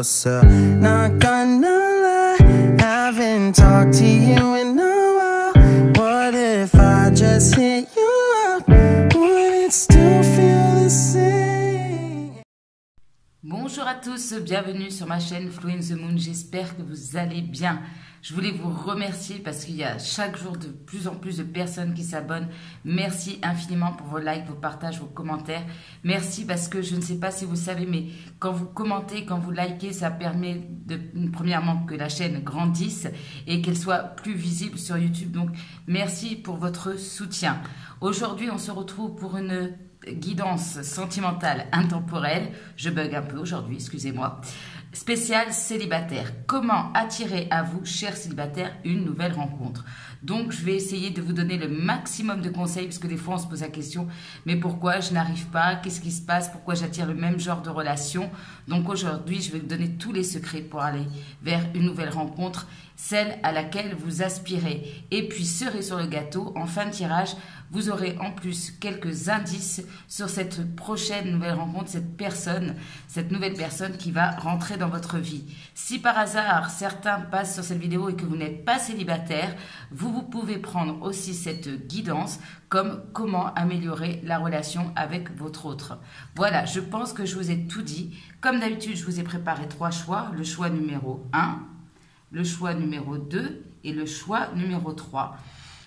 So, not gonna lie, haven't talked to you in a while. What if I just hit you up? Would it still feel the same? Bonjour à tous, bienvenue sur ma chaîne Flow in the Moon, j'espère que vous allez bien. Je voulais vous remercier parce qu'il y a chaque jour de plus en plus de personnes qui s'abonnent. Merci infiniment pour vos likes, vos partages, vos commentaires. Merci parce que je ne sais pas si vous savez, mais quand vous commentez, quand vous likez, ça permet premièrement que la chaîne grandisse et qu'elle soit plus visible sur YouTube. Donc merci pour votre soutien. Aujourd'hui, on se retrouve pour une guidance sentimentale intemporelle. Je bug un peu aujourd'hui, excusez-moi. Spécial célibataire. Comment attirer à vous, chers célibataires, une nouvelle rencontre? Donc, je vais essayer de vous donner le maximum de conseils, parce que des fois, on se pose la question, mais pourquoi je n'arrive pas? Qu'est-ce qui se passe? Pourquoi j'attire le même genre de relation? Donc, aujourd'hui, je vais vous donner tous les secrets pour aller vers une nouvelle rencontre, celle à laquelle vous aspirez. Et puis, cerise sur le gâteau, en fin de tirage, vous aurez en plus quelques indices sur cette prochaine nouvelle rencontre, cette nouvelle personne qui va rentrer dans votre vie. Si par hasard, certains passent sur cette vidéo et que vous n'êtes pas célibataire, vous pouvez prendre aussi cette guidance comme comment améliorer la relation avec votre autre. Voilà, je pense que je vous ai tout dit. Comme d'habitude, je vous ai préparé 3 choix. Le choix numéro 1, le choix numéro 2 et le choix numéro 3.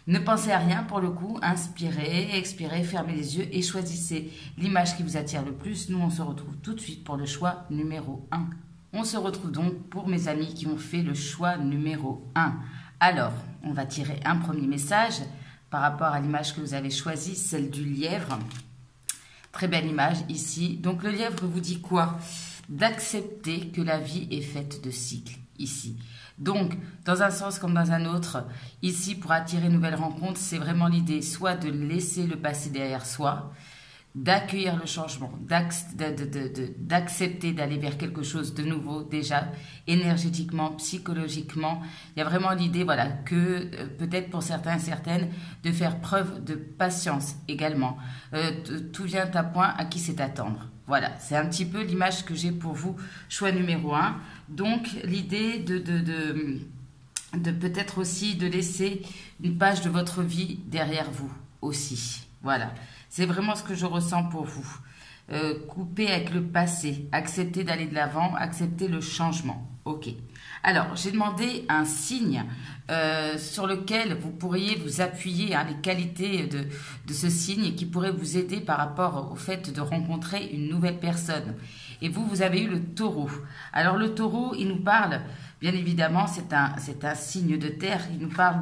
Ne pensez à rien pour le coup, inspirez, expirez, fermez les yeux et choisissez l'image qui vous attire le plus. Nous, on se retrouve tout de suite pour le choix numéro 1. On se retrouve donc pour mes amis qui ont fait le choix numéro 1. Alors, on va tirer un premier message par rapport à l'image que vous avez choisie, celle du lièvre. Très belle image ici. Donc, le lièvre vous dit quoi? D'accepter que la vie est faite de cycles, ici. Donc, dans un sens comme dans un autre, ici, pour attirer une nouvelle rencontre, c'est vraiment l'idée soit de laisser le passé derrière soi, d'accueillir le changement, d'accepter d'aller vers quelque chose de nouveau déjà, énergétiquement, psychologiquement. Il y a vraiment l'idée, voilà, que peut-être pour certains et certaines, de faire preuve de patience également. Tout vient à point, à qui c'est attendre. Voilà, c'est un petit peu l'image que j'ai pour vous, choix numéro 1. Donc, l'idée de peut-être aussi de laisser une page de votre vie derrière vous aussi. Voilà, c'est vraiment ce que je ressens pour vous. Couper avec le passé, accepter d'aller de l'avant, accepter le changement. Ok. Alors, j'ai demandé un signe sur lequel vous pourriez vous appuyer, hein, les qualités de ce signe qui pourrait vous aider par rapport au fait de rencontrer une nouvelle personne. Et vous avez eu le taureau. Alors, le taureau, il nous parle, bien évidemment, c'est un signe de terre, il nous parle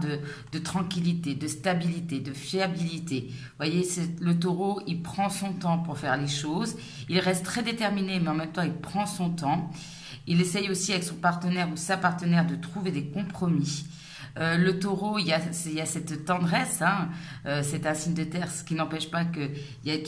de tranquillité, de stabilité, de fiabilité. Vous voyez, le taureau, il prend son temps pour faire les choses. Il reste très déterminé, mais en même temps, il prend son temps. Il essaye aussi avec son partenaire ou sa partenaire de trouver des compromis. Le taureau, il y a cette tendresse, hein, c'est un signe de terre, ce qui n'empêche pas qu'il y ait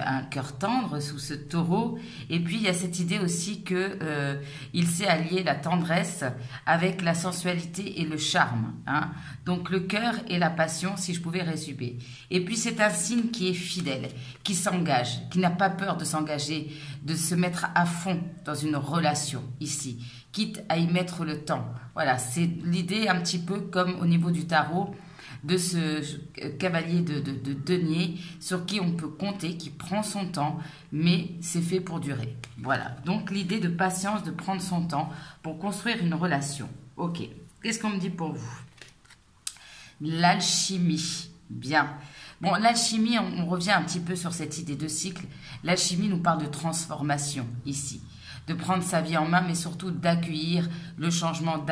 un cœur tendre sous ce taureau. Et puis, il y a cette idée aussi qu'il sait allier la tendresse avec la sensualité et le charme. Hein. Donc, le cœur et la passion, si je pouvais résumer. Et puis, c'est un signe qui est fidèle, qui s'engage, qui n'a pas peur de s'engager, de se mettre à fond dans une relation ici, quitte à y mettre le temps. Voilà, c'est l'idée un petit peu comme au niveau du tarot de ce cavalier de denier sur qui on peut compter, qui prend son temps, mais c'est fait pour durer. Voilà, donc l'idée de patience, de prendre son temps pour construire une relation. Ok, qu'est-ce qu'on me dit pour vous? L'alchimie, bien. Bon, l'alchimie, on revient un petit peu sur cette idée de cycle. L'alchimie nous parle de transformation ici. De prendre sa vie en main, mais surtout d'accueillir le changement,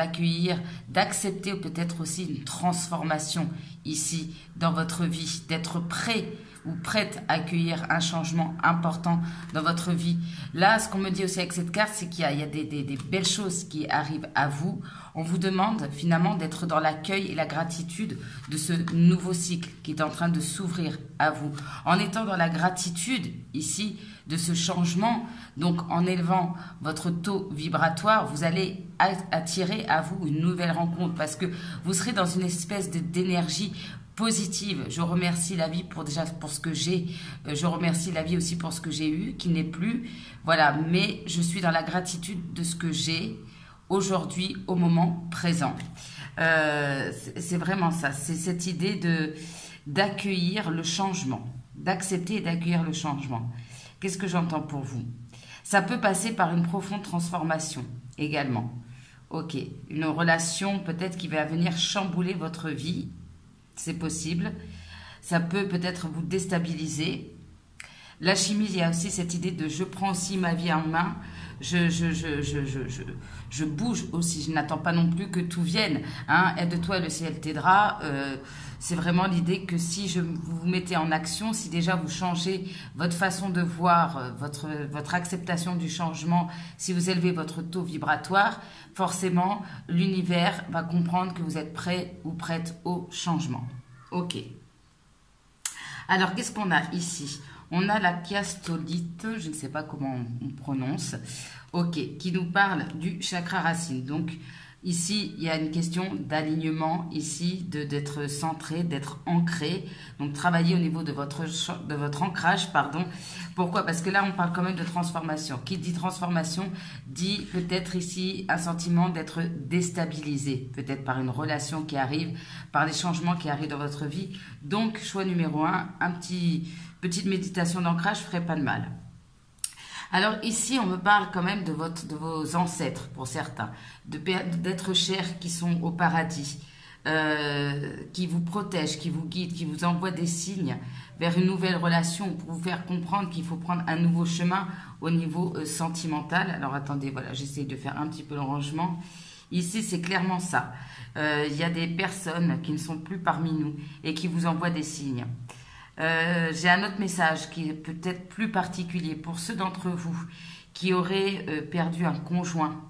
d'accepter peut-être aussi une transformation ici dans votre vie, d'être prêt ou prête à accueillir un changement important dans votre vie. Là, ce qu'on me dit aussi avec cette carte, c'est qu'il y a des belles choses qui arrivent à vous. On vous demande finalement d'être dans l'accueil et la gratitude de ce nouveau cycle qui est en train de s'ouvrir à vous. En étant dans la gratitude ici de ce changement, donc en élevant votre taux vibratoire, vous allez attirer à vous une nouvelle rencontre parce que vous serez dans une espèce d'énergie positive. Je remercie la vie déjà pour ce que j'ai. Je remercie la vie aussi pour ce que j'ai eu, qui n'est plus. Voilà, mais je suis dans la gratitude de ce que j'ai aujourd'hui, au moment présent. C'est vraiment ça. C'est cette idée d'accueillir le changement, d'accepter et d'accueillir le changement. Qu'est-ce que j'entends pour vous? Ça peut passer par une profonde transformation également. Ok, une relation peut-être qui va venir chambouler votre vie. C'est possible. Ça peut peut-être vous déstabiliser. La chimie, il y a aussi cette idée de je prends aussi ma vie en main. Je bouge aussi. Je n'attends pas non plus que tout vienne. Hein. Aide-toi et le ciel t'aidera. C'est vraiment l'idée que si vous vous mettez en action, si déjà vous changez votre façon de voir, votre acceptation du changement, si vous élevez votre taux vibratoire, forcément, l'univers va comprendre que vous êtes prêt ou prête au changement. Ok. Alors, qu'est-ce qu'on a ici? On a la chiastolite, je ne sais pas comment on prononce, ok, qui nous parle du chakra racine. Donc, ici, il y a une question d'alignement, ici, d'être centré, d'être ancré. Donc, travailler au niveau de votre ancrage, pardon. Pourquoi? Parce que là, on parle quand même de transformation. Qui dit transformation, dit peut-être ici un sentiment d'être déstabilisé. Peut-être par une relation qui arrive, par des changements qui arrivent dans votre vie. Donc, choix numéro 1, petite méditation d'ancrage ferait pas de mal. Alors ici, on me parle quand même de vos ancêtres, pour certains, d'êtres chers qui sont au paradis, qui vous protègent, qui vous guident, qui vous envoient des signes vers une nouvelle relation pour vous faire comprendre qu'il faut prendre un nouveau chemin au niveau sentimental. Alors attendez, voilà, j'essaie de faire un petit peu le rangement. Ici, c'est clairement ça. Il y a des personnes qui ne sont plus parmi nous et qui vous envoient des signes. J'ai un autre message qui est peut-être plus particulier pour ceux d'entre vous qui auraient perdu un conjoint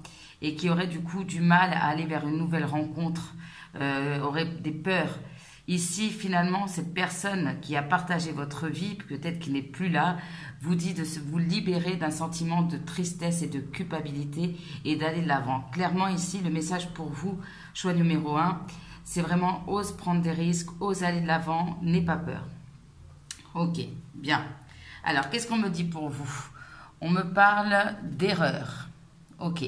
et qui auraient du coup du mal à aller vers une nouvelle rencontre, auraient des peurs. Ici, finalement, cette personne qui a partagé votre vie, peut-être qui n'est plus là, vous dit de vous libérer d'un sentiment de tristesse et de culpabilité et d'aller de l'avant. Clairement, ici, le message pour vous, choix numéro 1, c'est vraiment ose prendre des risques, ose aller de l'avant, n'aie pas peur. Ok, bien. Alors, qu'est-ce qu'on me dit pour vous? On me parle d'erreurs. Ok.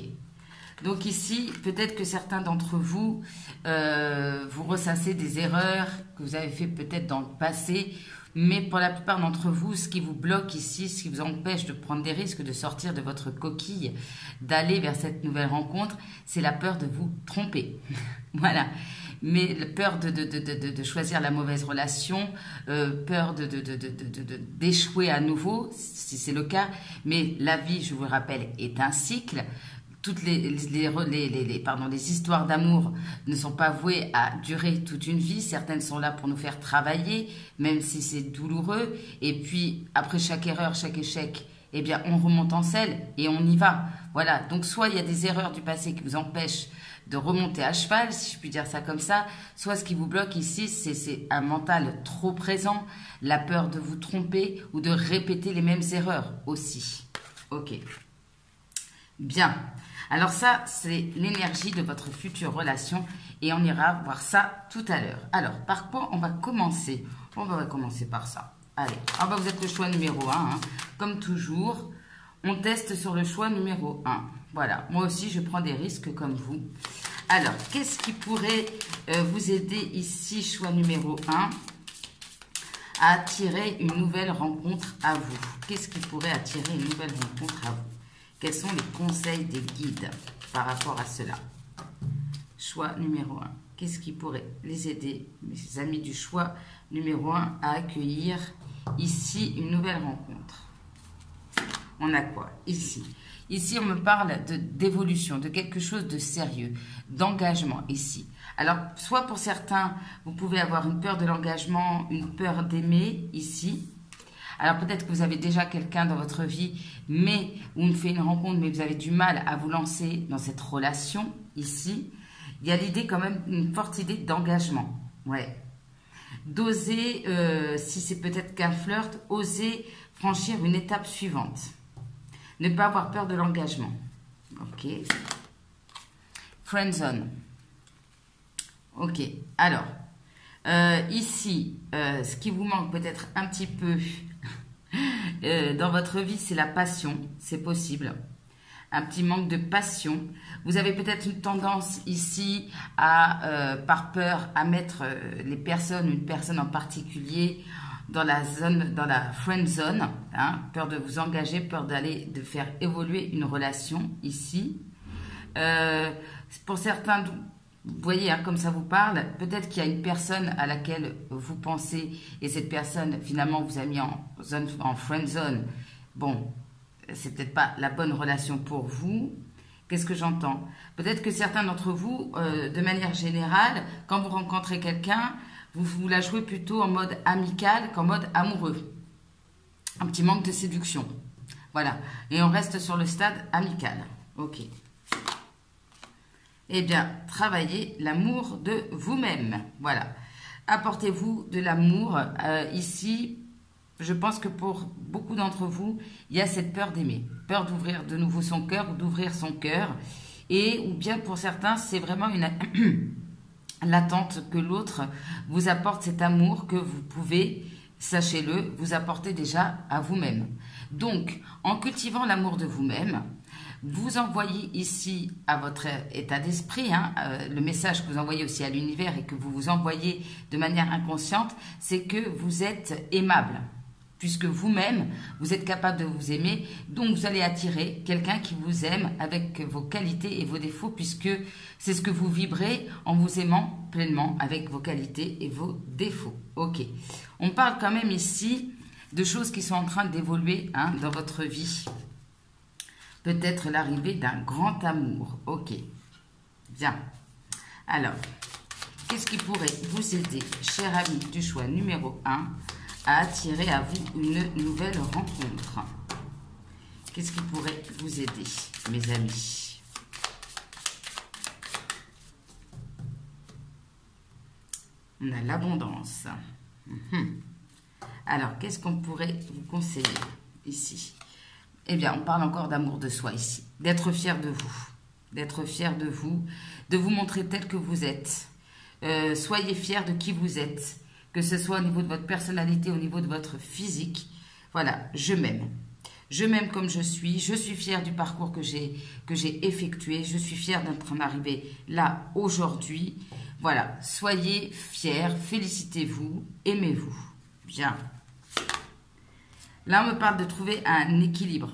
Donc ici, peut-être que certains d'entre vous, vous ressassez des erreurs que vous avez fait peut-être dans le passé, mais pour la plupart d'entre vous, ce qui vous bloque ici, ce qui vous empêche de prendre des risques, de sortir de votre coquille, d'aller vers cette nouvelle rencontre, c'est la peur de vous tromper. Voilà. Mais la peur de choisir la mauvaise relation, peur d'échouer à nouveau, si c'est le cas. Mais la vie, je vous le rappelle, est un cycle. Toutes les histoires d'amour ne sont pas vouées à durer toute une vie. Certaines sont là pour nous faire travailler, même si c'est douloureux. Et puis, après chaque erreur, chaque échec, eh bien, on remonte en selle et on y va. Voilà. Donc, soit il y a des erreurs du passé qui vous empêchent de remonter à cheval, si je puis dire ça comme ça, soit ce qui vous bloque ici, c'est un mental trop présent, la peur de vous tromper ou de répéter les mêmes erreurs aussi. Ok. Bien. Alors ça, c'est l'énergie de votre future relation et on ira voir ça tout à l'heure. Alors, par quoi on va commencer? On va commencer par ça. Allez, ah bah vous êtes le choix numéro 1, hein. Comme toujours, on teste sur le choix numéro 1. Voilà, moi aussi je prends des risques comme vous. Alors, qu'est-ce qui pourrait vous aider ici, choix numéro 1, à attirer une nouvelle rencontre à vous? Qu'est-ce qui pourrait attirer une nouvelle rencontre à vous? Quels sont les conseils des guides par rapport à cela? Choix numéro 1. Qu'est-ce qui pourrait les aider, mes amis du choix numéro 1, à accueillir ici une nouvelle rencontre? On a quoi ici? Ici, on me parle d'évolution, de quelque chose de sérieux, d'engagement ici. Alors, soit pour certains, vous pouvez avoir une peur de l'engagement, une peur d'aimer ici. Alors, peut-être que vous avez déjà quelqu'un dans votre vie, mais vous faites une rencontre, mais vous avez du mal à vous lancer dans cette relation ici. Il y a l'idée quand même, une forte idée d'engagement. Ouais. D'oser, si c'est peut-être qu'un flirt, oser franchir une étape suivante. Ne pas avoir peur de l'engagement. Ok. Friendzone. Ok. Alors, Ici, ce qui vous manque peut-être un petit peu dans votre vie, c'est la passion. C'est possible. Un petit manque de passion. Vous avez peut-être une tendance ici à, par peur, à mettre les personnes, une personne en particulier, dans la zone, dans la friend zone, hein, peur de vous engager, peur de faire évoluer une relation ici. Pour certains, vous voyez, hein, comme ça vous parle, peut-être qu'il y a une personne à laquelle vous pensez et cette personne finalement vous a mis en friend zone. Bon, c'est peut-être pas la bonne relation pour vous. Qu'est-ce que j'entends? Peut-être que certains d'entre vous, de manière générale, quand vous rencontrez quelqu'un, vous la jouez plutôt en mode amical qu'en mode amoureux. Un petit manque de séduction. Voilà. Et on reste sur le stade amical. Ok. Eh bien, travaillez l'amour de vous-même. Voilà. Apportez-vous de l'amour. Ici, je pense que pour beaucoup d'entre vous, il y a cette peur d'aimer. Peur d'ouvrir de nouveau son cœur ou d'ouvrir son cœur. Et ou bien pour certains, c'est vraiment une l'attente que l'autre vous apporte cet amour que vous pouvez, sachez-le, vous apporter déjà à vous-même. Donc, en cultivant l'amour de vous-même, vous envoyez ici à votre état d'esprit, hein, le message que vous envoyez aussi à l'univers et que vous vous envoyez de manière inconsciente, c'est que vous êtes aimable. Puisque vous-même, vous êtes capable de vous aimer, donc vous allez attirer quelqu'un qui vous aime avec vos qualités et vos défauts, puisque c'est ce que vous vibrez en vous aimant pleinement avec vos qualités et vos défauts. Ok. On parle quand même ici de choses qui sont en train d'évoluer, hein, dans votre vie. Peut-être l'arrivée d'un grand amour. Ok. Bien. Alors, qu'est-ce qui pourrait vous aider, cher ami du choix numéro 1, à attirer à vous une nouvelle rencontre? Qu'est-ce qui pourrait vous aider, mes amis? On a l'abondance. Alors, qu'est-ce qu'on pourrait vous conseiller ici? Eh bien, on parle encore d'amour de soi ici. D'être fier de vous. D'être fier de vous montrer tel que vous êtes. Soyez fiers de qui vous êtes. Que ce soit au niveau de votre personnalité, au niveau de votre physique. Voilà, je m'aime. Je m'aime comme je suis fière du parcours que j'ai effectué, je suis fière d'être en arrivée là aujourd'hui. Voilà, soyez fiers, félicitez-vous, aimez-vous. Bien. Là, on me parle de trouver un équilibre,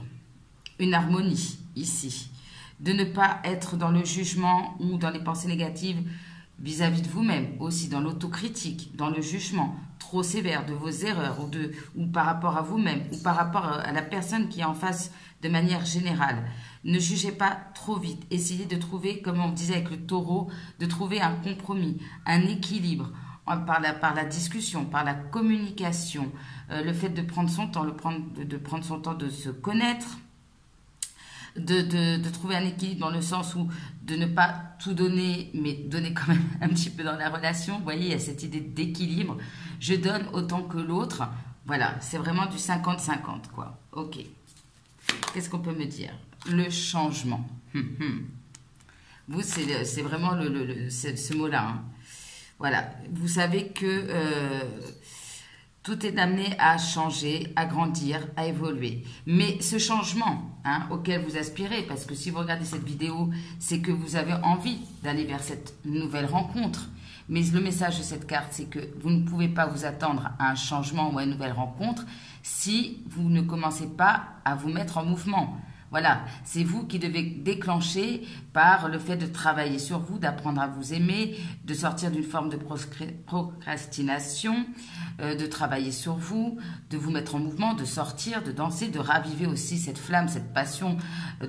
une harmonie ici. De ne pas être dans le jugement ou dans les pensées négatives vis-à-vis de vous-même, aussi dans l'autocritique, dans le jugement trop sévère de vos erreurs ou par rapport à vous-même ou par rapport à la personne qui est en face de manière générale. Ne jugez pas trop vite. Essayez de trouver, comme on disait avec le taureau, de trouver un compromis, un équilibre par la discussion, par la communication, le fait de prendre son temps, de prendre son temps de se connaître, de trouver un équilibre dans le sens où de ne pas tout donner, mais donner quand même un petit peu dans la relation. Vous voyez, il y a cette idée d'équilibre. Je donne autant que l'autre. Voilà, c'est vraiment du 50-50, quoi. Ok. Qu'est-ce qu'on peut me dire? Le changement. Vous, c'est vraiment ce mot-là. Hein. Voilà, vous savez que tout est amené à changer, à grandir, à évoluer. Mais ce changement, hein, auquel vous aspirez, parce que si vous regardez cette vidéo, c'est que vous avez envie d'aller vers cette nouvelle rencontre. Mais le message de cette carte, c'est que vous ne pouvez pas vous attendre à un changement ou à une nouvelle rencontre si vous ne commencez pas à vous mettre en mouvement. Voilà, c'est vous qui devez déclencher par le fait de travailler sur vous, d'apprendre à vous aimer, de sortir d'une forme de procrastination, de travailler sur vous, de vous mettre en mouvement, de sortir, de danser, de raviver aussi cette flamme, cette passion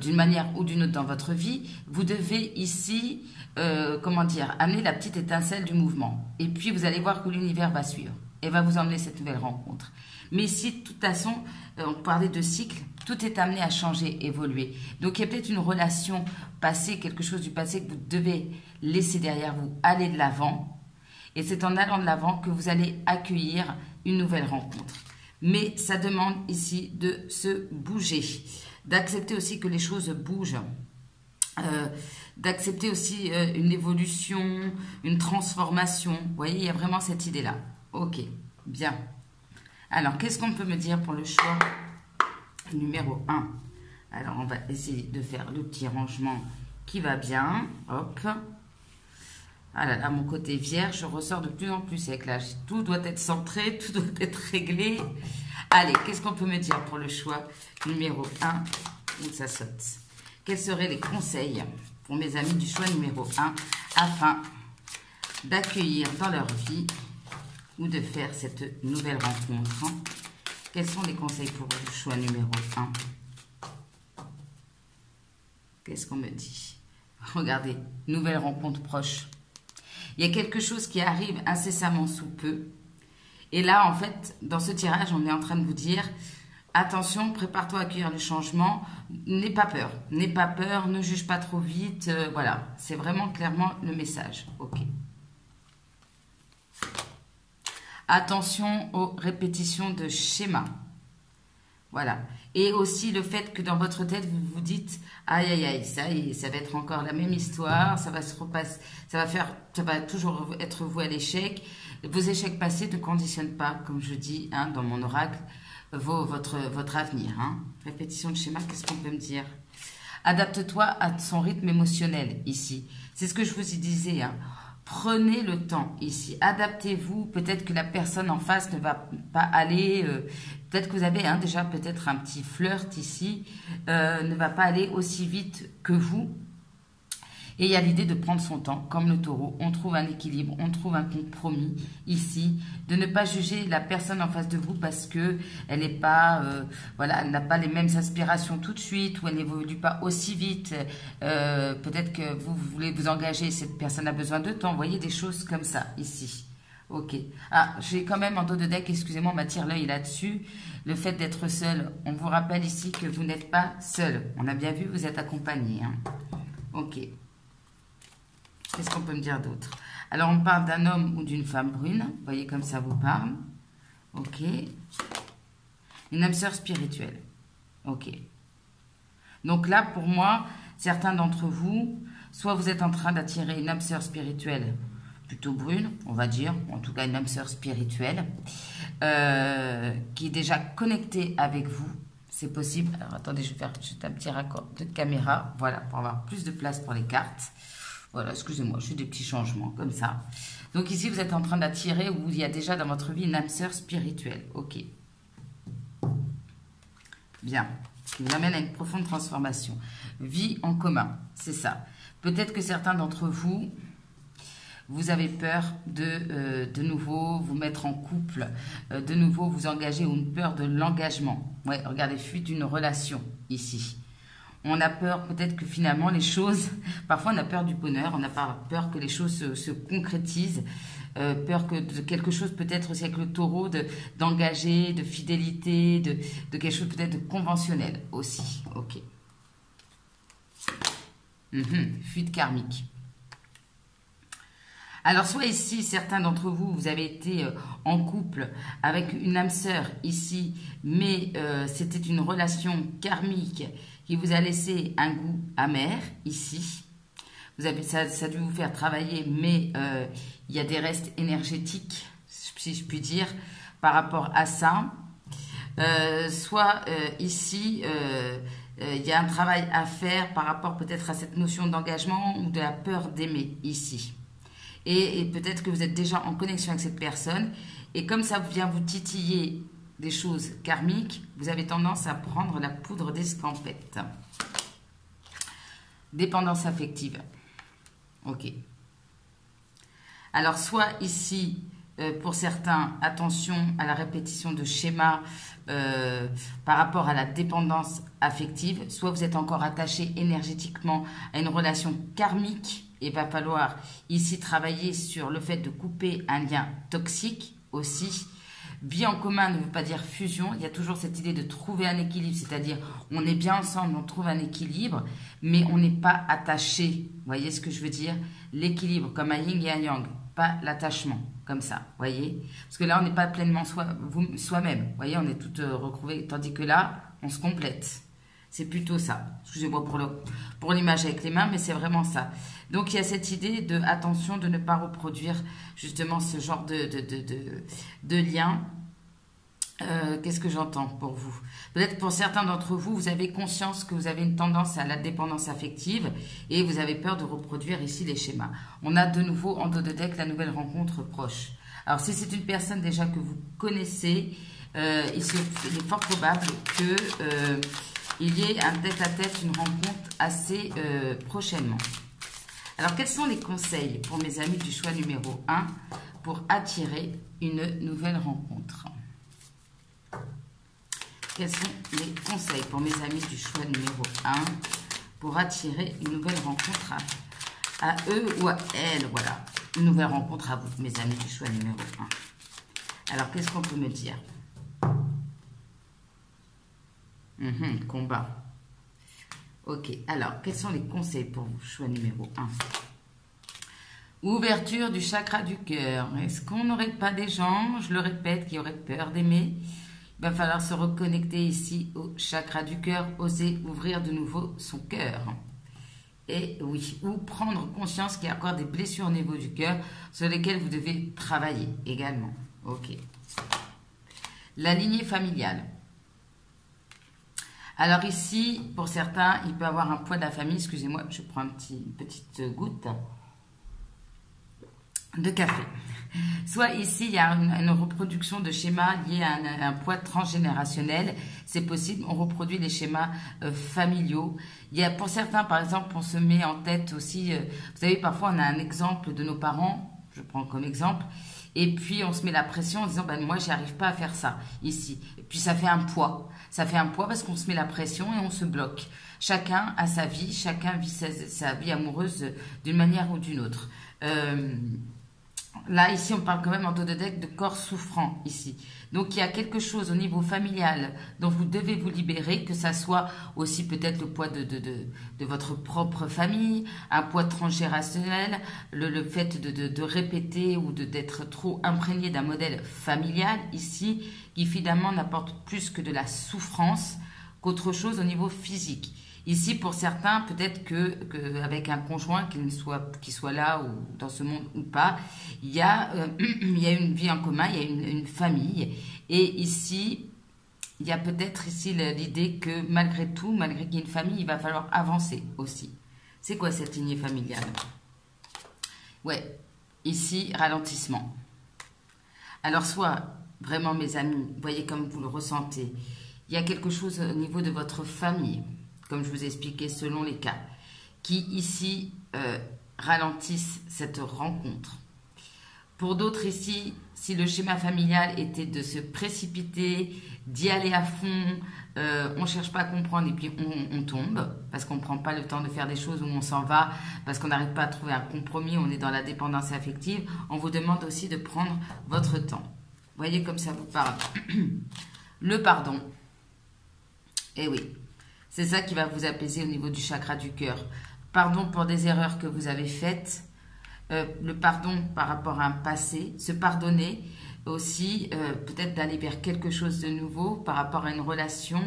d'une manière ou d'une autre dans votre vie. Vous devez ici, amener la petite étincelle du mouvement. Et puis vous allez voir que l'univers va suivre et va vous emmener cette nouvelle rencontre. Mais ici, de toute façon, on parlait de cycle, tout est amené à changer, évoluer. Donc, il y a peut-être une relation passée, quelque chose du passé que vous devez laisser derrière vous, aller de l'avant. Et c'est en allant de l'avant que vous allez accueillir une nouvelle rencontre. Mais ça demande ici de se bouger, d'accepter aussi que les choses bougent. d'accepter aussi une évolution, une transformation. Vous voyez, il y a vraiment cette idée-là. Ok, bien. Alors, qu'est-ce qu'on peut me dire pour le choix numéro 1? Alors, on va essayer de faire le petit rangement qui va bien. Hop. Ah là là, mon côté vierge, je ressors de plus en plus avec l'âge. Tout doit être centré, tout doit être réglé. Allez, qu'est-ce qu'on peut me dire pour le choix numéro 1? Où ça saute. Quels seraient les conseils pour mes amis du choix numéro 1 afin d'accueillir dans leur vie ou de faire cette nouvelle rencontre? Quels sont les conseils pour le choix numéro 1? Qu'est-ce qu'on me dit? Regardez, nouvelle rencontre proche. Il y a quelque chose qui arrive incessamment sous peu. Et là, en fait, dans ce tirage, on est en train de vous dire, attention, prépare-toi à accueillir le changement. N'aie pas peur. N'aie pas peur, ne juge pas trop vite. Voilà, c'est vraiment clairement le message. Ok. Attention aux répétitions de schémas. Voilà. Et aussi le fait que dans votre tête, vous vous dites, aïe, aïe, aïe, ça va être encore la même histoire, ça va se repasser, ça va toujours être voué à l'échec. Vos échecs passés ne conditionnent pas, comme je dis dans mon oracle, votre avenir. Répétition de schéma, qu'est-ce qu'on peut me dire? Adapte-toi à son rythme émotionnel ici. C'est ce que je vous y disais. Prenez le temps ici, adaptez-vous, peut-être que la personne en face ne va pas aller, peut-être que vous avez déjà peut-être un petit flirt ici, ne va pas aller aussi vite que vous. Et il y a l'idée de prendre son temps, comme le taureau, on trouve un équilibre, on trouve un compromis ici, de ne pas juger la personne en face de vous parce que elle n'est pas, voilà, elle n'a pas les mêmes aspirations tout de suite ou elle n'évolue pas aussi vite. Peut-être que vous voulez vous engager, cette personne a besoin de temps. Vous voyez des choses comme ça ici. Ok. Ah, j'ai quand même en dos de deck, excusez-moi, on m'attire l'œil là-dessus. Le fait d'être seul, on vous rappelle ici que vous n'êtes pas seul. On a bien vu, vous êtes accompagné. Ok. Qu'est-ce qu'on peut me dire d'autre? Alors, on parle d'un homme ou d'une femme brune. Vous voyez comme ça vous parle. Ok. Une âme sœur spirituelle. Ok. Donc là, pour moi, certains d'entre vous, soit vous êtes en train d'attirer une âme sœur spirituelle plutôt brune, on va dire, en tout cas une âme sœur spirituelle, qui est déjà connectée avec vous. C'est possible. Alors, attendez, je vais faire juste un petit raccord de caméra. Voilà, pour avoir plus de place pour les cartes. Voilà, excusez-moi, je fais des petits changements comme ça. Donc ici, vous êtes en train d'attirer ou il y a déjà dans votre vie une âme sœur spirituelle. Ok. Bien. Qui vous amène à une profonde transformation. Vie en commun, c'est ça. Peut-être que certains d'entre vous, vous avez peur de nouveau vous mettre en couple, de nouveau vous engager ou une peur de l'engagement. Ouais, regardez, fuite d'une relation ici. On a peur peut-être que finalement les choses, parfois on a peur du bonheur, on a peur que les choses se concrétisent, peur que de quelque chose peut-être aussi avec le taureau, d'engager, de fidélité, de quelque chose peut-être de conventionnel aussi. Ok. Fuite karmique. Alors, soit ici, certains d'entre vous, vous avez été en couple avec une âme sœur ici, mais c'était une relation karmique qui vous a laissé un goût amer ici. Ça a dû vous faire travailler, mais il y a des restes énergétiques, si je puis dire, par rapport à ça. Soit ici, il y a un travail à faire par rapport peut-être à cette notion d'engagement ou de la peur d'aimer ici. Et peut-être que vous êtes déjà en connexion avec cette personne. Et comme ça vient vous titiller des choses karmiques, vous avez tendance à prendre la poudre d'escampette. Dépendance affective. Ok. Alors, soit ici, pour certains, attention à la répétition de schémas par rapport à la dépendance affective. Soit vous êtes encore attaché énergétiquement à une relation karmique. Il va falloir ici travailler sur le fait de couper un lien toxique aussi. Vie en commun ne veut pas dire fusion. Il y a toujours cette idée de trouver un équilibre, c'est-à-dire on est bien ensemble, on trouve un équilibre, mais on n'est pas attaché. Vous voyez ce que je veux dire? L'équilibre, comme un yin et un yang, pas l'attachement, comme ça, vous voyez? Parce que là, on n'est pas pleinement soi-même, vous voyez, on est toutes recrouvées, tandis que là, on se complète. C'est plutôt ça. Excusez-moi pour l'image avec les mains, mais c'est vraiment ça. Donc, il y a cette idée de attention de ne pas reproduire justement ce genre de lien. Qu'est-ce que j'entends pour vous? Peut-être pour certains d'entre vous, vous avez conscience que vous avez une tendance à la dépendance affective et vous avez peur de reproduire ici les schémas. On a de nouveau en dos de deck la nouvelle rencontre proche. Alors, si c'est une personne déjà que vous connaissez, il est fort probable que il y ait un tête-à-tête, une rencontre assez prochainement. Alors, quels sont les conseils pour mes amis du choix numéro 1 pour attirer une nouvelle rencontre? Quels sont les conseils pour mes amis du choix numéro 1 pour attirer une nouvelle rencontre à eux ou à elles? Voilà, une nouvelle rencontre à vous, mes amis du choix numéro 1. Alors, qu'est-ce qu'on peut me dire? Combat. Ok, alors, quels sont les conseils pour vous, choix numéro 1? Ouverture du chakra du cœur. Est-ce qu'on n'aurait pas des gens, je le répète, qui auraient peur d'aimer? Il va falloir se reconnecter ici au chakra du cœur, oser ouvrir de nouveau son cœur. Et oui, ou prendre conscience qu'il y a encore des blessures au niveau du cœur sur lesquelles vous devez travailler également. Ok. La lignée familiale. Alors ici, pour certains, il peut avoir un poids de la famille. Excusez-moi, je prends une petite goutte de café. Soit ici, il y a une reproduction de schémas liés à un poids transgénérationnel. C'est possible, on reproduit les schémas familiaux. Il y a pour certains, par exemple, on se met en tête aussi, vous savez, parfois on a un exemple de nos parents, je prends comme exemple, et puis on se met la pression en disant, ben moi, j'y arrive pas à faire ça, ici. Et puis ça fait un poids. Ça fait un poids parce qu'on se met la pression et on se bloque. Chacun a sa vie, chacun vit sa vie amoureuse d'une manière ou d'une autre. Là, ici, on parle quand même en dos de deck de corps souffrant, ici. Donc, il y a quelque chose au niveau familial dont vous devez vous libérer, que ça soit aussi peut-être le poids de votre propre famille, un poids transgénérationnel, le fait de répéter ou d'être trop imprégné d'un modèle familial, ici, qui finalement n'apporte plus que de la souffrance qu'autre chose au niveau physique. Ici, pour certains, peut-être qu'avec un conjoint qui soit là ou dans ce monde ou pas, il y a une vie en commun, il y a une famille. Et ici, il y a peut-être ici l'idée que malgré tout, malgré qu'il y ait une famille, il va falloir avancer aussi. C'est quoi cette lignée familiale? Ouais, ici, ralentissement. Alors, soit, vraiment mes amis, voyez comme vous le ressentez, il y a quelque chose au niveau de votre famille, comme je vous ai expliqué selon les cas, qui ici ralentissent cette rencontre. Pour d'autres ici, si le schéma familial était de se précipiter, d'y aller à fond, on ne cherche pas à comprendre et puis on tombe, parce qu'on ne prend pas le temps de faire des choses où on s'en va, parce qu'on n'arrive pas à trouver un compromis, on est dans la dépendance affective, on vous demande aussi de prendre votre temps. Voyez comme ça vous parle. Le pardon. Eh oui. C'est ça qui va vous apaiser au niveau du chakra du cœur. Pardon pour des erreurs que vous avez faites. Le pardon par rapport à un passé. Se pardonner aussi, peut-être d'aller vers quelque chose de nouveau par rapport à une relation.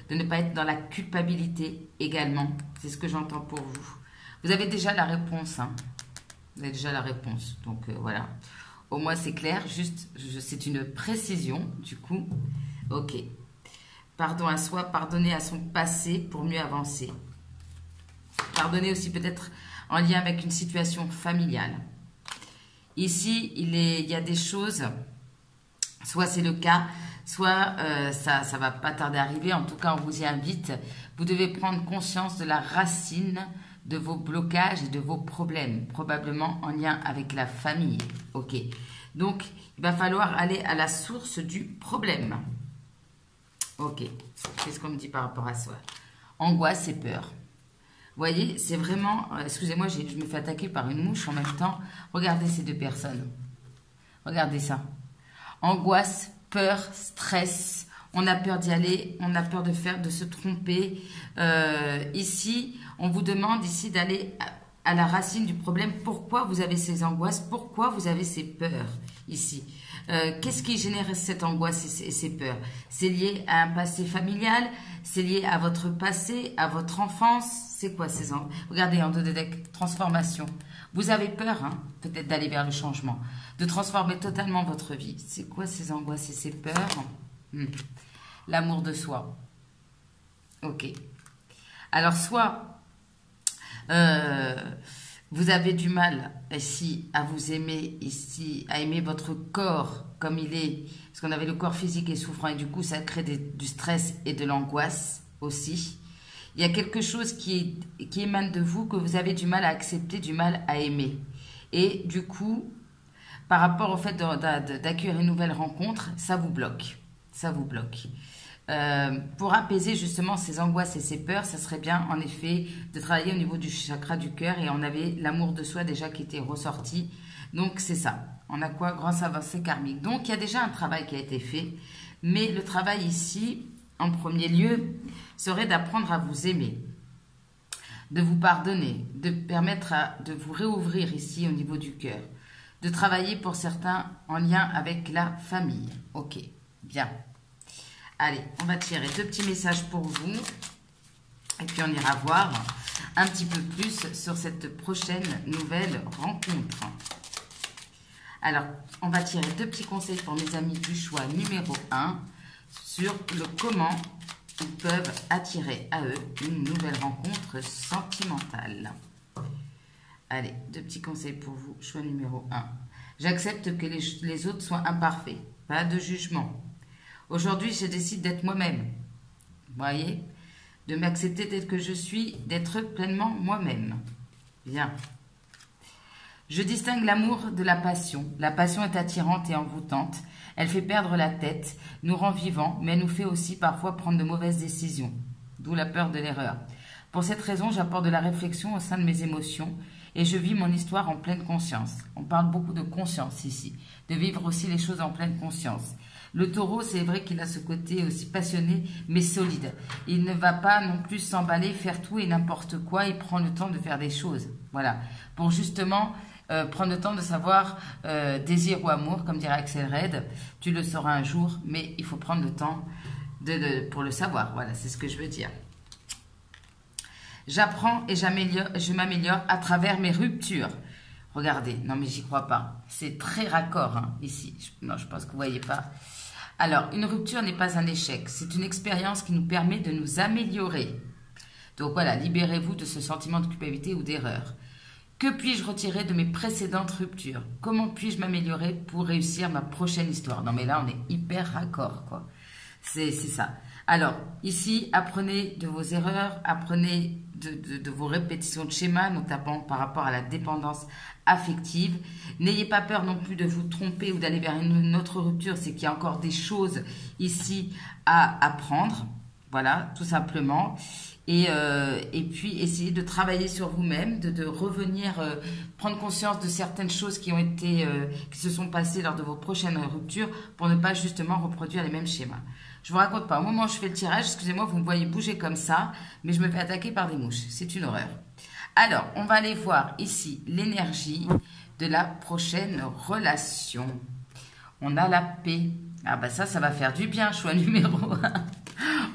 De ne pas être dans la culpabilité également. C'est ce que j'entends pour vous. Vous avez déjà la réponse. Hein. Vous avez déjà la réponse. Donc voilà. Au moins c'est clair. Juste, c'est une précision du coup. Ok. Pardon à soi, pardonner à son passé pour mieux avancer. Pardonner aussi peut-être en lien avec une situation familiale. Ici, il y a des choses, soit c'est le cas, soit ça ne va pas tarder à arriver. En tout cas, on vous y invite. Vous devez prendre conscience de la racine de vos blocages et de vos problèmes, probablement en lien avec la famille. Ok. Donc, il va falloir aller à la source du problème. Ok, qu'est-ce qu'on me dit par rapport à ça? Angoisse et peur. Vous voyez, c'est vraiment... Excusez-moi, je me fais attaquer par une mouche en même temps. Regardez ces deux personnes. Regardez ça. Angoisse, peur, stress. On a peur d'y aller, on a peur de se tromper. Ici, on vous demande ici d'aller à la racine du problème. Pourquoi vous avez ces angoisses? Pourquoi vous avez ces peurs ici? Qu'est-ce qui génère cette angoisse et ces peurs? C'est lié à un passé familial? C'est lié à votre passé, à votre enfance? C'est quoi ces angoisses? Regardez en dos de deck, transformation. Vous avez peur, hein, peut-être d'aller vers le changement, de transformer totalement votre vie. C'est quoi ces angoisses et ces peurs? L'amour de soi. Ok. Alors, soit vous avez du mal ici à vous aimer, ici à aimer votre corps comme il est, parce qu'on avait le corps physique et souffrant, et du coup, ça crée du stress et de l'angoisse aussi. Il y a quelque chose qui émane de vous que vous avez du mal à accepter, du mal à aimer. Et du coup, par rapport au fait d'accueillir une nouvelle rencontre, ça vous bloque. Ça vous bloque. Pour apaiser justement ces angoisses et ces peurs, ça serait bien en effet de travailler au niveau du chakra du cœur, et on avait l'amour de soi déjà qui était ressorti. Donc c'est ça. On a quoi? Grande avancée karmique. Donc il y a déjà un travail qui a été fait, mais le travail ici, en premier lieu, serait d'apprendre à vous aimer, de vous pardonner, de permettre de vous réouvrir ici au niveau du cœur, de travailler pour certains en lien avec la famille. Ok, bien. Allez, on va tirer 2 petits messages pour vous, et puis on ira voir un petit peu plus sur cette prochaine nouvelle rencontre. Alors, on va tirer 2 petits conseils pour mes amis du choix numéro 1 sur le comment ils peuvent attirer à eux une nouvelle rencontre sentimentale. Allez, 2 petits conseils pour vous, choix numéro 1. J'accepte que les autres soient imparfaits, pas de jugement. Aujourd'hui, je décide d'être moi-même. Vous voyez? De m'accepter tel que je suis, d'être pleinement moi-même. Bien. Je distingue l'amour de la passion. La passion est attirante et envoûtante. Elle fait perdre la tête, nous rend vivants, mais elle nous fait aussi parfois prendre de mauvaises décisions. D'où la peur de l'erreur. Pour cette raison, j'apporte de la réflexion au sein de mes émotions et je vis mon histoire en pleine conscience. On parle beaucoup de conscience ici, de vivre aussi les choses en pleine conscience. Le taureau, c'est vrai qu'il a ce côté aussi passionné, mais solide. Il ne va pas non plus s'emballer, faire tout et n'importe quoi. Il prend le temps de faire des choses. Voilà. Pour justement prendre le temps de savoir désir ou amour, comme dirait Axel Red. Tu le sauras un jour, mais il faut prendre le temps pour le savoir. Voilà, c'est ce que je veux dire. J'apprends et je m'améliore à travers mes ruptures. Regardez, non mais j'y crois pas. C'est très raccord hein, ici. Non, je pense que vous ne voyez pas. Alors, une rupture n'est pas un échec. C'est une expérience qui nous permet de nous améliorer. Donc voilà, libérez-vous de ce sentiment de culpabilité ou d'erreur. Que puis-je retirer de mes précédentes ruptures? Comment puis-je m'améliorer pour réussir ma prochaine histoire? Non mais là, on est hyper raccord, quoi. C'est ça. Alors, ici, apprenez de vos erreurs, apprenez de vos répétitions de schémas, notamment par rapport à la dépendance affective. N'ayez pas peur non plus de vous tromper ou d'aller vers une autre rupture. C'est qu'il y a encore des choses ici à apprendre. Voilà, tout simplement. Et puis, essayez de travailler sur vous-même, de revenir, prendre conscience de certaines choses qui se sont passées lors de vos prochaines ruptures pour ne pas justement reproduire les mêmes schémas. Je vous raconte pas. Au moment où je fais le tirage, excusez-moi, vous me voyez bouger comme ça, mais je me fais attaquer par des mouches. C'est une horreur. Alors, on va aller voir ici l'énergie de la prochaine relation. On a la paix. Ah bah ça va faire du bien, choix numéro 1.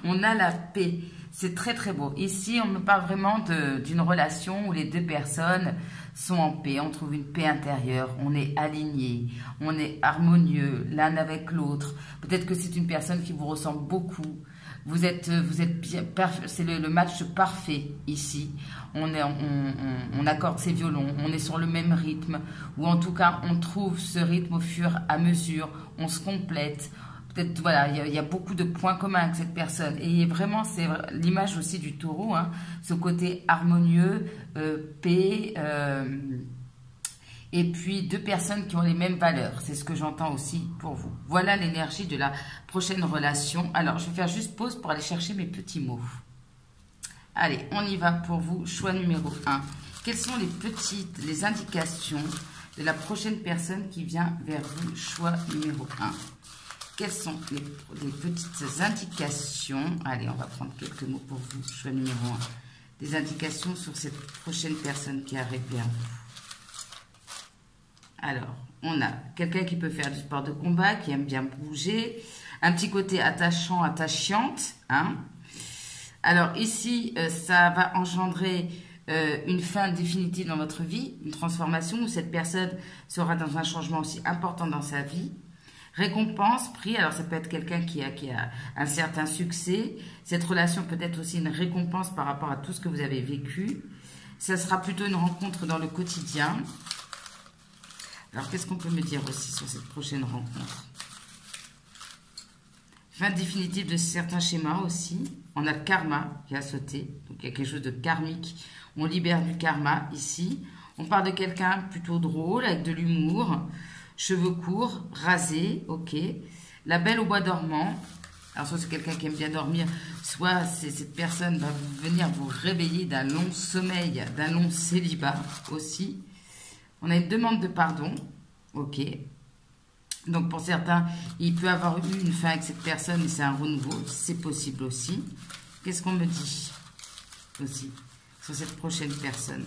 On a la paix. C'est très très beau. Ici, on me parle vraiment d'une relation où les 2 personnes sont en paix. On trouve une paix intérieure. On est alignés. On est harmonieux l'un avec l'autre. Peut-être que c'est une personne qui vous ressemble beaucoup. Vous êtes bien. C'est le match parfait ici. On accorde ses violons. On est sur le même rythme. Ou en tout cas, on trouve ce rythme au fur et à mesure. On se complète. Peut-être, voilà, il y a beaucoup de points communs avec cette personne. Et vraiment, c'est l'image aussi du taureau, hein, ce côté harmonieux, paix, et puis 2 personnes qui ont les mêmes valeurs. C'est ce que j'entends aussi pour vous. Voilà l'énergie de la prochaine relation. Alors, je vais faire juste pause pour aller chercher mes petits mots. Allez, on y va pour vous. Choix numéro 1. Quelles sont les indications de la prochaine personne qui vient vers vous? Choix numéro 1. Quelles sont les petites indications? Allez, on va prendre quelques mots pour vous. Choix numéro 1. des indications sur cette prochaine personne qui arrive vers vous. Alors, on a quelqu'un qui peut faire du sport de combat, qui aime bien bouger, un petit côté attachant, attachante, hein. Alors ici, ça va engendrer une fin définitive dans votre vie, une transformation où cette personne sera dans un changement aussi important dans sa vie. Récompense, prix, alors ça peut être quelqu'un qui a un certain succès. Cette relation peut être aussi une récompense par rapport à tout ce que vous avez vécu. Ça sera plutôt une rencontre dans le quotidien. Alors qu'est-ce qu'on peut me dire aussi sur cette prochaine rencontre? Fin définitive de certains schémas aussi. On a le karma qui a sauté, donc il y a quelque chose de karmique. On libère du karma ici. On parle de quelqu'un plutôt drôle, avec de l'humour. Cheveux courts, rasés, ok. La belle au bois dormant. Alors soit c'est quelqu'un qui aime bien dormir, soit cette personne va venir vous réveiller d'un long sommeil, d'un long célibat aussi. On a une demande de pardon, ok. Donc pour certains, il peut avoir eu une fin avec cette personne et c'est un renouveau, c'est possible aussi. Qu'est-ce qu'on me dit aussi sur cette prochaine personne?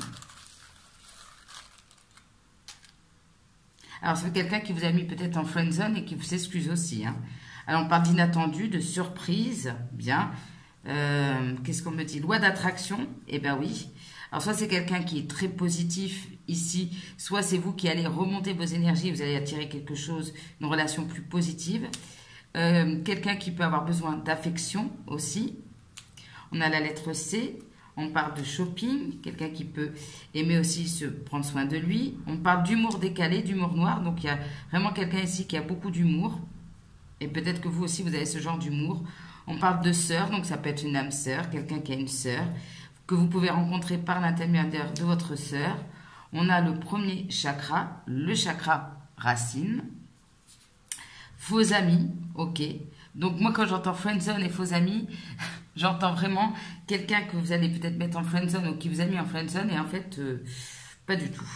Alors, c'est quelqu'un qui vous a mis peut-être en friendzone et qui vous s'excuse aussi. Hein. Alors, on parle d'inattendu, de surprise. Bien. Qu'est-ce qu'on me dit? Loi d'attraction. Eh bien, oui. Alors, soit c'est quelqu'un qui est très positif ici, soit c'est vous qui allez remonter vos énergies, vous allez attirer quelque chose, une relation plus positive. Quelqu'un qui peut avoir besoin d'affection aussi. On a la lettre C. On parle de shopping, quelqu'un qui peut aimer aussi se prendre soin de lui. On parle d'humour décalé, d'humour noir. Donc, il y a vraiment quelqu'un ici qui a beaucoup d'humour. Et peut-être que vous aussi, vous avez ce genre d'humour. On parle de sœur, donc ça peut être une âme sœur, quelqu'un qui a une sœur, que vous pouvez rencontrer par l'intermédiaire de votre sœur. On a le premier chakra, le chakra racine. Faux amis, ok. Donc, moi, quand j'entends friendzone et faux amis, j'entends vraiment quelqu'un que vous allez peut-être mettre en friendzone ou qui vous a mis en friendzone et en fait, pas du tout.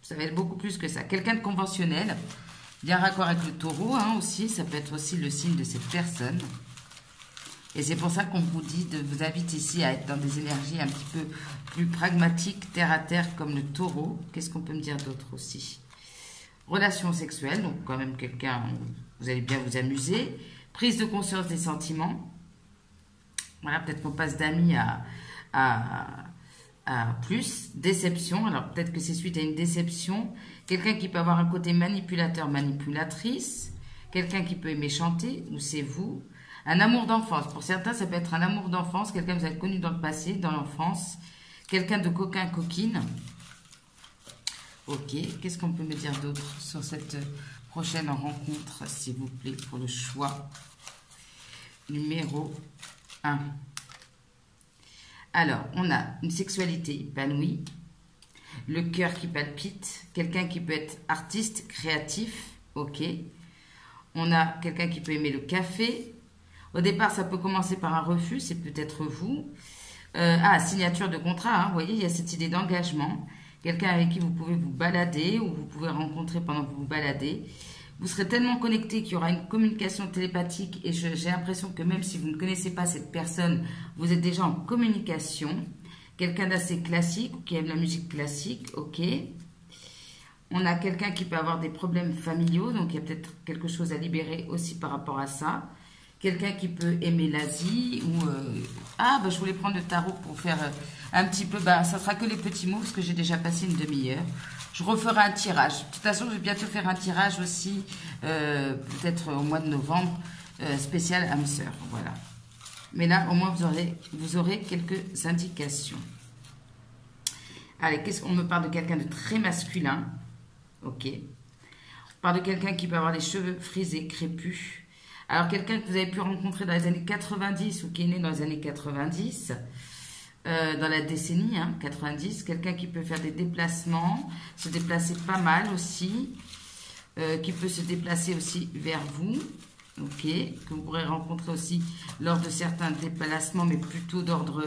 Ça va être beaucoup plus que ça. Quelqu'un de conventionnel, bien raccord avec le taureau hein, aussi, ça peut être aussi le signe de cette personne. Et c'est pour ça qu'on vous dit, de vous invite ici à être dans des énergies un petit peu plus pragmatiques, terre à terre comme le taureau. Qu'est-ce qu'on peut me dire d'autre aussi? Relations sexuelles, donc quand même quelqu'un, vous allez bien vous amuser. Prise de conscience des sentiments. Voilà, peut-être qu'on passe d'amis à plus. Déception, alors peut-être que c'est suite à une déception. Quelqu'un qui peut avoir un côté manipulateur, manipulatrice. Quelqu'un qui peut aimer chanter, ou c'est vous. Un amour d'enfance. Pour certains, ça peut être un amour d'enfance. Quelqu'un que vous avez connu dans le passé, dans l'enfance. Quelqu'un de coquin, coquine. Ok, qu'est-ce qu'on peut me dire d'autre sur cette prochaine rencontre, s'il vous plaît, pour le choix numéro 1. Alors, on a une sexualité épanouie, le cœur qui palpite, quelqu'un qui peut être artiste, créatif, ok. On a quelqu'un qui peut aimer le café. Au départ, ça peut commencer par un refus, c'est peut-être vous. Signature de contrat, hein, vous voyez, il y a cette idée d'engagement. Quelqu'un avec qui vous pouvez vous balader ou vous pouvez rencontrer pendant que vous vous baladez. Vous serez tellement connecté qu'il y aura une communication télépathique et j'ai l'impression que même si vous ne connaissez pas cette personne, vous êtes déjà en communication. Quelqu'un d'assez classique ou qui aime la musique classique, ok. On a quelqu'un qui peut avoir des problèmes familiaux, donc il y a peut-être quelque chose à libérer aussi par rapport à ça. Quelqu'un qui peut aimer l'Asie ou... je voulais prendre le tarot pour faire un petit peu... ça sera que les petits mots parce que j'ai déjà passé une demi-heure. Je referai un tirage. De toute façon, je vais bientôt faire un tirage aussi, peut-être au mois de novembre, spécial âme sœur. Voilà. Mais là, au moins, vous aurez quelques indications. Allez, qu'est-ce qu'on me parle de quelqu'un de très masculin? Ok. On parle de quelqu'un qui peut avoir les cheveux frisés, crépus. Alors, quelqu'un que vous avez pu rencontrer dans les années 90 ou qui est né dans les années 90, dans la décennie 90, quelqu'un qui peut faire des déplacements, se déplacer pas mal aussi, qui peut se déplacer aussi vers vous, ok, que vous pourrez rencontrer aussi lors de certains déplacements, mais plutôt d'ordre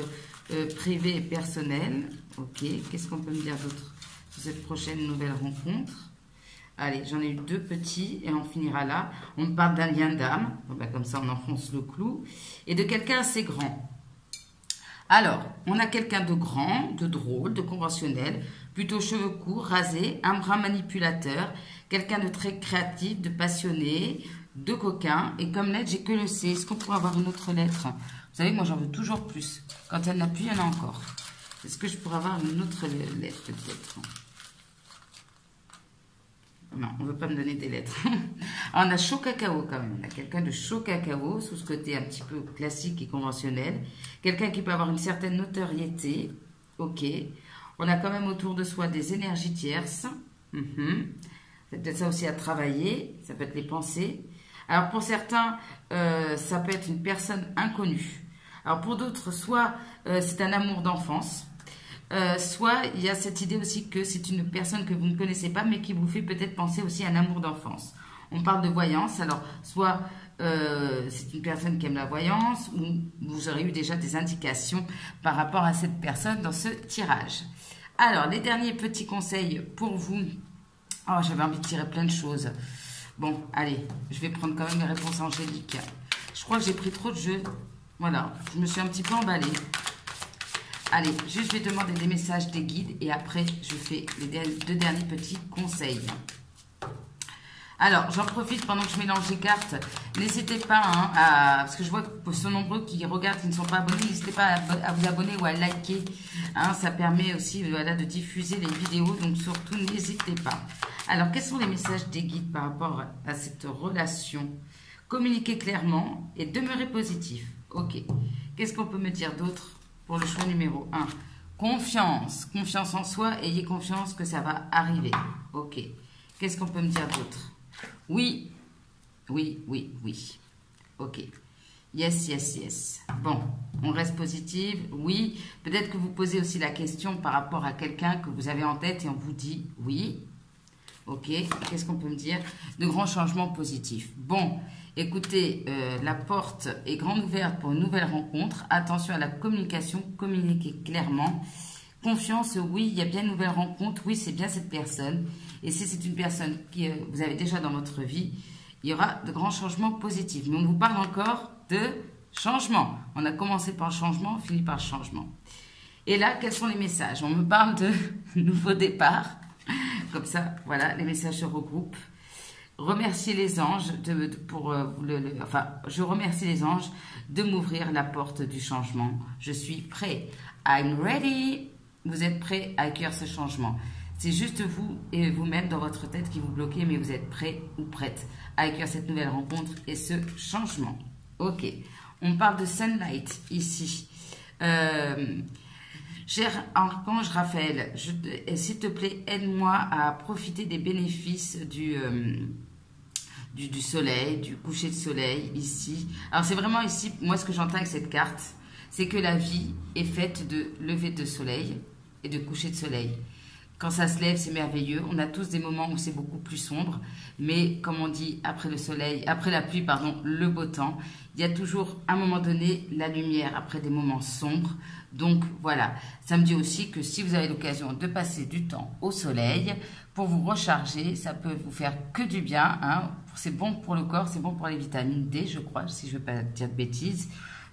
privé et personnel, ok. Qu'est-ce qu'on peut me dire d'autre sur cette prochaine nouvelle rencontre? Allez, j'en ai eu 2 petits et on finira là. On me parle d'un lien d'âme. Comme ça, on enfonce le clou. Et de quelqu'un assez grand. Alors, on a quelqu'un de grand, de drôle, de conventionnel, plutôt cheveux courts, rasés, un brin manipulateur, quelqu'un de très créatif, de passionné, de coquin. Et comme lettre, j'ai que le C. Est-ce qu'on pourrait avoir une autre lettre? Vous savez, moi, j'en veux toujours plus. Quand il n'y en a plus, il y en a encore. Est-ce que je pourrais avoir une autre lettre, peut-être? Non, on ne veut pas me donner des lettres. Alors, on a chaud cacao quand même. On a quelqu'un de chaud cacao, sous ce côté un petit peu classique et conventionnel. Quelqu'un qui peut avoir une certaine notoriété. Ok. On a quand même autour de soi des énergies tierces. C'est peut-être ça aussi à travailler. Ça peut être les pensées. Alors, pour certains, ça peut être une personne inconnue. Alors, pour d'autres, soit c'est un amour d'enfance. Soit il y a cette idée aussi que c'est une personne que vous ne connaissez pas, mais qui vous fait peut-être penser aussi à un amour d'enfance. On parle de voyance, alors soit c'est une personne qui aime la voyance, ou vous aurez eu déjà des indications par rapport à cette personne dans ce tirage. Alors, les derniers petits conseils pour vous. Oh, j'avais envie de tirer plein de choses. Bon, allez, je vais prendre quand même les réponses angéliques. Je crois que j'ai pris trop de jeux. Voilà, je me suis un petit peu emballée. Allez, juste je vais demander des messages des guides et après je fais les deux derniers petits conseils. Alors, j'en profite pendant que je mélange les cartes. N'hésitez pas, parce que je vois que sont nombreux qui regardent, qui ne sont pas abonnés, n'hésitez pas à vous abonner ou à liker. Ça permet aussi de diffuser les vidéos, donc surtout n'hésitez pas. Alors, quels sont les messages des guides par rapport à cette relation? Communiquez clairement et demeurez positif. Ok. Qu'est-ce qu'on peut me dire d'autre? Pour le choix numéro 1, confiance. Confiance en soi, ayez confiance que ça va arriver. Ok. Qu'est-ce qu'on peut me dire d'autre? Oui. Oui, oui, oui. Ok. Yes, yes, yes. Bon, on reste positive. Oui. Peut-être que vous posez aussi la question par rapport à quelqu'un que vous avez en tête et on vous dit oui. Ok. Qu'est-ce qu'on peut me dire? De grands changements positifs. Bon. Écoutez, la porte est grande ouverte pour une nouvelle rencontre. Attention à la communication, communiquez clairement. Confiance, oui, il y a bien une nouvelle rencontre. Oui, c'est bien cette personne. Et si c'est une personne que vous avez déjà dans votre vie, il y aura de grands changements positifs. Mais on vous parle encore de changement. On a commencé par le changement, on finit par le changement. Et là, quels sont les messages? On me parle de nouveau départ. Comme ça, voilà, les messages se regroupent. Remercier les anges je remercie les anges de m'ouvrir la porte du changement. Je suis prêt. I'm ready. Vous êtes prêt à accueillir ce changement. C'est juste vous et vous-même dans votre tête qui vous bloquez, mais vous êtes prêt ou prête à accueillir cette nouvelle rencontre et ce changement. Ok. On parle de sunlight ici. Cher archange Raphaël, s'il te plaît, aide-moi à profiter des bénéfices du soleil, du coucher de soleil ici. Alors c'est vraiment ici, moi ce que j'entends avec cette carte, c'est que la vie est faite de lever de soleil et de coucher de soleil. Quand ça se lève, c'est merveilleux. On a tous des moments où c'est beaucoup plus sombre. Mais comme on dit, après le soleil, après la pluie, pardon, le beau temps, il y a toujours, à un moment donné, la lumière après des moments sombres. Donc, voilà. Ça me dit aussi que si vous avez l'occasion de passer du temps au soleil, pour vous recharger, ça peut vous faire que du bien. C'est bon pour le corps, c'est bon pour les vitamines D, je crois, si je ne veux pas dire de bêtises.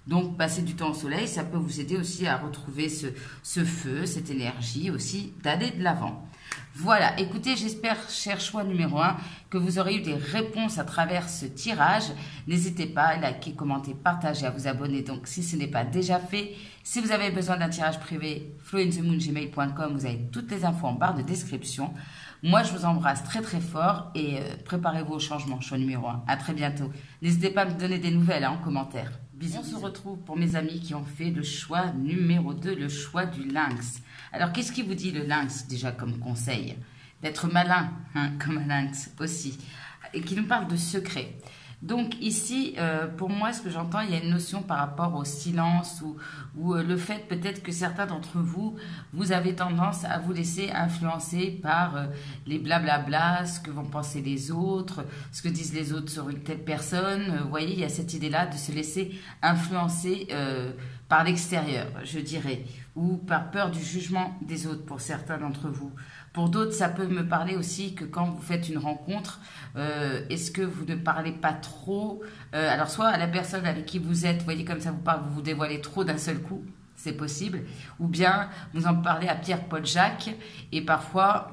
Donc, passer du temps au soleil, ça peut vous aider aussi à retrouver ce feu, cette énergie aussi, d'aller de l'avant. Voilà, écoutez, j'espère, cher choix numéro 1, que vous aurez eu des réponses à travers ce tirage. N'hésitez pas à liker, commenter, partager, à vous abonner. Donc, si ce n'est pas déjà fait, si vous avez besoin d'un tirage privé, flointhemoon@gmail.com, vous avez toutes les infos en barre de description. Moi, je vous embrasse très très fort et préparez-vous au changement, choix numéro 1. À très bientôt. N'hésitez pas à me donner des nouvelles en commentaire. Bisous. On se retrouve pour mes amis qui ont fait le choix numéro 2, le choix du lynx. Alors, qu'est-ce qui vous dit le lynx déjà comme conseil? D'être malin, comme un lynx aussi. Et qui nous parle de secret. Donc ici, pour moi, ce que j'entends, il y a une notion par rapport au silence ou le fait peut-être que certains d'entre vous, vous avez tendance à vous laisser influencer par les blablabla, ce que vont penser les autres, ce que disent les autres sur une telle personne. Vous voyez, il y a cette idée-là de se laisser influencer par l'extérieur, je dirais, ou par peur du jugement des autres pour certains d'entre vous. Pour d'autres, ça peut me parler aussi que quand vous faites une rencontre, est-ce que vous ne parlez pas trop alors soit à la personne avec qui vous êtes, vous voyez comme ça vous parle, vous vous dévoilez trop d'un seul coup, c'est possible. Ou bien, vous en parlez à Pierre, Paul, Jacques. Et parfois,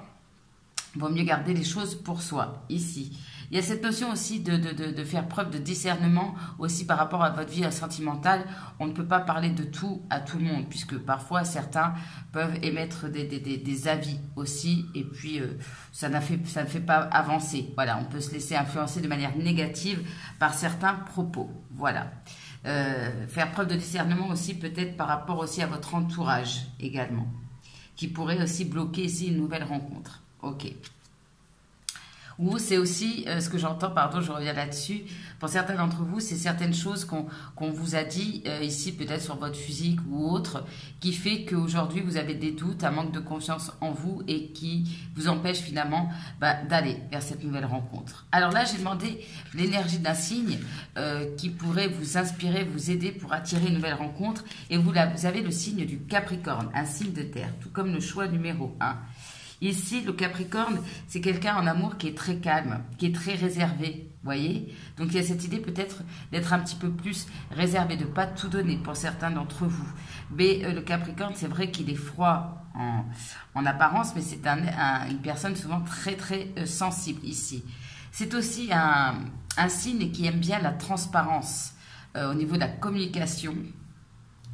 il vaut mieux garder les choses pour soi, ici. Il y a cette notion aussi de faire preuve de discernement aussi par rapport à votre vie sentimentale. On ne peut pas parler de tout à tout le monde, puisque parfois certains peuvent émettre des avis aussi, et puis ça ne fait pas avancer. Voilà, on peut se laisser influencer de manière négative par certains propos. Voilà. Faire preuve de discernement aussi peut-être par rapport aussi à votre entourage également, qui pourrait aussi bloquer ici une nouvelle rencontre. Ok. Ou c'est aussi, ce que j'entends, pardon, je reviens là-dessus, pour certains d'entre vous, c'est certaines choses qu'on vous a dit ici, peut-être sur votre physique ou autre, qui fait qu'aujourd'hui, vous avez des doutes, un manque de confiance en vous et qui vous empêche finalement d'aller vers cette nouvelle rencontre. Alors là, j'ai demandé l'énergie d'un signe qui pourrait vous inspirer, vous aider pour attirer une nouvelle rencontre. Et vous avez le signe du Capricorne, un signe de terre, tout comme le choix numéro 1. Ici, le Capricorne, c'est quelqu'un en amour qui est très calme, qui est très réservé, voyez. Donc, il y a cette idée peut-être d'être un petit peu plus réservé, de ne pas tout donner pour certains d'entre vous. Mais le Capricorne, c'est vrai qu'il est froid en apparence, mais c'est une personne souvent très, très sensible ici. C'est aussi un signe qui aime bien la transparence au niveau de la communication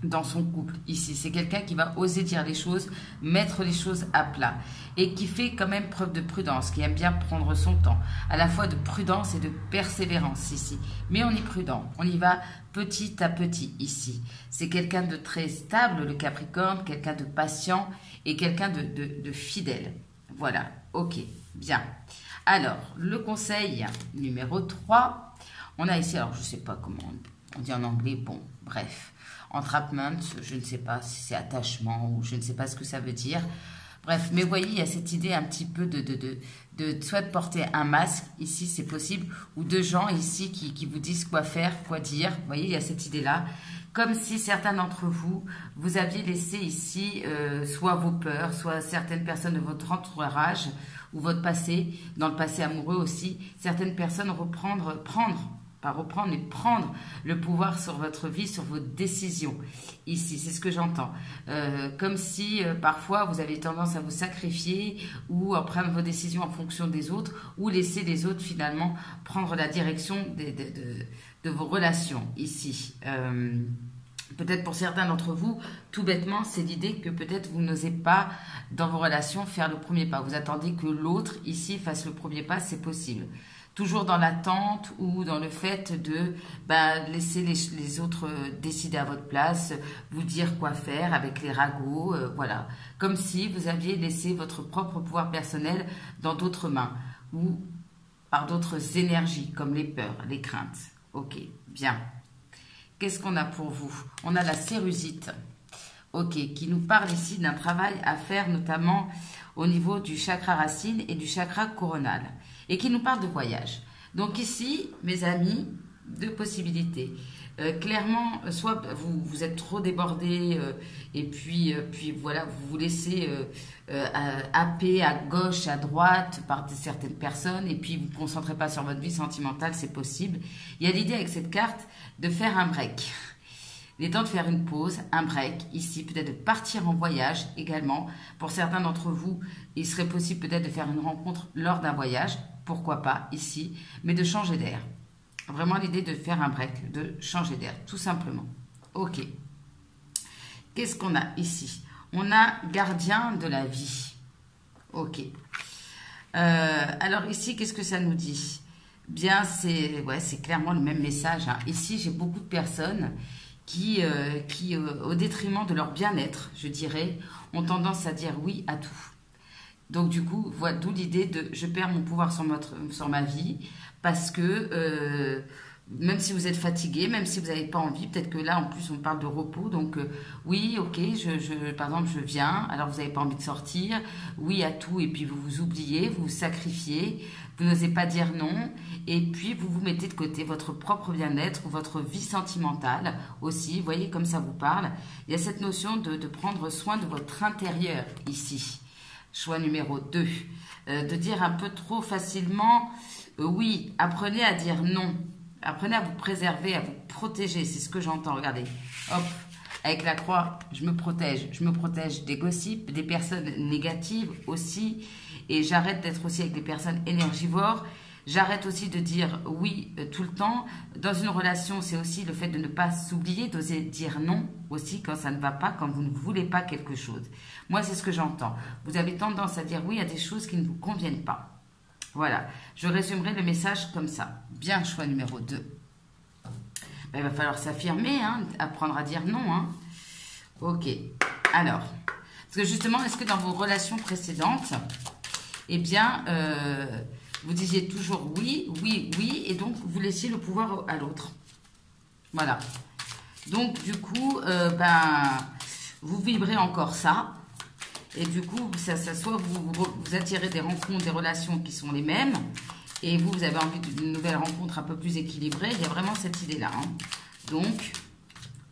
dans son couple ici. C'est quelqu'un qui va oser dire les choses, mettre les choses à plat et qui fait quand même preuve de prudence, qui aime bien prendre son temps, à la fois de prudence et de persévérance ici. Mais on est prudent, on y va petit à petit ici. C'est quelqu'un de très stable, le Capricorne, quelqu'un de patient et quelqu'un de fidèle. Voilà, ok, bien. Alors, le conseil numéro 3, on a ici, alors je ne sais pas comment on dit en anglais, bon, bref. Entrapment, je ne sais pas si c'est attachement ou je ne sais pas ce que ça veut dire. Bref, mais vous voyez, il y a cette idée un petit peu de soit de porter un masque, ici c'est possible, ou de gens ici qui vous disent quoi faire, quoi dire. Vous voyez, il y a cette idée-là. Comme si certains d'entre vous, vous aviez laissé ici soit vos peurs, soit certaines personnes de votre entourage ou votre passé, dans le passé amoureux aussi, certaines personnes prendre le pouvoir sur votre vie, sur vos décisions. Ici, c'est ce que j'entends. Comme si parfois vous avez tendance à vous sacrifier ou à prendre vos décisions en fonction des autres ou laisser les autres finalement prendre la direction de vos relations ici. Peut-être pour certains d'entre vous, tout bêtement, c'est l'idée que peut-être vous n'osez pas dans vos relations faire le premier pas. Vous attendez que l'autre ici fasse le premier pas, c'est possible. Toujours dans l'attente ou dans le fait de laisser les autres décider à votre place, vous dire quoi faire avec les ragots, voilà. Comme si vous aviez laissé votre propre pouvoir personnel dans d'autres mains ou par d'autres énergies comme les peurs, les craintes. Ok, bien. Qu'est-ce qu'on a pour vous? On a la cérusite, ok, qui nous parle ici d'un travail à faire notamment au niveau du chakra racine et du chakra coronal. Et qui nous parle de voyage. Donc ici, mes amis, deux possibilités. Clairement, soit vous êtes trop débordé et puis voilà, vous vous laissez happer à gauche, à droite par certaines personnes et puis vous ne vous concentrez pas sur votre vie sentimentale, c'est possible. Il y a l'idée avec cette carte de faire un break. Il est temps de faire une pause, un break, ici, peut-être de partir en voyage également. Pour certains d'entre vous, il serait possible peut-être de faire une rencontre lors d'un voyage, pourquoi pas, ici, mais de changer d'air. Vraiment l'idée de faire un break, de changer d'air, tout simplement. Ok. Qu'est-ce qu'on a ici? On a gardien de la vie. Ok. Alors ici, qu'est-ce que ça nous dit? Bien, c'est clairement le même message, hein. Ici, j'ai beaucoup de personnes qui, au détriment de leur bien-être, je dirais, ont tendance à dire oui à tout. Donc, du coup, voilà, d'où l'idée de « je perds mon pouvoir sur ma vie » parce que même si vous êtes fatigué, même si vous n'avez pas envie, peut-être que là, en plus, on parle de repos. Donc, oui, ok, par exemple, je viens, alors vous n'avez pas envie de sortir, oui à tout, et puis vous vous oubliez, vous vous sacrifiez, vous n'osez pas dire non, et puis vous vous mettez de côté votre propre bien-être ou votre vie sentimentale aussi, vous voyez, comme ça vous parle. Il y a cette notion de prendre soin de votre intérieur ici. Choix numéro 2, de dire un peu trop facilement oui, apprenez à dire non. Apprenez à vous préserver, à vous protéger, c'est ce que j'entends, regardez. Hop, Avec la croix, je me protège des gossips, des personnes négatives aussi, et j'arrête d'être aussi avec des personnes énergivores. J'arrête aussi de dire oui tout le temps. Dans une relation, c'est aussi le fait de ne pas s'oublier, d'oser dire non aussi quand ça ne va pas, quand vous ne voulez pas quelque chose. Moi, c'est ce que j'entends. Vous avez tendance à dire oui à des choses qui ne vous conviennent pas. Voilà, je résumerai le message comme ça. Bien, choix numéro 2. Ben, il va falloir s'affirmer, hein, apprendre à dire non. Hein. Ok, alors, parce que justement, est-ce que dans vos relations précédentes, eh bien, vous disiez toujours oui, oui, oui, et donc vous laissiez le pouvoir à l'autre. Voilà. Donc, du coup, vous vibrez encore ça. Et du coup, soit vous attirez des rencontres, des relations qui sont les mêmes, et vous avez envie d'une nouvelle rencontre un peu plus équilibrée. Il y a vraiment cette idée-là. Hein. Donc,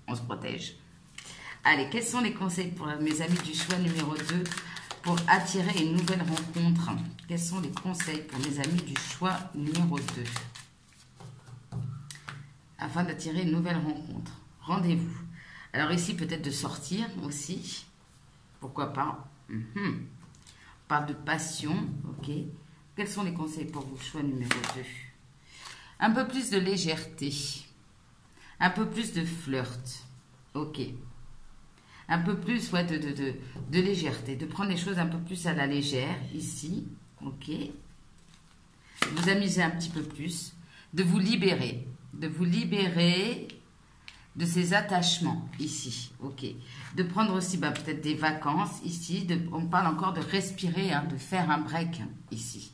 on se protège. Allez, quels sont les conseils pour mes amis du choix numéro 2 pour attirer une nouvelle rencontre? Quels sont les conseils pour mes amis du choix numéro 2 afin d'attirer une nouvelle rencontre? Rendez-vous. Alors ici, peut-être de sortir aussi. Pourquoi pas? On parle de passion, ok. Quels sont les conseils pour vous, choix numéro 2? Un peu plus de légèreté. Un peu plus de flirt. Ok. Un peu plus ouais, de légèreté. De prendre les choses un peu plus à la légère, ici. Ok. Vous amuser un petit peu plus. De vous libérer. De vous libérer de ces attachements, ici. Ok. De prendre aussi peut-être des vacances, ici. On parle encore de respirer, hein, de faire un break, ici.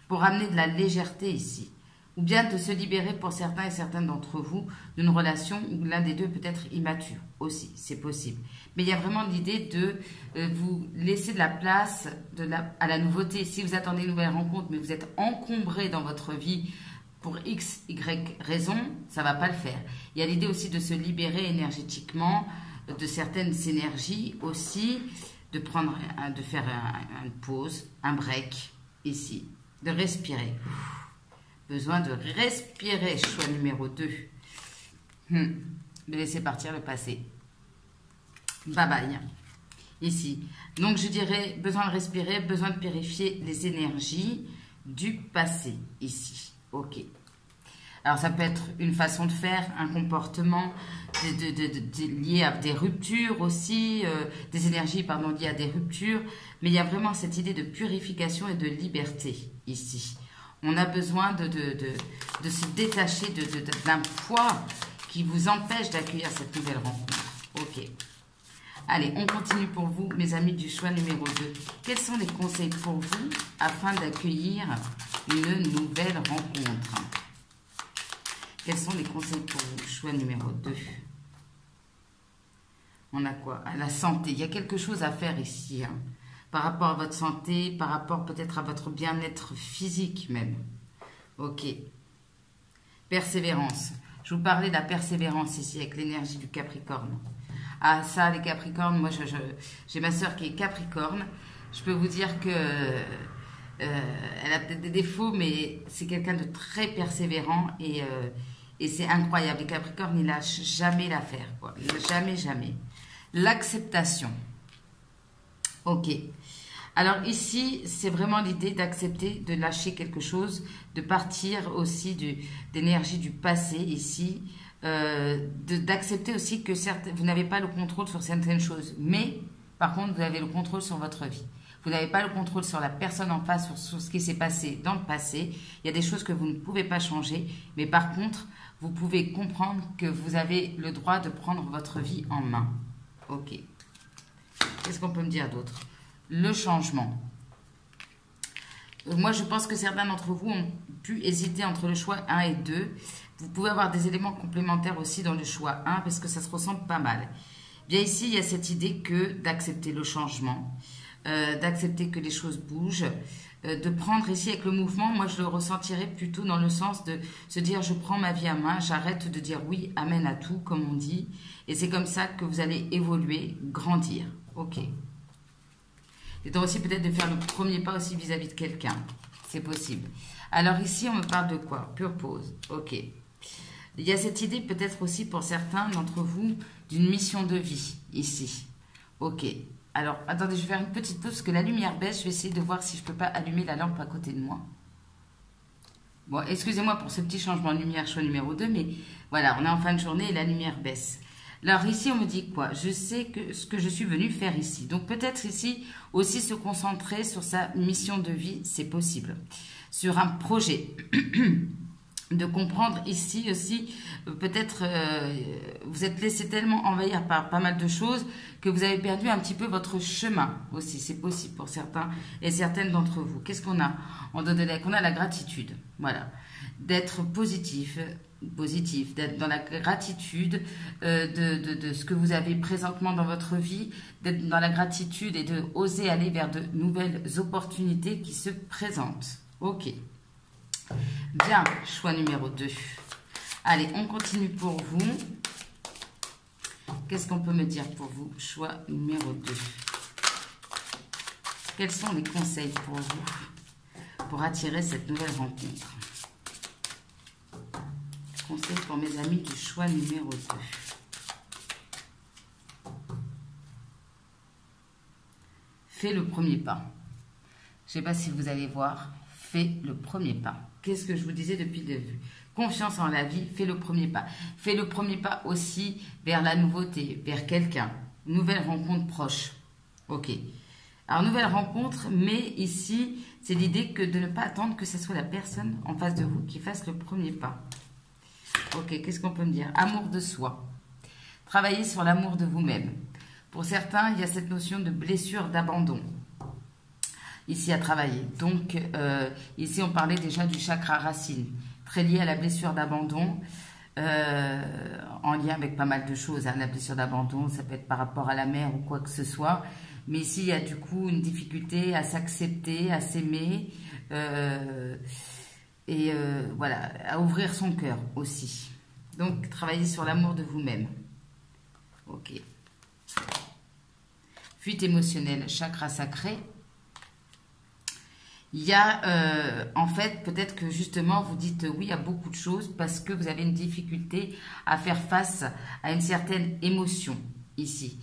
Pour amener de la légèreté, ici. Ou bien de se libérer pour certains et certaines d'entre vous d'une relation où l'un des deux peut être immature aussi, c'est possible. Mais il y a vraiment l'idée de vous laisser de la place à la nouveauté. Si vous attendez une nouvelle rencontre, mais vous êtes encombré dans votre vie pour X, Y raison, ça ne va pas le faire. Il y a l'idée aussi de se libérer énergétiquement de certaines énergies aussi, de faire une pause, un break ici, de respirer. Besoin de respirer, choix numéro 2. De laisser partir le passé. Bye bye. Ici. Donc, je dirais, besoin de respirer, besoin de purifier les énergies du passé. Ici. Ok. Alors, ça peut être une façon de faire, un comportement lié à des ruptures aussi, des énergies, pardon, liées à des ruptures. Mais il y a vraiment cette idée de purification et de liberté ici. On a besoin de se détacher d'un poids qui vous empêche d'accueillir cette nouvelle rencontre. Ok. Allez, on continue pour vous, mes amis du choix numéro 2. Quels sont les conseils pour vous afin d'accueillir une nouvelle rencontre? Quels sont les conseils pour vous, choix numéro 2? On a quoi? À la santé. Il y a quelque chose à faire ici, hein. Par rapport à votre santé, par rapport peut-être à votre bien-être physique même. Ok. Persévérance. Je vous parlais de la persévérance ici avec l'énergie du Capricorne. Ah ça, les Capricornes, moi j'ai ma soeur qui est Capricorne. Je peux vous dire que elle a peut-être des défauts, mais c'est quelqu'un de très persévérant et c'est incroyable. Les Capricornes, ils lâchent jamais l'affaire, quoi. Jamais, jamais. L'acceptation. Ok. Alors ici, c'est vraiment l'idée d'accepter, de lâcher quelque chose, de partir aussi d'énergie du passé ici, d'accepter aussi que vous n'avez pas le contrôle sur certaines choses, mais par contre, vous avez le contrôle sur votre vie. Vous n'avez pas le contrôle sur la personne en face, sur ce qui s'est passé dans le passé. Il y a des choses que vous ne pouvez pas changer, mais par contre, vous pouvez comprendre que vous avez le droit de prendre votre vie en main. Ok. Qu'est-ce qu'on peut me dire d'autre? Le changement. Moi, je pense que certains d'entre vous ont pu hésiter entre le choix 1 et 2. Vous pouvez avoir des éléments complémentaires aussi dans le choix 1 parce que ça se ressemble pas mal. Bien ici, il y a cette idée que d'accepter le changement, d'accepter que les choses bougent, de prendre ici avec le mouvement, moi je le ressentirais plutôt dans le sens de se dire je prends ma vie à main, j'arrête de dire oui, amen à tout comme on dit. Et c'est comme ça que vous allez évoluer, grandir. Ok. C'est temps aussi peut-être de faire le premier pas aussi vis-à-vis de quelqu'un. C'est possible. Alors ici, on me parle de quoi? Pure pause. Ok. Il y a cette idée peut-être aussi pour certains d'entre vous d'une mission de vie ici. Ok. Alors, attendez, je vais faire une petite pause parce que la lumière baisse. Je vais essayer de voir si je ne peux pas allumer la lampe à côté de moi. Bon, excusez-moi pour ce petit changement de lumière, choix numéro 2, mais voilà, on est en fin de journée et la lumière baisse. Alors ici, on me dit quoi? Je sais que ce que je suis venue faire ici. Donc peut-être ici, aussi se concentrer sur sa mission de vie, c'est possible. Sur un projet. De comprendre ici aussi, peut-être vous êtes laissé tellement envahir par pas mal de choses que vous avez perdu un petit peu votre chemin aussi. C'est possible pour certains et certaines d'entre vous. Qu'est-ce qu'on a? On a la gratitude. Voilà. D'être positif, d'être dans la gratitude de ce que vous avez présentement dans votre vie, d'être dans la gratitude et de oser aller vers de nouvelles opportunités qui se présentent. Ok. Bien, choix numéro 2. Allez, on continue pour vous. Qu'est-ce qu'on peut me dire pour vous? Choix numéro 2. Quels sont les conseils pour vous pour attirer cette nouvelle rencontre? Conseils pour mes amis du choix numéro 2. Fais le premier pas. Je ne sais pas si vous allez voir. Fais le premier pas. Qu'est-ce que je vous disais depuis le début? Confiance en la vie, fais le premier pas. Fais le premier pas aussi vers la nouveauté, vers quelqu'un. Nouvelle rencontre proche. Ok. Alors, nouvelle rencontre, mais ici, c'est l'idée que de ne pas attendre que ce soit la personne en face de vous qui fasse le premier pas. Ok, qu'est-ce qu'on peut me dire? Amour de soi. Travaillez sur l'amour de vous-même. Pour certains, il y a cette notion de blessure, d'abandon. Ici à travailler. Donc, ici, on parlait déjà du chakra racine, très lié à la blessure d'abandon, en lien avec pas mal de choses. Hein. La blessure d'abandon, ça peut être par rapport à la mère ou quoi que ce soit. Mais ici, il y a du coup une difficulté à s'accepter, à s'aimer, et voilà, à ouvrir son cœur aussi. Donc, travailler sur l'amour de vous-même. Ok. Fuite émotionnelle, chakra sacré. Il y a, en fait, peut-être que justement, vous dites oui à beaucoup de choses parce que vous avez une difficulté à faire face à une certaine émotion ici.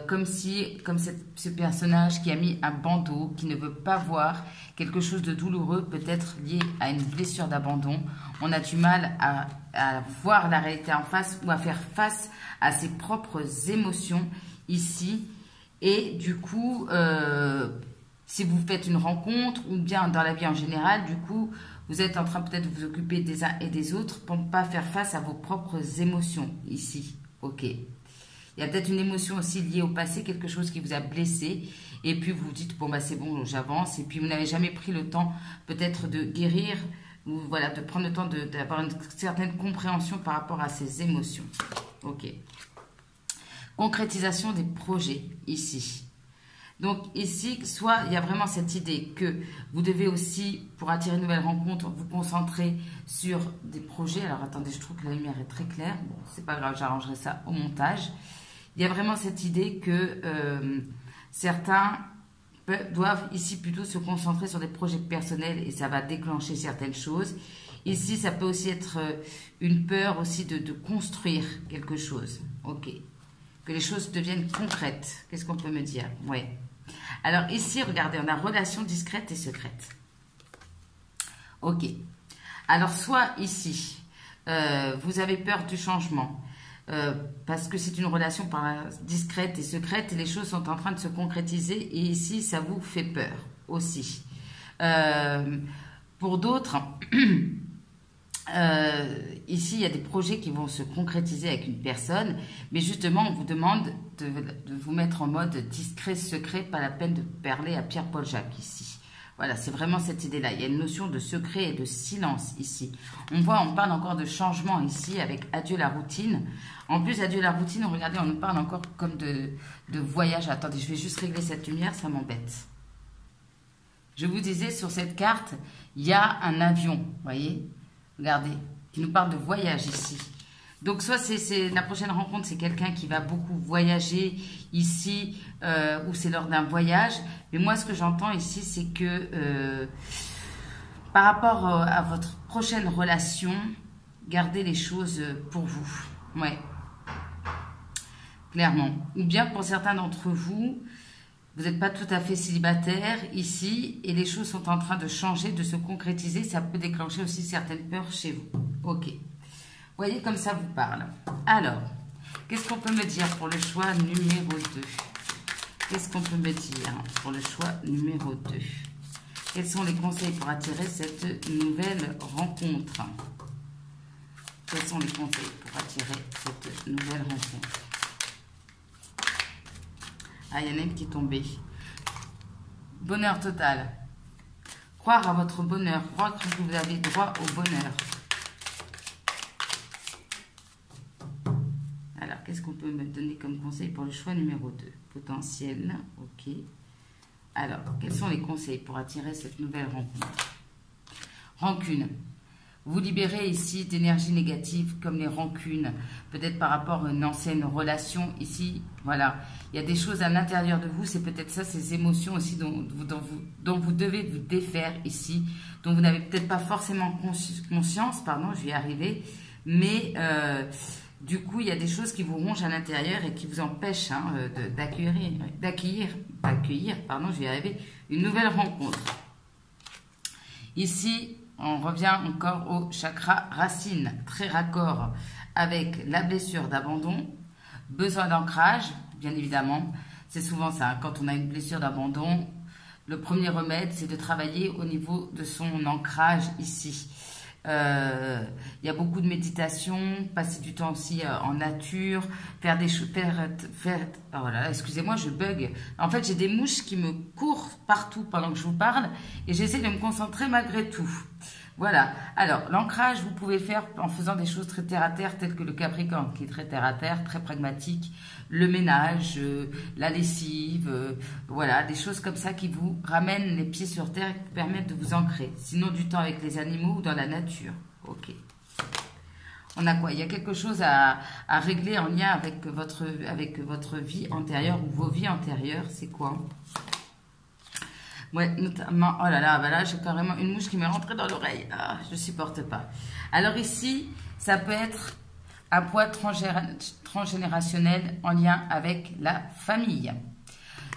Comme ce personnage qui a mis un bandeau, qui ne veut pas voir quelque chose de douloureux, peut-être lié à une blessure d'abandon. On a du mal à voir la réalité en face ou à faire face à ses propres émotions ici. Et du coup... si vous faites une rencontre ou bien dans la vie en général, du coup, vous êtes en train peut-être de vous occuper des uns et des autres pour ne pas faire face à vos propres émotions ici. Ok. Il y a peut-être une émotion aussi liée au passé, quelque chose qui vous a blessé. Et puis vous vous dites, bon, bah, c'est bon, j'avance. Et puis vous n'avez jamais pris le temps peut-être de guérir ou voilà, de prendre le temps d'avoir une certaine compréhension par rapport à ces émotions. Ok. Concrétisation des projets ici. Donc ici, soit il y a vraiment cette idée que vous devez aussi, pour attirer une nouvelle rencontre, vous concentrer sur des projets. Alors attendez, je trouve que la lumière est très claire. Bon, c'est pas grave, j'arrangerai ça au montage. Il y a vraiment cette idée que certains doivent ici plutôt se concentrer sur des projets personnels et ça va déclencher certaines choses. Ici, ça peut aussi être une peur aussi de construire quelque chose. Ok. Que les choses deviennent concrètes. Qu'est-ce qu'on peut me dire? Oui. Alors ici, regardez, on a relation discrète et secrète. Ok. Alors soit ici, vous avez peur du changement parce que c'est une relation discrète et secrète et les choses sont en train de se concrétiser et ici, ça vous fait peur aussi. Pour d'autres... ici, il y a des projets qui vont se concrétiser avec une personne, mais justement, on vous demande de vous mettre en mode discret, secret, pas la peine de parler à Pierre-Paul Jacques ici. Voilà, c'est vraiment cette idée-là. Il y a une notion de secret et de silence ici. On parle encore de changement ici avec adieu la routine. En plus, adieu la routine, regardez, on nous parle encore comme de voyage. Attendez, je vais juste régler cette lumière, ça m'embête. Je vous disais, sur cette carte, il y a un avion, vous voyez ? Regardez, qui nous parle de voyage ici. Donc, soit c'est la prochaine rencontre, c'est quelqu'un qui va beaucoup voyager ici, ou c'est lors d'un voyage. Mais moi, ce que j'entends ici, c'est que par rapport à votre prochaine relation, gardez les choses pour vous. Ouais. clairement. Ou bien pour certains d'entre vous, vous n'êtes pas tout à fait célibataire ici et les choses sont en train de changer, de se concrétiser. Ça peut déclencher aussi certaines peurs chez vous. Ok. Voyez comme ça vous parle. Alors, qu'est-ce qu'on peut me dire pour le choix numéro 2? Qu'est-ce qu'on peut me dire pour le choix numéro 2? Quels sont les conseils pour attirer cette nouvelle rencontre? Quels sont les conseils pour attirer cette nouvelle rencontre? Ah, il y en a une qui est tombée. Bonheur total. Croire à votre bonheur. Croire que vous avez droit au bonheur. Alors, qu'est-ce qu'on peut me donner comme conseil pour le choix numéro 2? Potentiel. Ok. Alors, quels sont les conseils pour attirer cette nouvelle rencontre? Rancune. Vous libérez ici d'énergie négative comme les rancunes, peut-être par rapport à une ancienne relation ici. Voilà, il y a des choses à l'intérieur de vous, c'est peut-être ça, ces émotions aussi dont vous devez vous défaire ici, dont vous n'avez peut-être pas forcément conscience, pardon, je vais y arriver, mais du coup, il y a des choses qui vous rongent à l'intérieur et qui vous empêchent d'accueillir, pardon, je vais y arriver, une nouvelle rencontre. Ici, on revient encore au chakra racine, très raccord avec la blessure d'abandon, besoin d'ancrage, bien évidemment. C'est souvent ça, hein, quand on a une blessure d'abandon, le premier remède, c'est de travailler au niveau de son ancrage ici. Il y a beaucoup de méditation, passer du temps aussi en nature, faire des choses, oh voilà, excusez-moi, je bug. En fait, j'ai des mouches qui me courent partout pendant que je vous parle et j'essaie de me concentrer malgré tout. Voilà. Alors, l'ancrage, vous pouvez le faire en faisant des choses très terre-à-terre, telles que le Capricorne, qui est très terre-à-terre, très pragmatique, le ménage, la lessive, voilà, des choses comme ça qui vous ramènent les pieds sur terre et qui vous permettent de vous ancrer. Sinon, du temps avec les animaux ou dans la nature. Ok. On a quoi? Il y a quelque chose à régler en lien avec votre vie antérieure ou vos vies antérieures. C'est quoi? Ouais, notamment, oh là là, bah là j'ai carrément une mouche qui m'est rentrée dans l'oreille. Ah, je ne supporte pas. Alors ici, ça peut être un poids transgénérationnel en lien avec la famille.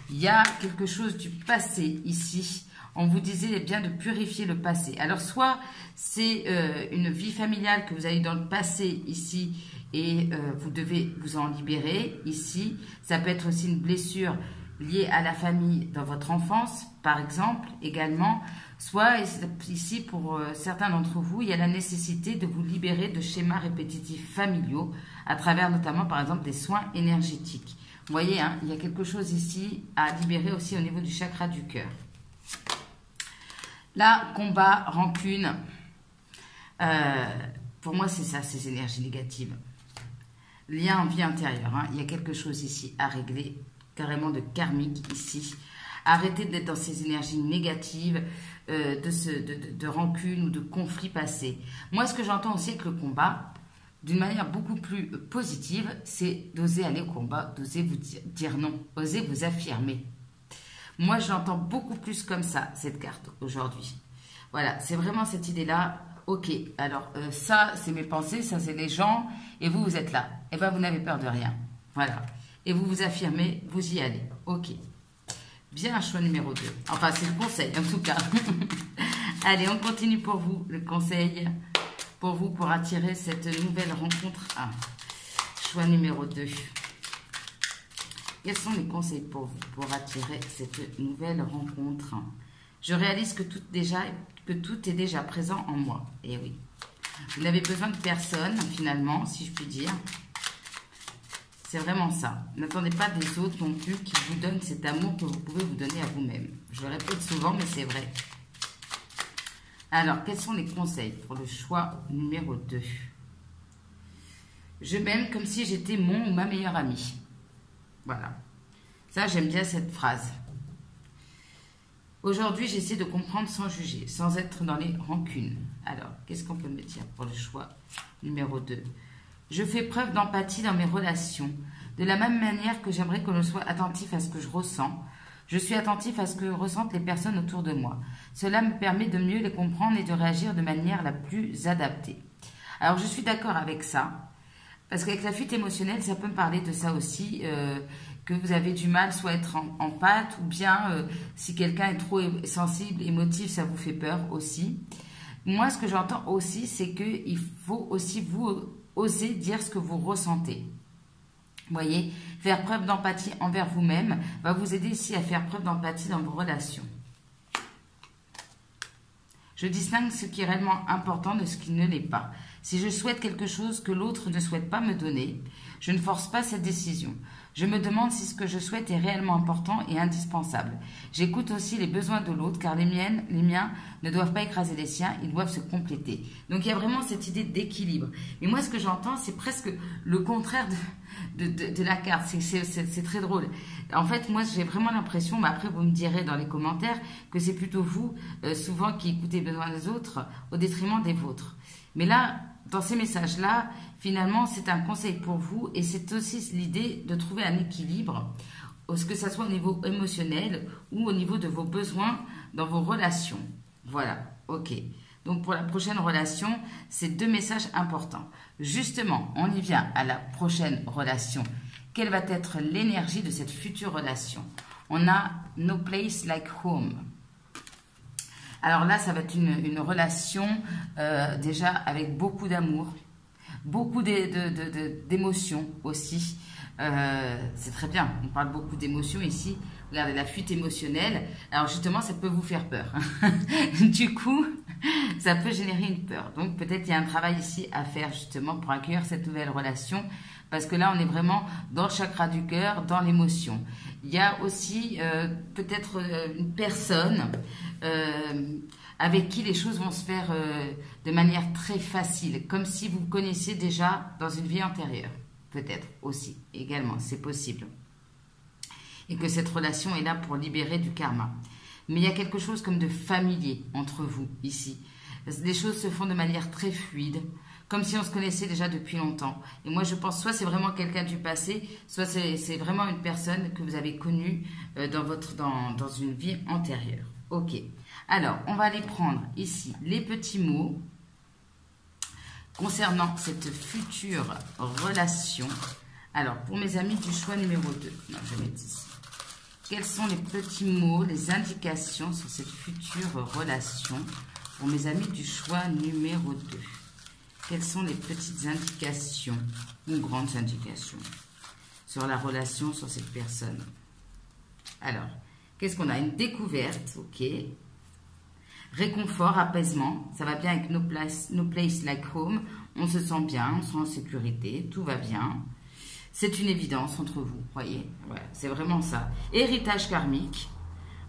Il y a quelque chose du passé ici. On vous disait bien de purifier le passé. Alors soit c'est une vie familiale que vous avez dans le passé ici et vous devez vous en libérer ici. Ça peut être aussi une blessure liée à la famille dans votre enfance, par exemple, également. Soit ici, pour certains d'entre vous, il y a la nécessité de vous libérer de schémas répétitifs familiaux à travers notamment, par exemple, des soins énergétiques. Vous voyez, hein, il y a quelque chose ici à libérer aussi au niveau du chakra du cœur. Là, combat, rancune, pour moi, c'est ça, ces énergies négatives. Lien en vie intérieure, hein, il y a quelque chose ici à régler, carrément de karmique ici. Arrêtez d'être dans ces énergies négatives, de rancune ou de conflits passés. Moi, ce que j'entends aussi avec le combat, d'une manière beaucoup plus positive, c'est d'oser aller au combat, d'oser vous dire non, oser vous affirmer. Moi, je l'entends beaucoup plus comme ça, cette carte, aujourd'hui. Voilà, c'est vraiment cette idée-là. Ok, alors ça, c'est mes pensées, ça, c'est les gens, et vous, vous êtes là. Et bien, vous n'avez peur de rien. Voilà. Et vous vous affirmez, vous y allez. Ok. Bien, choix numéro 2. Enfin, c'est le conseil, en tout cas. Allez, on continue pour vous, le conseil pour vous, pour attirer cette nouvelle rencontre. Ah, choix numéro 2. Quels sont les conseils pour vous, pour attirer cette nouvelle rencontre? Je réalise que tout est déjà présent en moi. Et oui. Vous n'avez besoin de personne, finalement, si je puis dire. C'est vraiment ça. N'attendez pas des autres non plus qui vous donnent cet amour que vous pouvez vous donner à vous-même. Je le répète souvent, mais c'est vrai. Alors, quels sont les conseils pour le choix numéro 2? Je m'aime comme si j'étais mon ou ma meilleure amie. Voilà. Ça, j'aime bien cette phrase. Aujourd'hui, j'essaie de comprendre sans juger, sans être dans les rancunes. Alors, qu'est-ce qu'on peut me dire pour le choix numéro 2? Je fais preuve d'empathie dans mes relations. De la même manière que j'aimerais que l'on soit attentif à ce que je ressens, je suis attentif à ce que ressentent les personnes autour de moi. Cela me permet de mieux les comprendre et de réagir de manière la plus adaptée. Alors, je suis d'accord avec ça. Parce qu'avec la fuite émotionnelle, ça peut me parler de ça aussi, que vous avez du mal soit à être en pâte, ou bien si quelqu'un est trop sensible, émotif, ça vous fait peur aussi. Moi, ce que j'entends aussi, c'est qu'il faut aussi vous oser dire ce que vous ressentez. Vous voyez, faire preuve d'empathie envers vous-même va vous aider ici à faire preuve d'empathie dans vos relations. Je distingue ce qui est réellement important de ce qui ne l'est pas. Si je souhaite quelque chose que l'autre ne souhaite pas me donner, je ne force pas cette décision. Je me demande si ce que je souhaite est réellement important et indispensable. J'écoute aussi les besoins de l'autre car les miens ne doivent pas écraser les siens, ils doivent se compléter. Donc il y a vraiment cette idée d'équilibre. Mais moi ce que j'entends c'est presque le contraire de la carte, c'est très drôle. En fait moi j'ai vraiment l'impression, mais après vous me direz dans les commentaires, que c'est plutôt vous souvent qui écoutez les besoins des autres au détriment des vôtres. Mais là, dans ces messages-là, finalement, c'est un conseil pour vous et c'est aussi l'idée de trouver un équilibre, que ce soit au niveau émotionnel ou au niveau de vos besoins dans vos relations. Voilà, ok. Donc, pour la prochaine relation, c'est 2 messages importants. Justement, on y vient à la prochaine relation. Quelle va être l'énergie de cette future relation? On a « No place like home ». Alors là, ça va être une relation déjà avec beaucoup d'amour, beaucoup d'émotions aussi. C'est très bien, on parle beaucoup d'émotions ici. Regardez, la fuite émotionnelle. Alors justement, ça peut vous faire peur. Du coup, ça peut générer une peur. Donc peut-être qu'il y a un travail ici à faire justement pour accueillir cette nouvelle relation. Parce que là, on est vraiment dans le chakra du cœur, dans l'émotion. Il y a aussi peut-être une personne avec qui les choses vont se faire de manière très facile, comme si vous connaissiez déjà dans une vie antérieure. Peut-être aussi, également, c'est possible. Et que cette relation est là pour libérer du karma. Mais il y a quelque chose comme de familier entre vous, ici. Les choses se font de manière très fluide, comme si on se connaissait déjà depuis longtemps. Et moi, je pense, soit c'est vraiment quelqu'un du passé, soit c'est vraiment une personne que vous avez connue dans une vie antérieure. Ok. Alors, on va aller prendre ici les petits mots concernant cette future relation. Alors, pour mes amis du choix numéro 2, non, je vais mettre ici. Quels sont les petits mots, les indications sur cette future relation pour mes amis du choix numéro 2? Quelles sont les petites indications ou grandes indications sur la relation, sur cette personne? Alors, qu'est-ce qu'on a? Une découverte, ok. Réconfort, apaisement, ça va bien avec no place like home. On se sent bien, on se sent en sécurité, tout va bien. C'est une évidence entre vous, voyez. Ouais, c'est vraiment ça. Héritage karmique,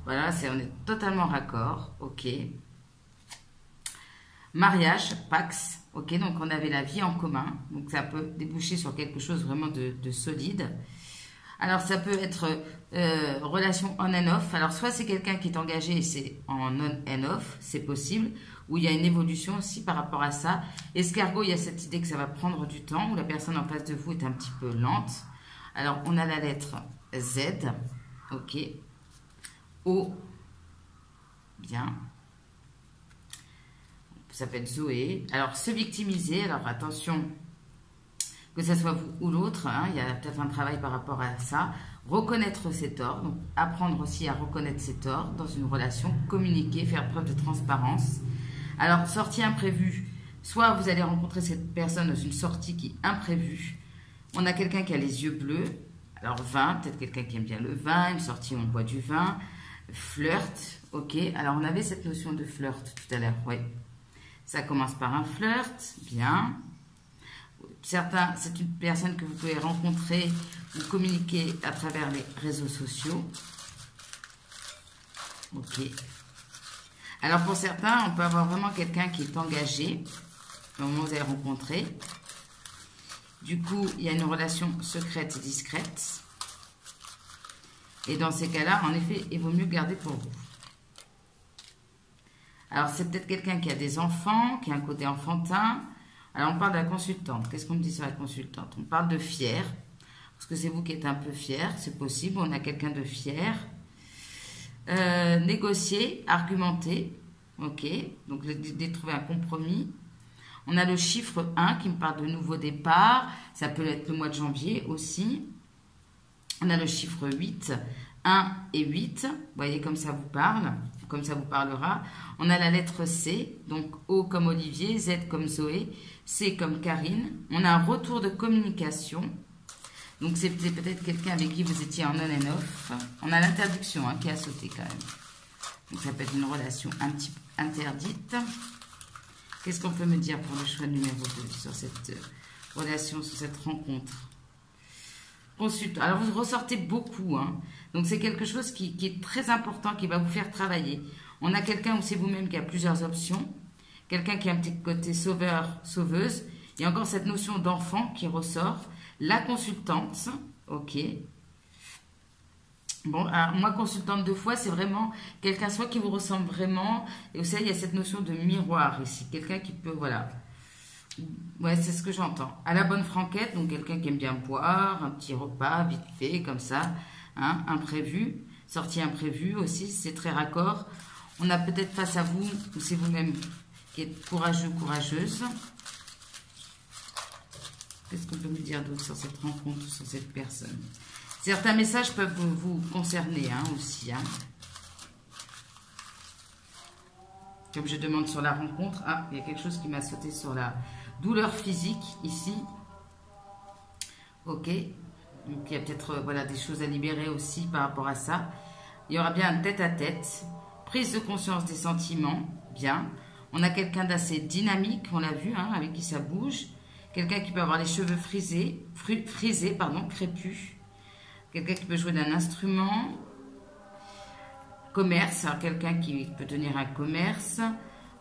voilà, on est totalement raccord, ok. Mariage, Pax, ok, donc on avait la vie en commun, donc ça peut déboucher sur quelque chose vraiment de solide. Alors ça peut être relation on and off, alors soit c'est quelqu'un qui est engagé et c'est en on and off, c'est possible, ou il y a une évolution aussi par rapport à ça. Escargot, il y a cette idée que ça va prendre du temps, où la personne en face de vous est un petit peu lente. Alors on a la lettre Z, ok, O, bien. Ça peut être Zoé. Alors, se victimiser, alors attention, que ce soit vous ou l'autre, hein, il y a peut-être un travail par rapport à ça. Reconnaître ses torts, donc apprendre aussi à reconnaître ses torts dans une relation, communiquer, faire preuve de transparence. Alors, sortie imprévue, soit vous allez rencontrer cette personne dans une sortie qui est imprévue. On a quelqu'un qui a les yeux bleus, alors vin, peut-être quelqu'un qui aime bien le vin, une sortie où on boit du vin, flirt, ok. Alors, on avait cette notion de flirt tout à l'heure, oui. Ça commence par un flirt, bien. Certains, c'est une personne que vous pouvez rencontrer ou communiquer à travers les réseaux sociaux. Ok. Alors pour certains, on peut avoir vraiment quelqu'un qui est engagé au moment où vous allez rencontrer. Du coup, il y a une relation secrète et discrète. Et dans ces cas-là, en effet, il vaut mieux garder pour vous. Alors, c'est peut-être quelqu'un qui a des enfants, qui a un côté enfantin. Alors, on parle de la consultante. Qu'est-ce qu'on me dit sur la consultante? On parle de fier. Parce que c'est vous qui êtes un peu fier, c'est possible. On a quelqu'un de fier. Négocier, argumenter. Ok. Donc, l'idée de trouver un compromis. On a le chiffre 1 qui me parle de nouveau départ. Ça peut être le mois de janvier aussi. On a le chiffre 8, 1 et 8. Vous voyez comme ça vous parle, comme ça vous parlera. On a la lettre C, donc O comme Olivier, Z comme Zoé, C comme Karine. On a un retour de communication. Donc c'est peut-être quelqu'un avec qui vous étiez en on and off. On a l'interdiction qui a sauté quand même. Donc ça peut être une relation un petit peu interdite. Qu'est-ce qu'on peut me dire pour le choix numéro 2 sur cette relation, sur cette rencontre? Consulte. Alors vous ressortez beaucoup. Donc c'est quelque chose qui est très important, qui va vous faire travailler. On a quelqu'un où c'est vous-même qui a plusieurs options. Quelqu'un qui a un petit côté sauveur, sauveuse. Il y a encore cette notion d'enfant qui ressort. La consultante, ok. Bon, alors moi, consultante 2 fois, c'est vraiment quelqu'un soit qui vous ressemble vraiment. Et vous savez, il y a cette notion de miroir ici. Quelqu'un qui peut, voilà. Ouais, c'est ce que j'entends. À la bonne franquette, donc quelqu'un qui aime bien boire, un petit repas, vite fait, comme ça. Imprévu. Sortie imprévue aussi, c'est très raccord. On a peut-être face à vous, ou c'est vous-même qui êtes courageux, courageuse. Qu'est-ce qu'on peut me dire d'autre sur cette rencontre, sur cette personne? Certains messages peuvent vous concerner aussi. Comme je demande sur la rencontre. Ah, il y a quelque chose qui m'a sauté sur la douleur physique ici. Ok. Donc il y a peut-être voilà, des choses à libérer aussi par rapport à ça. Il y aura bien un tête-à-tête. Prise de conscience des sentiments. Bien. On a quelqu'un d'assez dynamique, on l'a vu, avec qui ça bouge. Quelqu'un qui peut avoir les cheveux crépus. Quelqu'un qui peut jouer d'un instrument. Commerce, alors quelqu'un qui peut tenir un commerce.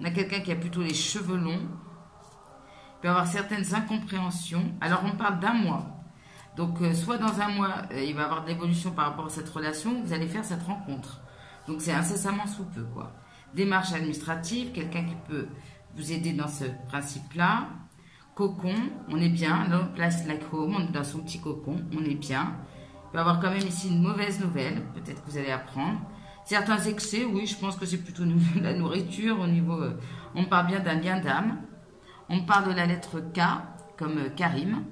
On a quelqu'un qui a plutôt les cheveux longs. Il peut avoir certaines incompréhensions. Alors on parle d'un mois. Donc soit dans un mois, il va y avoir de l'évolution par rapport à cette relation, vous allez faire cette rencontre. Donc c'est incessamment sous peu, quoi. Démarche administrative, quelqu'un qui peut vous aider dans ce principe-là. Cocon, on est bien. Là, place like home, on est dans son petit cocon, on est bien. Il peut y avoir quand même ici une mauvaise nouvelle, peut-être que vous allez apprendre. Certains excès, oui, je pense que c'est plutôt la nourriture au niveau... on parle bien d'un lien d'âme. On parle de la lettre K, comme Karim.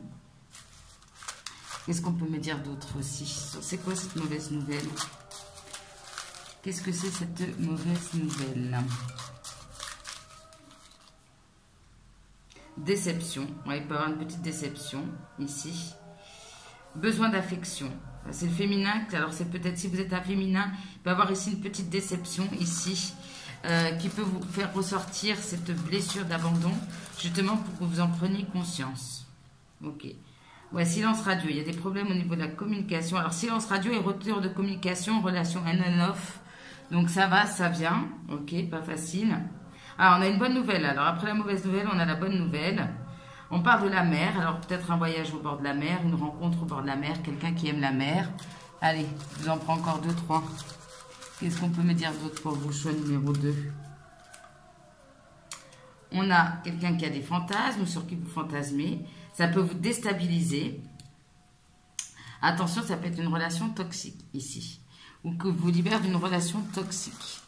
Qu'est-ce qu'on peut me dire d'autre aussi? C'est quoi cette mauvaise nouvelle? Qu'est-ce que c'est cette mauvaise nouvelle? Déception. Ouais, il peut y avoir une petite déception ici. Besoin d'affection. C'est le féminin. Alors, c'est peut-être si vous êtes un féminin, il peut y avoir ici une petite déception ici qui peut vous faire ressortir cette blessure d'abandon, justement pour que vous en preniez conscience. Ok. Ouais, silence radio. Il y a des problèmes au niveau de la communication. Alors, silence radio et retour de communication, relation on and off. Donc, ça va, ça vient. Ok, pas facile. Ah, on a une bonne nouvelle. Alors, après la mauvaise nouvelle, on a la bonne nouvelle. On parle de la mer. Alors, peut-être un voyage au bord de la mer, une rencontre au bord de la mer, quelqu'un qui aime la mer. Allez, je vous en prends encore 2, 3. Qu'est-ce qu'on peut me dire d'autre pour vous, choix numéro 2? On a quelqu'un qui a des fantasmes, sur qui vous fantasmez. Ça peut vous déstabiliser. Attention, ça peut être une relation toxique ici. Ou que vous libère d'une relation toxique.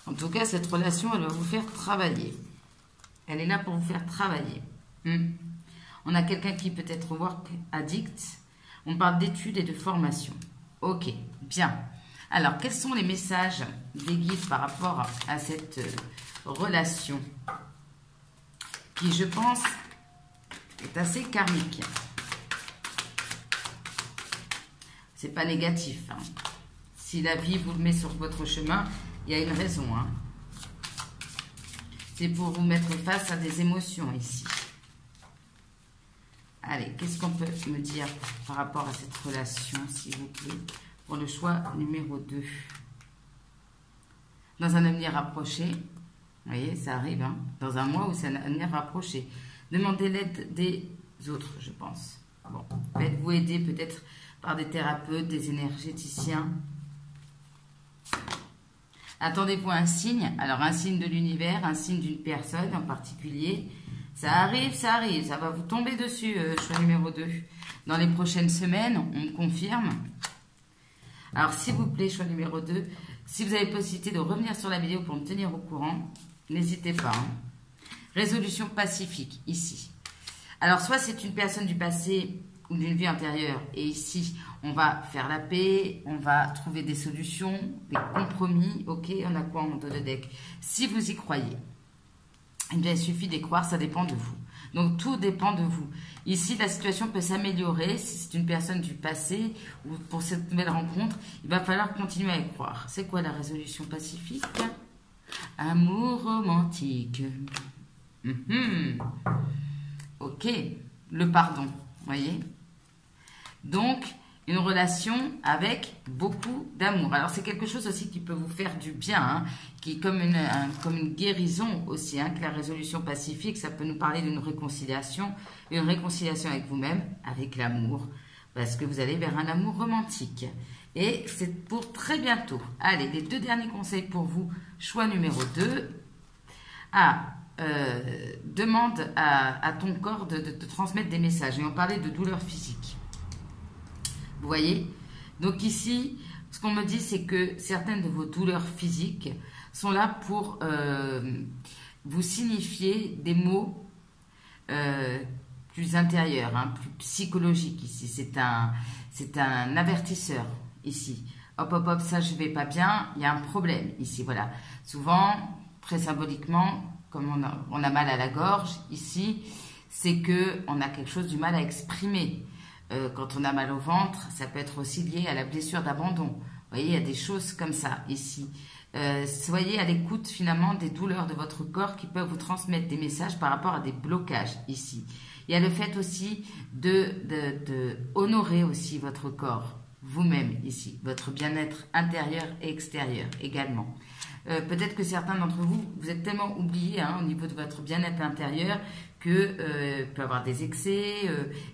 En tout cas, cette relation, elle va vous faire travailler. Elle est là pour vous faire travailler. On a quelqu'un qui peut être work addict. On parle d'études et de formation. Ok, bien. Alors, quels sont les messages des guides par rapport à cette relation qui, je pense, est assez karmique? C'est pas négatif. Si la vie vous le met sur votre chemin, il y a une raison. C'est pour vous mettre face à des émotions ici. Allez, qu'est-ce qu'on peut me dire par rapport à cette relation, s'il vous plaît, pour le choix numéro 2? Dans un avenir rapproché, vous voyez, ça arrive, dans un mois ou c'est un avenir rapproché. Demandez l'aide des autres, je pense. Bon, faites-vous aider peut-être par des thérapeutes, des énergéticiens. Attendez-vous un signe. Alors, un signe de l'univers, un signe d'une personne en particulier. Ça arrive, ça va vous tomber dessus, choix numéro 2. Dans les prochaines semaines, on me confirme. Alors, s'il vous plaît, choix numéro 2, si vous avez possibilité de revenir sur la vidéo pour me tenir au courant, n'hésitez pas. Résolution pacifique, ici. Alors, soit c'est une personne du passé ou d'une vie antérieure, et ici, on va faire la paix, on va trouver des solutions, des compromis, ok? On a quoi en dos de deck? Si vous y croyez, eh bien, il suffit d'y croire, ça dépend de vous. Donc, tout dépend de vous. Ici, la situation peut s'améliorer. Si c'est une personne du passé ou pour cette nouvelle rencontre, il va falloir continuer à y croire. C'est quoi la résolution pacifique? Amour romantique. Ok, le pardon, voyez. Donc, une relation avec beaucoup d'amour. Alors, c'est quelque chose aussi qui peut vous faire du bien, hein, qui est comme une guérison aussi, hein, que la résolution pacifique, ça peut nous parler d'une réconciliation avec vous-même, avec l'amour, parce que vous allez vers un amour romantique. Et c'est pour très bientôt. Allez, les 2 derniers conseils pour vous. Choix numéro 2. Demande à ton corps de te transmettre des messages. Et on parlait de douleur physique. Vous voyez? Donc ici, ce qu'on me dit, c'est que certaines de vos douleurs physiques sont là pour vous signifier des mots plus intérieurs, hein, plus psychologiques ici. C'est un avertisseur ici. Hop, hop, hop, ça je vais pas bien, il y a un problème ici, voilà. Souvent, très symboliquement, comme on a mal à la gorge ici, c'est qu'on a quelque chose du mal à exprimer. Quand on a mal au ventre, ça peut être aussi lié à la blessure d'abandon. Vous voyez, il y a des choses comme ça ici. Soyez à l'écoute finalement des douleurs de votre corps qui peuvent vous transmettre des messages par rapport à des blocages ici. Il y a le fait aussi de honorer aussi votre corps, vous-même ici, votre bien-être intérieur et extérieur également. Peut-être que certains d'entre vous, vous êtes tellement oubliés hein, au niveau de votre bien-être intérieur que peut y avoir des excès,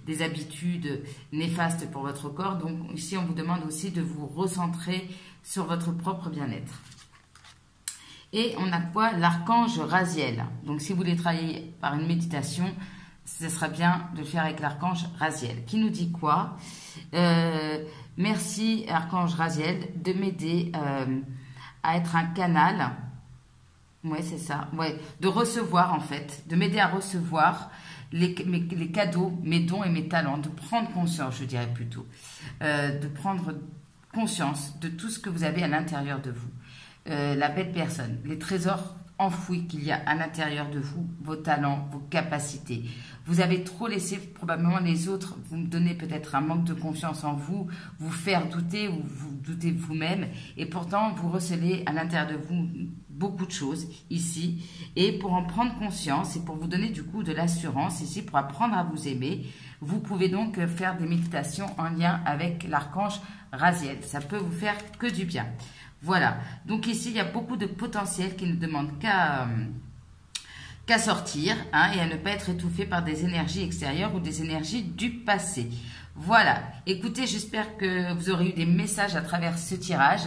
des habitudes néfastes pour votre corps. Donc ici, on vous demande aussi de vous recentrer sur votre propre bien-être. Et on a quoi? L'archange Raziel. Donc si vous voulez travailler par une méditation, ce sera bien de le faire avec l'archange Raziel. Qui nous dit quoi? Merci archange Raziel de m'aider à être un canal. Ouais, c'est ça. Ouais, de recevoir en fait, de m'aider à recevoir les cadeaux, mes dons et mes talents, de prendre conscience, je dirais plutôt, de prendre conscience de tout ce que vous avez à l'intérieur de vous. La belle personne, les trésors enfouis qu'il y a à l'intérieur de vous, vos talents, vos capacités. Vous avez trop laissé probablement les autres vous donner peut-être un manque de confiance en vous, vous faire douter ou vous doutez vous-même. Et pourtant, vous recelez à l'intérieur de vous beaucoup de choses ici. Et pour en prendre conscience et pour vous donner du coup de l'assurance ici, pour apprendre à vous aimer, vous pouvez donc faire des méditations en lien avec l'archange Raziel. Ça peut vous faire que du bien. Voilà, donc ici, il y a beaucoup de potentiel qui ne demande qu'à sortir hein, et à ne pas être étouffé par des énergies extérieures ou des énergies du passé. Voilà, écoutez, j'espère que vous aurez eu des messages à travers ce tirage.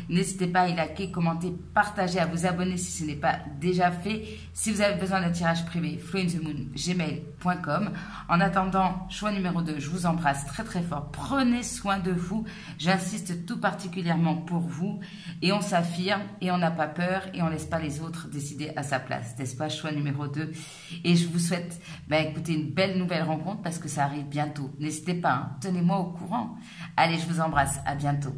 N'hésitez pas à liker, commenter, partager, à vous abonner si ce n'est pas déjà fait. Si vous avez besoin d'un tirage privé, flointhemoon@gmail.com. En attendant, choix numéro 2, je vous embrasse très très fort. Prenez soin de vous. J'insiste tout particulièrement pour vous. Et on s'affirme et on n'a pas peur et on ne laisse pas les autres décider à sa place. N'est-ce pas, choix numéro 2? Et je vous souhaite, écoutez, une belle nouvelle rencontre parce que ça arrive bientôt. N'hésitez pas, hein, tenez-moi au courant. Allez, je vous embrasse. À bientôt.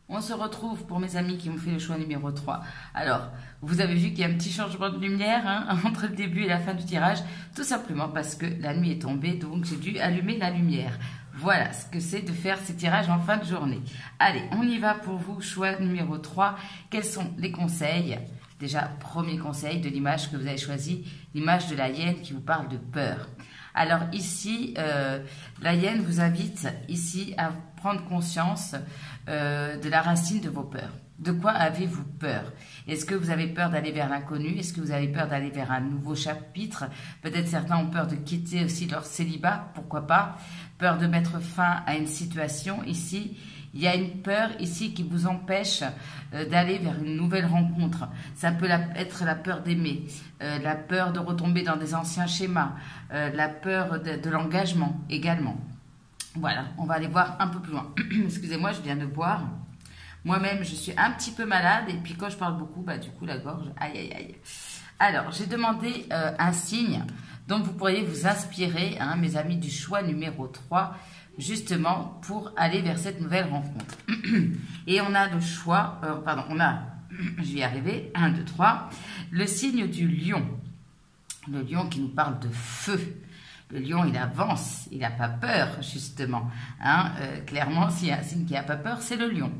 On se retrouve pour mes amis qui ont fait le choix numéro 3. Alors, vous avez vu qu'il y a un petit changement de lumière hein, entre le début et la fin du tirage, tout simplement parce que la nuit est tombée, donc j'ai dû allumer la lumière. Voilà ce que c'est de faire ces tirages en fin de journée. Allez, on y va pour vous, choix numéro 3. Quels sont les conseils? Déjà, premier conseil de l'image que vous avez choisie, l'image de la hyène qui vous parle de peur. Alors ici, la hyène vous invite ici à prendre conscience de la racine de vos peurs. De quoi avez-vous peur? Est-ce que vous avez peur d'aller vers l'inconnu? Est-ce que vous avez peur d'aller vers un nouveau chapitre? Peut-être certains ont peur de quitter aussi leur célibat, pourquoi pas? Peur de mettre fin à une situation ici. Il y a une peur ici qui vous empêche d'aller vers une nouvelle rencontre. Ça peut être la peur d'aimer, la peur de retomber dans des anciens schémas, la peur de l'engagement également. Voilà, on va aller voir un peu plus loin. Excusez-moi, je viens de boire Moi-même, je suis un petit peu malade. Et puis, quand je parle beaucoup, bah, du coup, la gorge, aïe, aïe, aïe. Alors, j'ai demandé un signe dont vous pourriez vous inspirer, hein, mes amis, du choix numéro 3, justement, pour aller vers cette nouvelle rencontre. Et on a le choix, pardon, on a, je vais y arriver, 1, 2, 3, le signe du lion. Le lion qui nous parle de feu. Le lion, il avance, il n'a pas peur, justement. Hein, clairement, s'il y a un signe qui n'a pas peur, c'est le lion.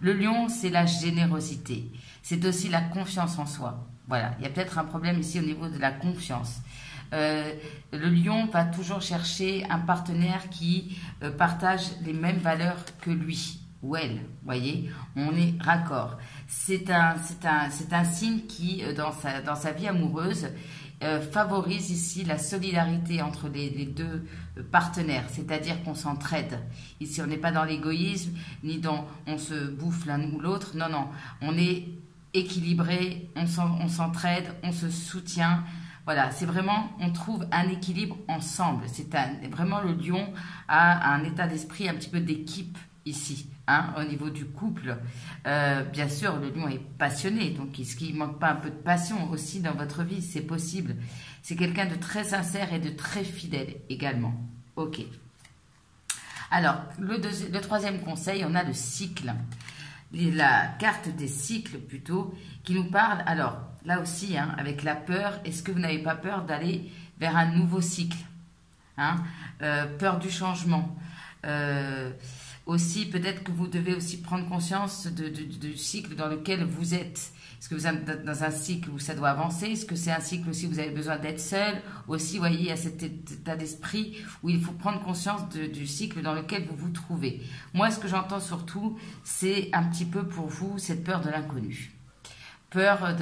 Le lion, c'est la générosité. C'est aussi la confiance en soi. Voilà, il y a peut-être un problème ici au niveau de la confiance. Le lion va toujours chercher un partenaire qui partage les mêmes valeurs que lui ou elle. Vous voyez, on est raccord. C'est un signe qui, dans sa vie amoureuse, favorise ici la solidarité entre les deux partenaires, c'est-à-dire qu'on s'entraide. Ici, on n'est pas dans l'égoïsme, ni dans on se bouffe l'un ou l'autre. Non, non, on est équilibré, on s'entraide, on se soutient. Voilà, c'est vraiment, on trouve un équilibre ensemble. Vraiment, le lion a un état d'esprit un petit peu d'équipe ici, hein, au niveau du couple. Bien sûr, le lion est passionné, donc est-ce qu'il ne manque pas un peu de passion aussi dans votre vie? C'est possible. C'est quelqu'un de très sincère et de très fidèle également. Ok. Alors, le troisième conseil, on a le cycle. La carte des cycles plutôt, qui nous parle, alors là aussi, hein, avec la peur, est-ce que vous n'avez pas peur d'aller vers un nouveau cycle, hein, peur du changement, aussi peut-être que vous devez aussi prendre conscience du cycle dans lequel vous êtes. Est-ce que vous êtes dans un cycle où ça doit avancer? Est-ce que c'est un cycle aussi où vous avez besoin d'être seul? Aussi, vous voyez, il y a cet état d'esprit où il faut prendre conscience du cycle dans lequel vous vous trouvez. Moi, ce que j'entends surtout, c'est un petit peu pour vous cette peur de l'inconnu. Peur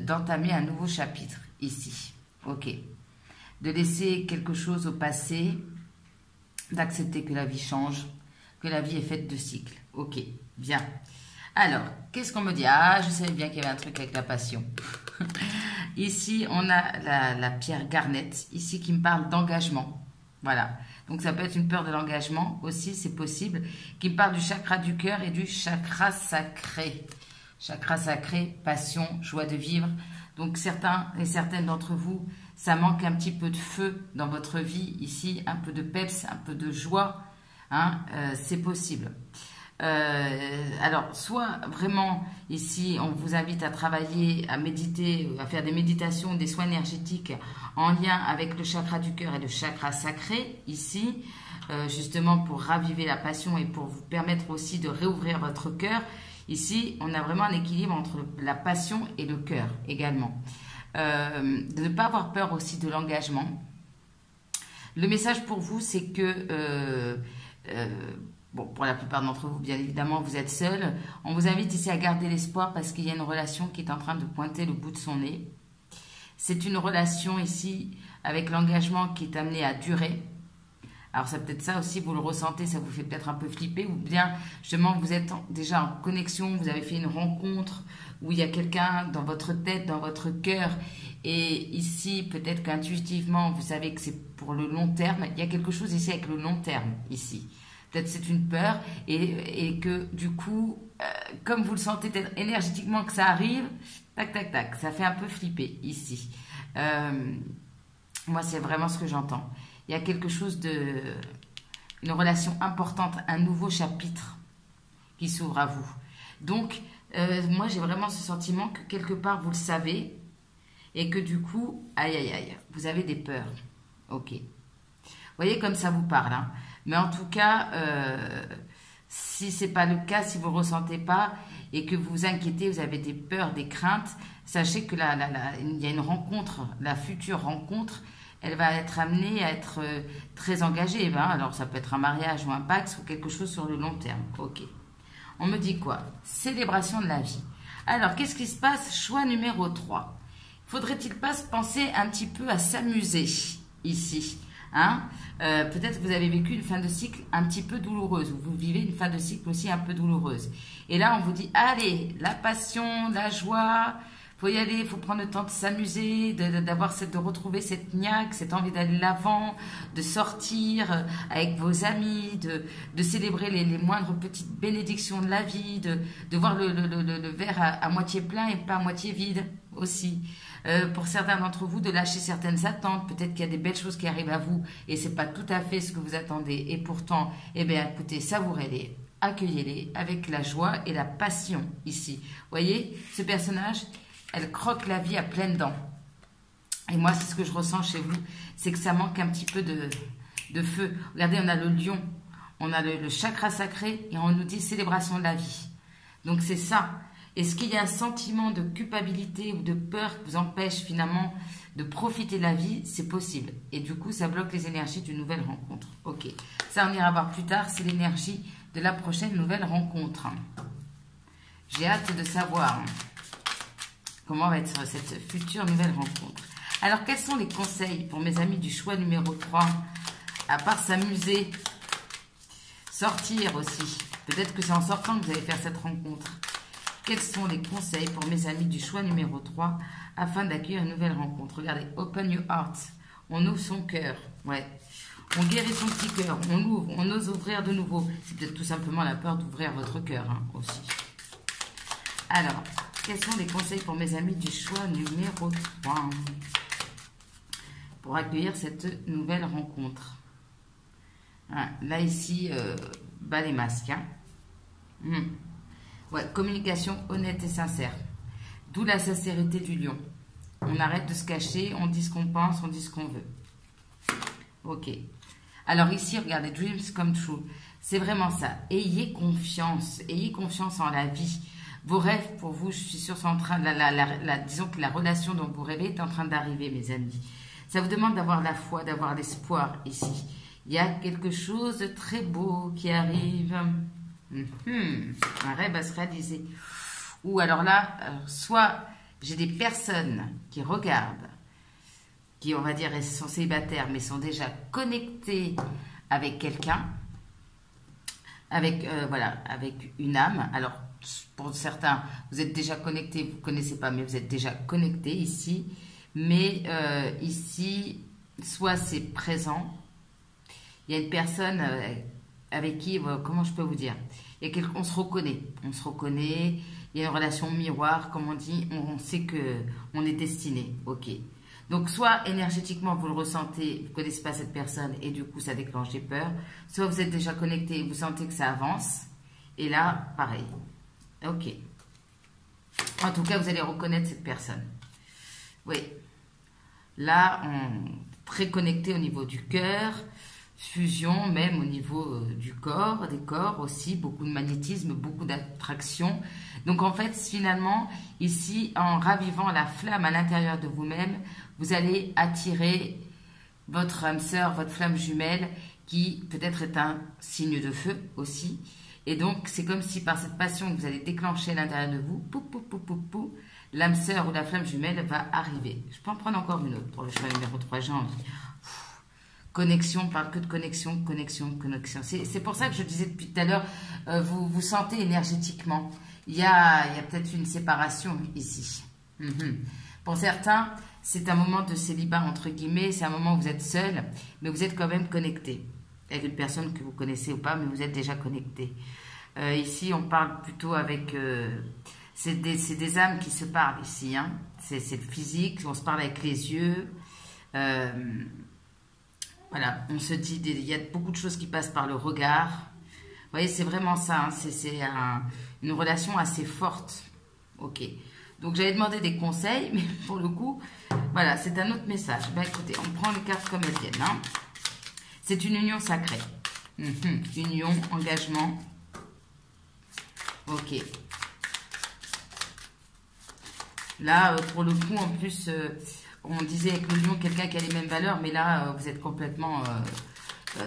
d'entamer un nouveau chapitre ici. Ok. De laisser quelque chose au passé, d'accepter que la vie change, que la vie est faite de cycles. Ok, bien. Alors, qu'est-ce qu'on me dit? Ah, je savais bien qu'il y avait un truc avec la passion. Ici, on a la pierre garnette, ici qui me parle d'engagement. Voilà. Donc, ça peut être une peur de l'engagement aussi, c'est possible. Qui me parle du chakra du cœur et du chakra sacré. Chakra sacré, passion, joie de vivre. Donc, certains et certaines d'entre vous, ça manque un petit peu de feu dans votre vie. Ici, un peu de peps, un peu de joie. Hein, c'est possible. Alors, soit vraiment, ici, on vous invite à travailler, à méditer, à faire des méditations, des soins énergétiques en lien avec le chakra du cœur et le chakra sacré, ici, justement pour raviver la passion et pour vous permettre aussi de réouvrir votre cœur. Ici, on a vraiment un équilibre entre la passion et le cœur également. De ne pas avoir peur aussi de l'engagement. Le message pour vous, c'est que... bon, pour la plupart d'entre vous, bien évidemment, vous êtes seul. On vous invite ici à garder l'espoir parce qu'il y a une relation qui est en train de pointer le bout de son nez. C'est une relation ici avec l'engagement qui est amené à durer. Alors, c'est peut-être ça aussi, vous le ressentez, ça vous fait peut-être un peu flipper. Ou bien, justement, vous êtes déjà en connexion, vous avez fait une rencontre où il y a quelqu'un dans votre tête, dans votre cœur. Et ici, peut-être qu'intuitivement, vous savez que c'est pour le long terme. Il y a quelque chose ici avec le long terme, ici. Peut-être c'est une peur et que du coup, comme vous le sentez peut-être énergétiquement que ça arrive, tac, tac, tac, ça fait un peu flipper ici. Moi, c'est vraiment ce que j'entends. Il y a quelque chose une relation importante, un nouveau chapitre qui s'ouvre à vous. Donc, moi, j'ai vraiment ce sentiment que quelque part, vous le savez et que du coup, aïe, aïe, aïe, vous avez des peurs. Ok. Vous voyez comme ça vous parle, hein. Mais en tout cas, si ce n'est pas le cas, si vous ne le ressentez pas et que vous vous inquiétez, vous avez des peurs, des craintes, sachez que il y a une rencontre, la future rencontre, elle va être amenée à être très engagée. Ben, alors, ça peut être un mariage ou un Pax ou quelque chose sur le long terme. Ok. On me dit quoi? Célébration de la vie. Alors, qu'est-ce qui se passe? Choix numéro 3. Faudrait-il pas se penser un petit peu à s'amuser ici? Hein, peut-être que vous avez vécu une fin de cycle un petit peu douloureuse, ou vous vivez une fin de cycle aussi un peu douloureuse. Et là, on vous dit, allez, la passion, la joie, faut y aller, il faut prendre le temps de s'amuser, de retrouver cette niaque, cette envie d'aller de l'avant, de sortir avec vos amis, de célébrer les moindres petites bénédictions de la vie, de voir le verre à moitié plein et pas à moitié vide aussi. Pour certains d'entre vous, de lâcher certaines attentes. Peut-être qu'il y a des belles choses qui arrivent à vous et c'est pas tout à fait ce que vous attendez. Et pourtant, eh bien, écoutez, savourez-les, accueillez-les avec la joie et la passion ici. Vous voyez, ce personnage, elle croque la vie à pleines dents. Et moi, c'est ce que je ressens chez vous, c'est que ça manque un petit peu de feu. Regardez, on a le lion, on a le chakra sacré et on nous dit célébration de la vie. Donc c'est ça. Est-ce qu'il y a un sentiment de culpabilité ou de peur qui vous empêche finalement de profiter de la vie? C'est possible. Et du coup, ça bloque les énergies d'une nouvelle rencontre. Ok. Ça, on ira voir plus tard. C'est l'énergie de la prochaine nouvelle rencontre. J'ai hâte de savoir comment va être cette future nouvelle rencontre. Alors, quels sont les conseils pour mes amis du choix numéro 3? À part s'amuser, sortir aussi. Peut-être que c'est en sortant que vous allez faire cette rencontre. Quels sont les conseils pour mes amis du choix numéro 3 afin d'accueillir une nouvelle rencontre? Regardez, open your heart. On ouvre son cœur. Ouais. On guérit son petit cœur. On l'ouvre. On ose ouvrir de nouveau. C'est peut-être tout simplement la peur d'ouvrir votre cœur aussi. Alors, quels sont les conseils pour mes amis du choix numéro 3 pour accueillir cette nouvelle rencontre? Ah, là, ici, bas les masques. Hein. Ouais, communication honnête et sincère. D'où la sincérité du lion. On arrête de se cacher, on dit ce qu'on pense, on dit ce qu'on veut. Ok. Alors ici, regardez, dreams come true. C'est vraiment ça. Ayez confiance en la vie. Vos rêves, pour vous, je suis sûre, sont en train de... disons que la relation dont vous rêvez est en train d'arriver, mes amis. Ça vous demande d'avoir la foi, d'avoir l'espoir ici. Il y a quelque chose de très beau qui arrive. Un rêve à se réaliser. Ou alors là, soit j'ai des personnes qui regardent, qui on va dire sont célibataires, mais sont déjà connectées avec quelqu'un, avec voilà, avec une âme. Alors pour certains, vous êtes déjà connectés, vous ne connaissez pas, mais vous êtes déjà connectés ici. Mais ici, soit c'est présent, il y a une personne avec qui, comment je peux vous dire, on se reconnaît, il y a une relation miroir, comme on dit, on sait que on est destiné, ok. Donc soit énergétiquement vous le ressentez, vous ne connaissez pas cette personne et du coup ça déclenche des peurs, soit vous êtes déjà connecté et vous sentez que ça avance, et là pareil, ok. En tout cas vous allez reconnaître cette personne, oui. Là on est très connecté au niveau du cœur, fusion même au niveau du corps, des corps aussi, beaucoup de magnétisme, beaucoup d'attraction. Donc en fait, finalement, ici, en ravivant la flamme à l'intérieur de vous-même, vous allez attirer votre âme sœur, votre flamme jumelle, qui peut-être est un signe de feu aussi. Et donc, c'est comme si par cette passion que vous allez déclencher à l'intérieur de vous, l'âme sœur ou la flamme jumelle va arriver. Je peux en prendre encore une autre pour le choix numéro 3, j'ai envie. Connexion, on parle que de connexion, connexion. C'est pour ça que je disais depuis tout à l'heure, vous vous sentez énergétiquement. Il y a peut-être une séparation ici. Pour certains, c'est un moment de célibat, entre guillemets, c'est un moment où vous êtes seul, mais vous êtes quand même connecté. Avec une personne que vous connaissez ou pas, mais vous êtes déjà connecté. Ici, on parle plutôt avec... c'est des âmes qui se parlent ici. Hein. C'est le physique, on se parle avec les yeux. Voilà, on se dit, il y a beaucoup de choses qui passent par le regard. Vous voyez, c'est vraiment ça, hein, c'est une relation assez forte. Ok, donc j'avais demandé des conseils, mais pour le coup, voilà, c'est un autre message. Ben écoutez, on prend les cartes comme elles viennent. Hein. C'est une union sacrée. Union, engagement. Ok. Là, pour le coup, en plus... on disait avec le lion, quelqu'un qui a les mêmes valeurs, mais là, vous êtes complètement...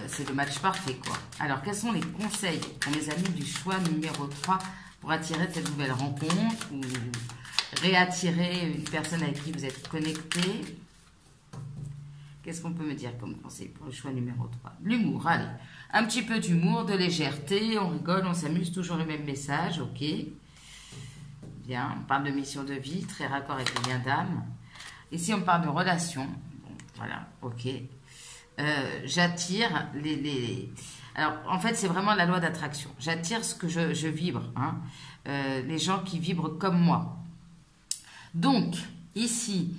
c'est le match parfait, quoi. Alors, quels sont les conseils pour mes amis du choix numéro 3 pour attirer cette nouvelle rencontre ou réattirer une personne avec qui vous êtes connecté? Qu'est-ce qu'on peut me dire comme conseil pour le choix numéro 3? L'humour, allez. Un petit peu d'humour, de légèreté, on rigole, on s'amuse, toujours le même message, ok. Bien, on parle de mission de vie, très raccord avec les liens d'âme. Ici, on parle de relation. Bon, voilà, ok. J'attire les... Alors, en fait, c'est vraiment la loi d'attraction. J'attire ce que je vibre. Hein. Les gens qui vibrent comme moi. Donc, ici,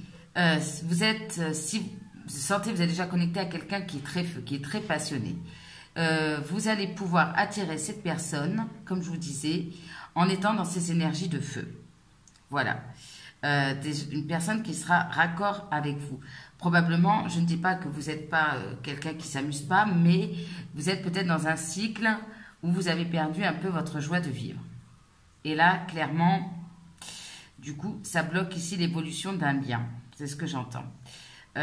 vous êtes... si vous sentez, vous êtes déjà connecté à quelqu'un qui est très feu, qui est très passionné. Vous allez pouvoir attirer cette personne, comme je vous disais, en étant dans ces énergies de feu. Voilà. Une personne qui sera raccord avec vous. Probablement, je ne dis pas que vous n'êtes pas quelqu'un qui ne s'amuse pas, mais vous êtes peut-être dans un cycle où vous avez perdu un peu votre joie de vivre. Et là, clairement, du coup, ça bloque ici l'évolution d'un lien. C'est ce que j'entends. Il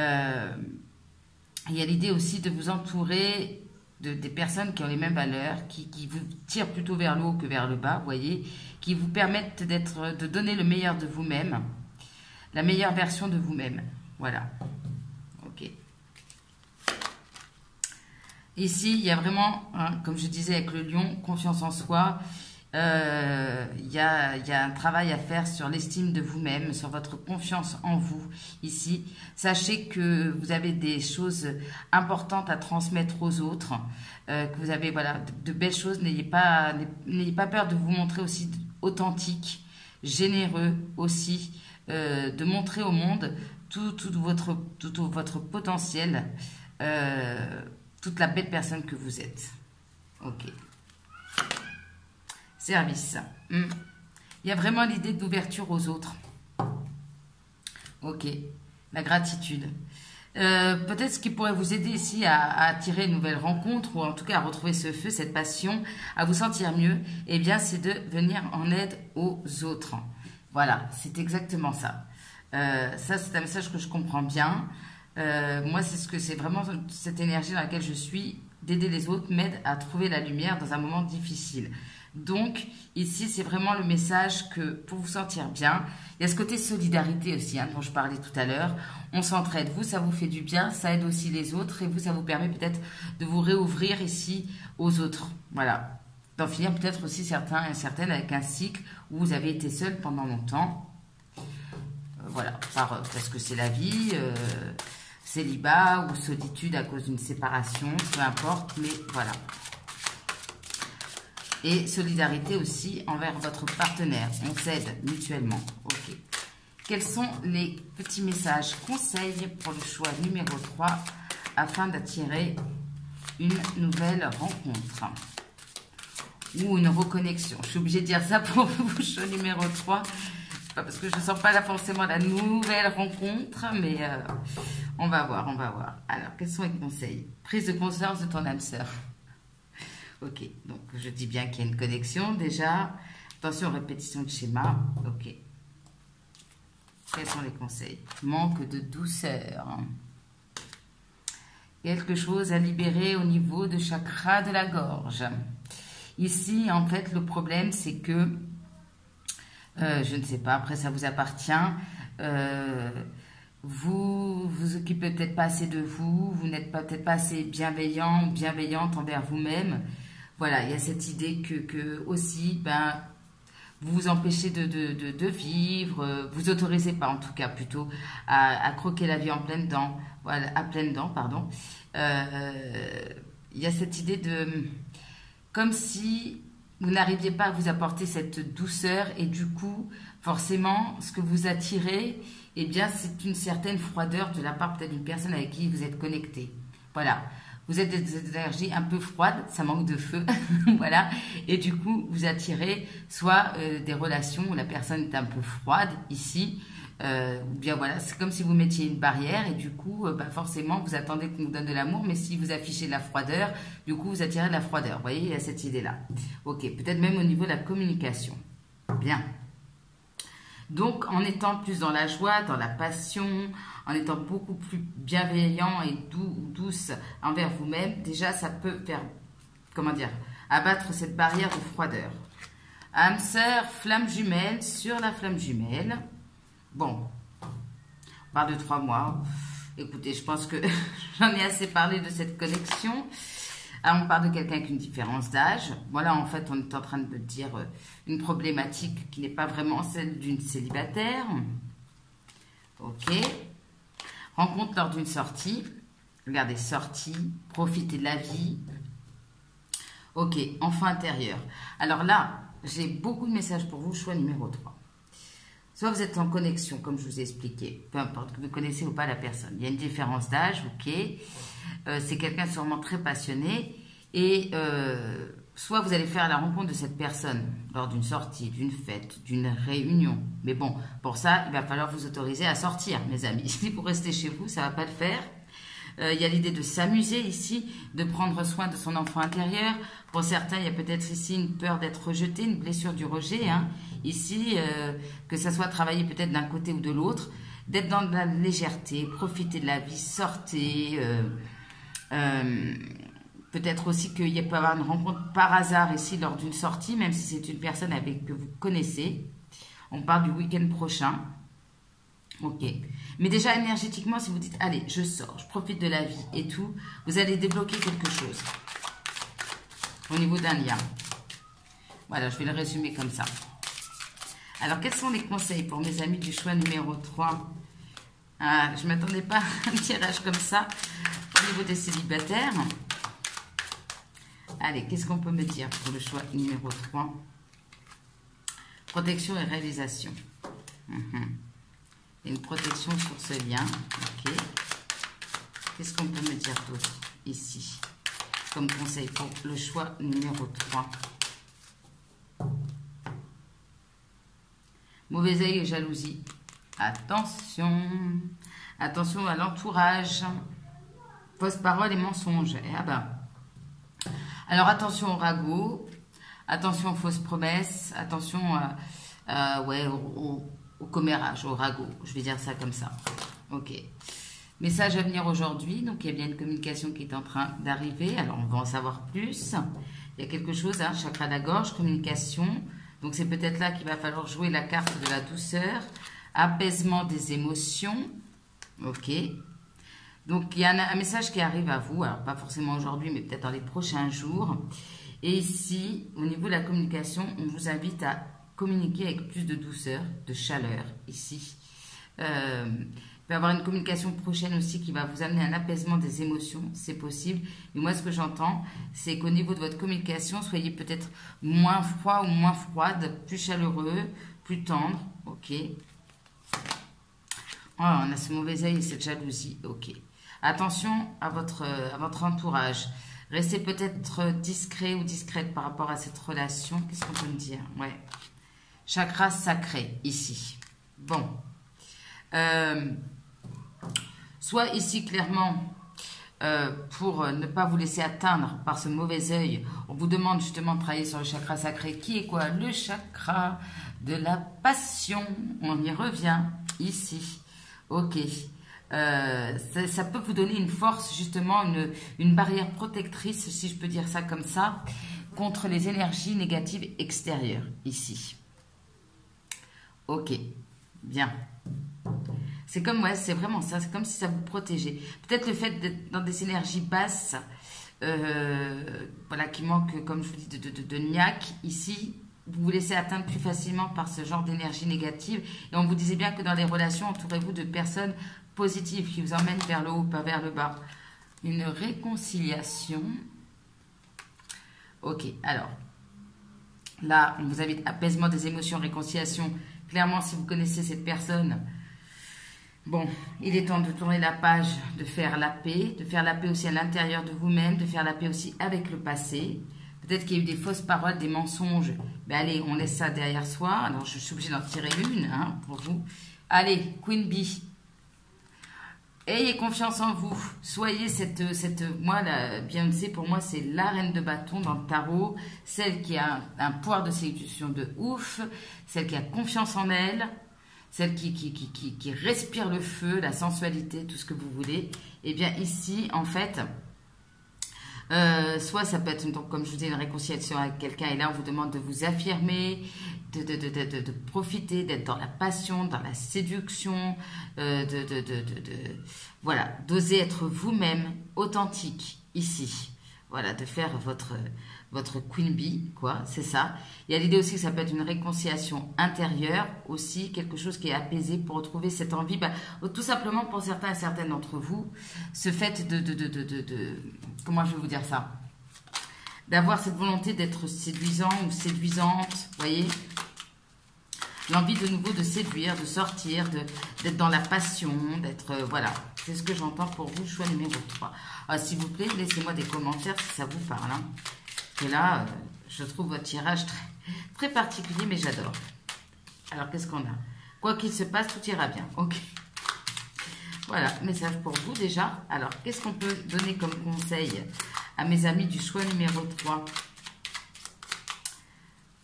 y a l'idée aussi de vous entourer des personnes qui ont les mêmes valeurs, qui vous tirent plutôt vers le haut que vers le bas, vous voyez, qui vous permettent de donner le meilleur de vous-même, la meilleure version de vous-même. Voilà. Ok. Ici, il y a vraiment, hein, comme je disais avec le lion, confiance en soi. Il y a un travail à faire sur l'estime de vous-même, sur votre confiance en vous ici. Sachez que vous avez des choses importantes à transmettre aux autres, que vous avez voilà, de belles choses. N'ayez pas peur de vous montrer aussi authentique, généreux aussi, de montrer au monde tout votre potentiel, toute la belle personne que vous êtes. Ok. Service. Il y a vraiment l'idée d'ouverture aux autres. Ok. La gratitude. Peut-être ce qui pourrait vous aider ici à attirer une nouvelle rencontre, ou en tout cas à retrouver ce feu, cette passion, à vous sentir mieux, eh bien, c'est de venir en aide aux autres. Voilà, c'est exactement ça. Ça, c'est un message que je comprends bien. Moi, c'est vraiment cette énergie dans laquelle je suis, d'aider les autres, m'aide à trouver la lumière dans un moment difficile. Donc, ici, c'est vraiment le message que pour vous sentir bien, il y a ce côté solidarité aussi, hein, dont je parlais tout à l'heure. On s'entraide. Vous, ça vous fait du bien, ça aide aussi les autres. Et vous, ça vous permet peut-être de vous réouvrir ici aux autres. Voilà. D'en finir peut-être aussi certains et certaines avec un cycle où vous avez été seul pendant longtemps. Voilà. Parce que c'est la vie, célibat ou solitude à cause d'une séparation, peu importe, mais voilà. Et solidarité aussi envers votre partenaire. On s'aide mutuellement. Ok. Quels sont les petits messages, conseils pour le choix numéro 3 afin d'attirer une nouvelle rencontre ou une reconnexion? Je suis obligée de dire ça pour vous, choix numéro 3. Pas parce que je ne sens pas là forcément la nouvelle rencontre, mais on va voir, on va voir. Alors, quels sont les conseils? Prise de conscience de ton âme sœur. Ok, donc je dis bien qu'il y a une connexion déjà. Attention, répétition de schéma. Ok. Quels sont les conseils? Manque de douceur. Quelque chose à libérer au niveau de chakra de la gorge. Ici, en fait, le problème, c'est que, je ne sais pas, après ça vous appartient, vous vous occupez peut-être pas assez de vous, vous n'êtes peut-être pas assez bienveillant ou bienveillante envers vous-même. Voilà, il y a cette idée que aussi, ben, vous vous empêchez de vivre, vous autorisez pas en tout cas plutôt à croquer la vie en pleine dents, voilà, à pleines dents, pardon. Il y a cette idée de, comme si vous n'arriviez pas à vous apporter cette douceur et du coup, forcément, ce que vous attirez, eh bien, c'est une certaine froideur de la part peut-être d'une personne avec qui vous êtes connecté. Voilà. Vous êtes des énergies un peu froides, ça manque de feu, voilà. Et du coup, vous attirez soit des relations où la personne est un peu froide, ici, ou bien voilà, c'est comme si vous mettiez une barrière et du coup, bah forcément, vous attendez qu'on vous donne de l'amour, mais si vous affichez de la froideur, du coup, vous attirez de la froideur. Vous voyez, il y a cette idée-là. Ok, peut-être même au niveau de la communication. Bien. Donc, en étant plus dans la joie, dans la passion, en étant beaucoup plus bienveillant et douce envers vous-même, déjà, ça peut faire, comment dire, abattre cette barrière de froideur. Âme sœur, flamme jumelle, sur la flamme jumelle. Bon, on parle de 3 mois. Écoutez, je pense que j'en ai assez parlé de cette connexion. Alors, on parle de quelqu'un avec une différence d'âge. Voilà, en fait, on est en train de dire une problématique qui n'est pas vraiment celle d'une célibataire. Ok. Rencontre lors d'une sortie. Regardez, sortie, profiter de la vie. Ok, enfant intérieur. Alors là, j'ai beaucoup de messages pour vous, choix numéro 3. Soit vous êtes en connexion, comme je vous ai expliqué, peu importe que vous connaissez ou pas la personne. Il y a une différence d'âge, ok. C'est quelqu'un sûrement très passionné. Et soit vous allez faire la rencontre de cette personne lors d'une sortie, d'une fête, d'une réunion. Mais bon, pour ça, il va falloir vous autoriser à sortir, mes amis. Si vous restez chez vous, ça ne va pas le faire. Il y a l'idée de s'amuser ici, de prendre soin de son enfant intérieur. Pour certains, il y a peut-être ici une peur d'être rejeté, une blessure du rejet. Hein. Ici, que ça soit travaillé peut-être d'un côté ou de l'autre, d'être dans de la légèreté, profiter de la vie, sortez. Peut-être aussi qu'il peut y avoir une rencontre par hasard ici lors d'une sortie, même si c'est une personne que vous connaissez. On parle du week-end prochain. Ok. Mais déjà, énergétiquement, si vous dites, allez, je sors, je profite de la vie et tout, vous allez débloquer quelque chose au niveau d'un lien. Voilà, je vais le résumer comme ça. Alors, quels sont les conseils pour mes amis du choix numéro 3? Ah, je ne m'attendais pas à un tirage comme ça au niveau des célibataires. Allez, qu'est-ce qu'on peut me dire pour le choix numéro 3? Protection et réalisation. Une protection sur ce lien. Ok. Qu'est-ce qu'on peut me dire d'autre ici comme conseil pour le choix numéro 3? Mauvais œil et jalousie. Attention. Attention à l'entourage. Fausse parole et mensonge. Ah ben. Alors attention au ragot. Attention aux fausses promesses. Attention au commérage, au ragot. Je vais dire ça comme ça. Ok. Message à venir aujourd'hui. Donc, il y a bien une communication qui est en train d'arriver. Alors, on va en savoir plus. Il y a quelque chose, hein, chakra de la gorge, communication. Donc, c'est peut-être là qu'il va falloir jouer la carte de la douceur. Apaisement des émotions. Ok. Donc, il y a un message qui arrive à vous. Alors, pas forcément aujourd'hui, mais peut-être dans les prochains jours. Et ici, au niveau de la communication, on vous invite à communiquer avec plus de douceur, de chaleur, ici. Il peut y avoir une communication prochaine aussi qui va vous amener un apaisement des émotions, c'est possible. Mais moi, ce que j'entends, c'est qu'au niveau de votre communication, soyez peut-être moins froid ou moins froide, plus chaleureux, plus tendre, ok. Oh, on a ce mauvais œil et cette jalousie, ok. Attention à votre entourage. Restez peut-être discret ou discrète par rapport à cette relation. Qu'est-ce qu'on peut me dire? Ouais. Chakra sacré, ici. Bon. Soit ici, clairement, pour ne pas vous laisser atteindre par ce mauvais œil, on vous demande justement de travailler sur le chakra sacré. Qui est quoi? Le chakra de la passion. On y revient, ici. Ok. Ça peut vous donner une force, justement, une barrière protectrice, si je peux dire ça comme ça, contre les énergies négatives extérieures, ici. Ok, bien. C'est comme, ouais, c'est vraiment ça, c'est comme si ça vous protégeait. Peut-être le fait d'être dans des énergies basses, voilà, qui manquent, comme je vous dis, de niaque, ici, vous vous laissez atteindre plus facilement par ce genre d'énergie négative. Et on vous disait bien que dans les relations, entourez-vous de personnes positives qui vous emmènent vers le haut, pas vers le bas. Une réconciliation. Ok, alors, là, on vous invite apaisement des émotions, réconciliation. Clairement, si vous connaissez cette personne, bon, il est temps de tourner la page, de faire la paix aussi à l'intérieur de vous-même, de faire la paix aussi avec le passé. Peut-être qu'il y a eu des fausses paroles, des mensonges. Ben allez, on laisse ça derrière soi. Alors, je suis obligée d'en tirer une hein, pour vous. Allez, Queen Bee. Ayez confiance en vous. Soyez moi, la Beyoncé, pour moi, c'est la reine de bâton dans le tarot. Celle qui a un pouvoir de séduction de ouf. Celle qui a confiance en elle. Celle qui respire le feu, la sensualité, tout ce que vous voulez. Et bien ici, en fait, soit ça peut être, donc, comme je vous dis, une réconciliation avec quelqu'un. Et là, on vous demande de vous affirmer, de profiter, d'être dans la passion, dans la séduction, voilà, d'oser être vous-même, authentique, ici. voilà, de faire votre Queen Bee, quoi, c'est ça. Il y a l'idée aussi que ça peut être une réconciliation intérieure, aussi quelque chose qui est apaisé pour retrouver cette envie, tout simplement pour certains et certaines d'entre vous, ce fait comment je vais vous dire ça, d'avoir cette volonté d'être séduisant ou séduisante, vous voyez, l'envie de nouveau de séduire, de sortir, d'être dans la passion, d'être, voilà, c'est ce que j'entends pour vous, choix numéro 3. S'il vous plaît, laissez-moi des commentaires si ça vous parle. Hein. Et là, je trouve votre tirage très particulier, mais j'adore. Alors, qu'est-ce qu'on a? Quoi qu'il se passe, tout ira bien. Ok. Voilà, message pour vous déjà. Alors, qu'est-ce qu'on peut donner comme conseil à mes amis du choix numéro 3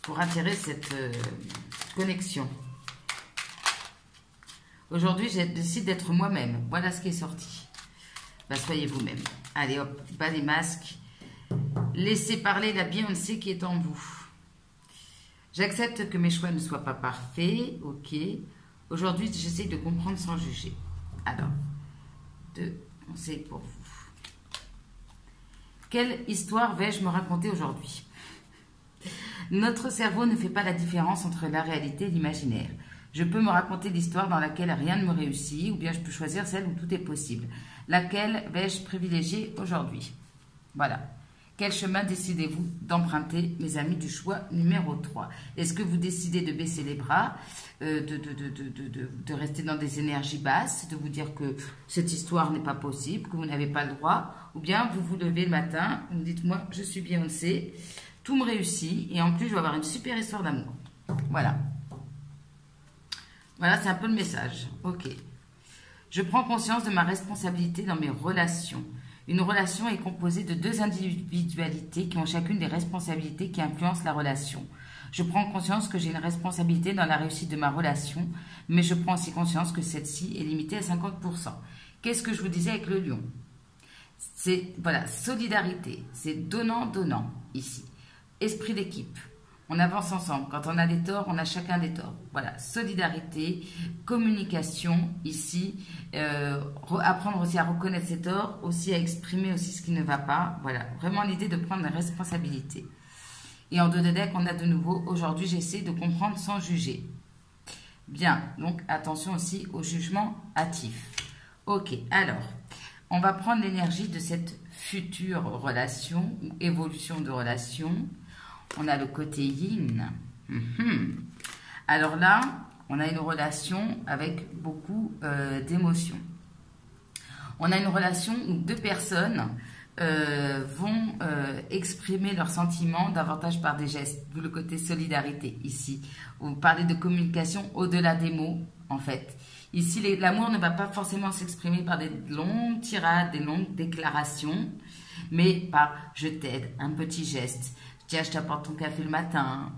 pour attirer cette connexion? Aujourd'hui, je décide d'être moi-même. Voilà ce qui est sorti. Soyez vous-même. Allez hop, bas les masques. Laissez parler la Beyoncé qui est en vous. J'accepte que mes choix ne soient pas parfaits. Ok. Aujourd'hui, j'essaie de comprendre sans juger. Alors, 2 conseils pour vous. Quelle histoire vais-je me raconter aujourd'hui? Notre cerveau ne fait pas la différence entre la réalité et l'imaginaire. Je peux me raconter l'histoire dans laquelle rien ne me réussit, ou bien je peux choisir celle où tout est possible. Laquelle vais-je privilégier aujourd'hui? Voilà. Quel chemin décidez-vous d'emprunter, mes amis du choix numéro 3? Est-ce que vous décidez de baisser les bras, de rester dans des énergies basses, de vous dire que cette histoire n'est pas possible, que vous n'avez pas le droit, ou bien vous vous levez le matin, vous me dites, moi, je suis Beyoncé, tout me réussit, et en plus, je vais avoir une super histoire d'amour. Voilà. Voilà, c'est un peu le message. Ok. Je prends conscience de ma responsabilité dans mes relations. Une relation est composée de 2 individualités qui ont chacune des responsabilités qui influencent la relation. Je prends conscience que j'ai une responsabilité dans la réussite de ma relation, mais je prends aussi conscience que celle-ci est limitée à 50%. Qu'est-ce que je vous disais avec le lion? C'est, voilà, solidarité, c'est donnant-donnant ici. Esprit d'équipe. On avance ensemble. Quand on a des torts, on a chacun des torts. Voilà, solidarité, communication ici, apprendre aussi à reconnaître ses torts, aussi à exprimer aussi ce qui ne va pas. Voilà, vraiment l'idée de prendre la responsabilité. Et en 2 de deck, on a de nouveau, aujourd'hui, j'essaie de comprendre sans juger. Bien, donc attention aussi au jugement hâtif. Ok, alors, on va prendre l'énergie de cette future relation ou évolution de relation. On a le côté yin. Alors là, on a une relation avec beaucoup d'émotions. On a une relation où 2 personnes vont exprimer leurs sentiments davantage par des gestes, d'où le côté solidarité ici. Vous parlez de communication au-delà des mots, en fait. Ici, l'amour ne va pas forcément s'exprimer par des longues tirades, des longues déclarations, mais par « je t'aide », un petit geste. Tiens, je t'apporte ton café le matin.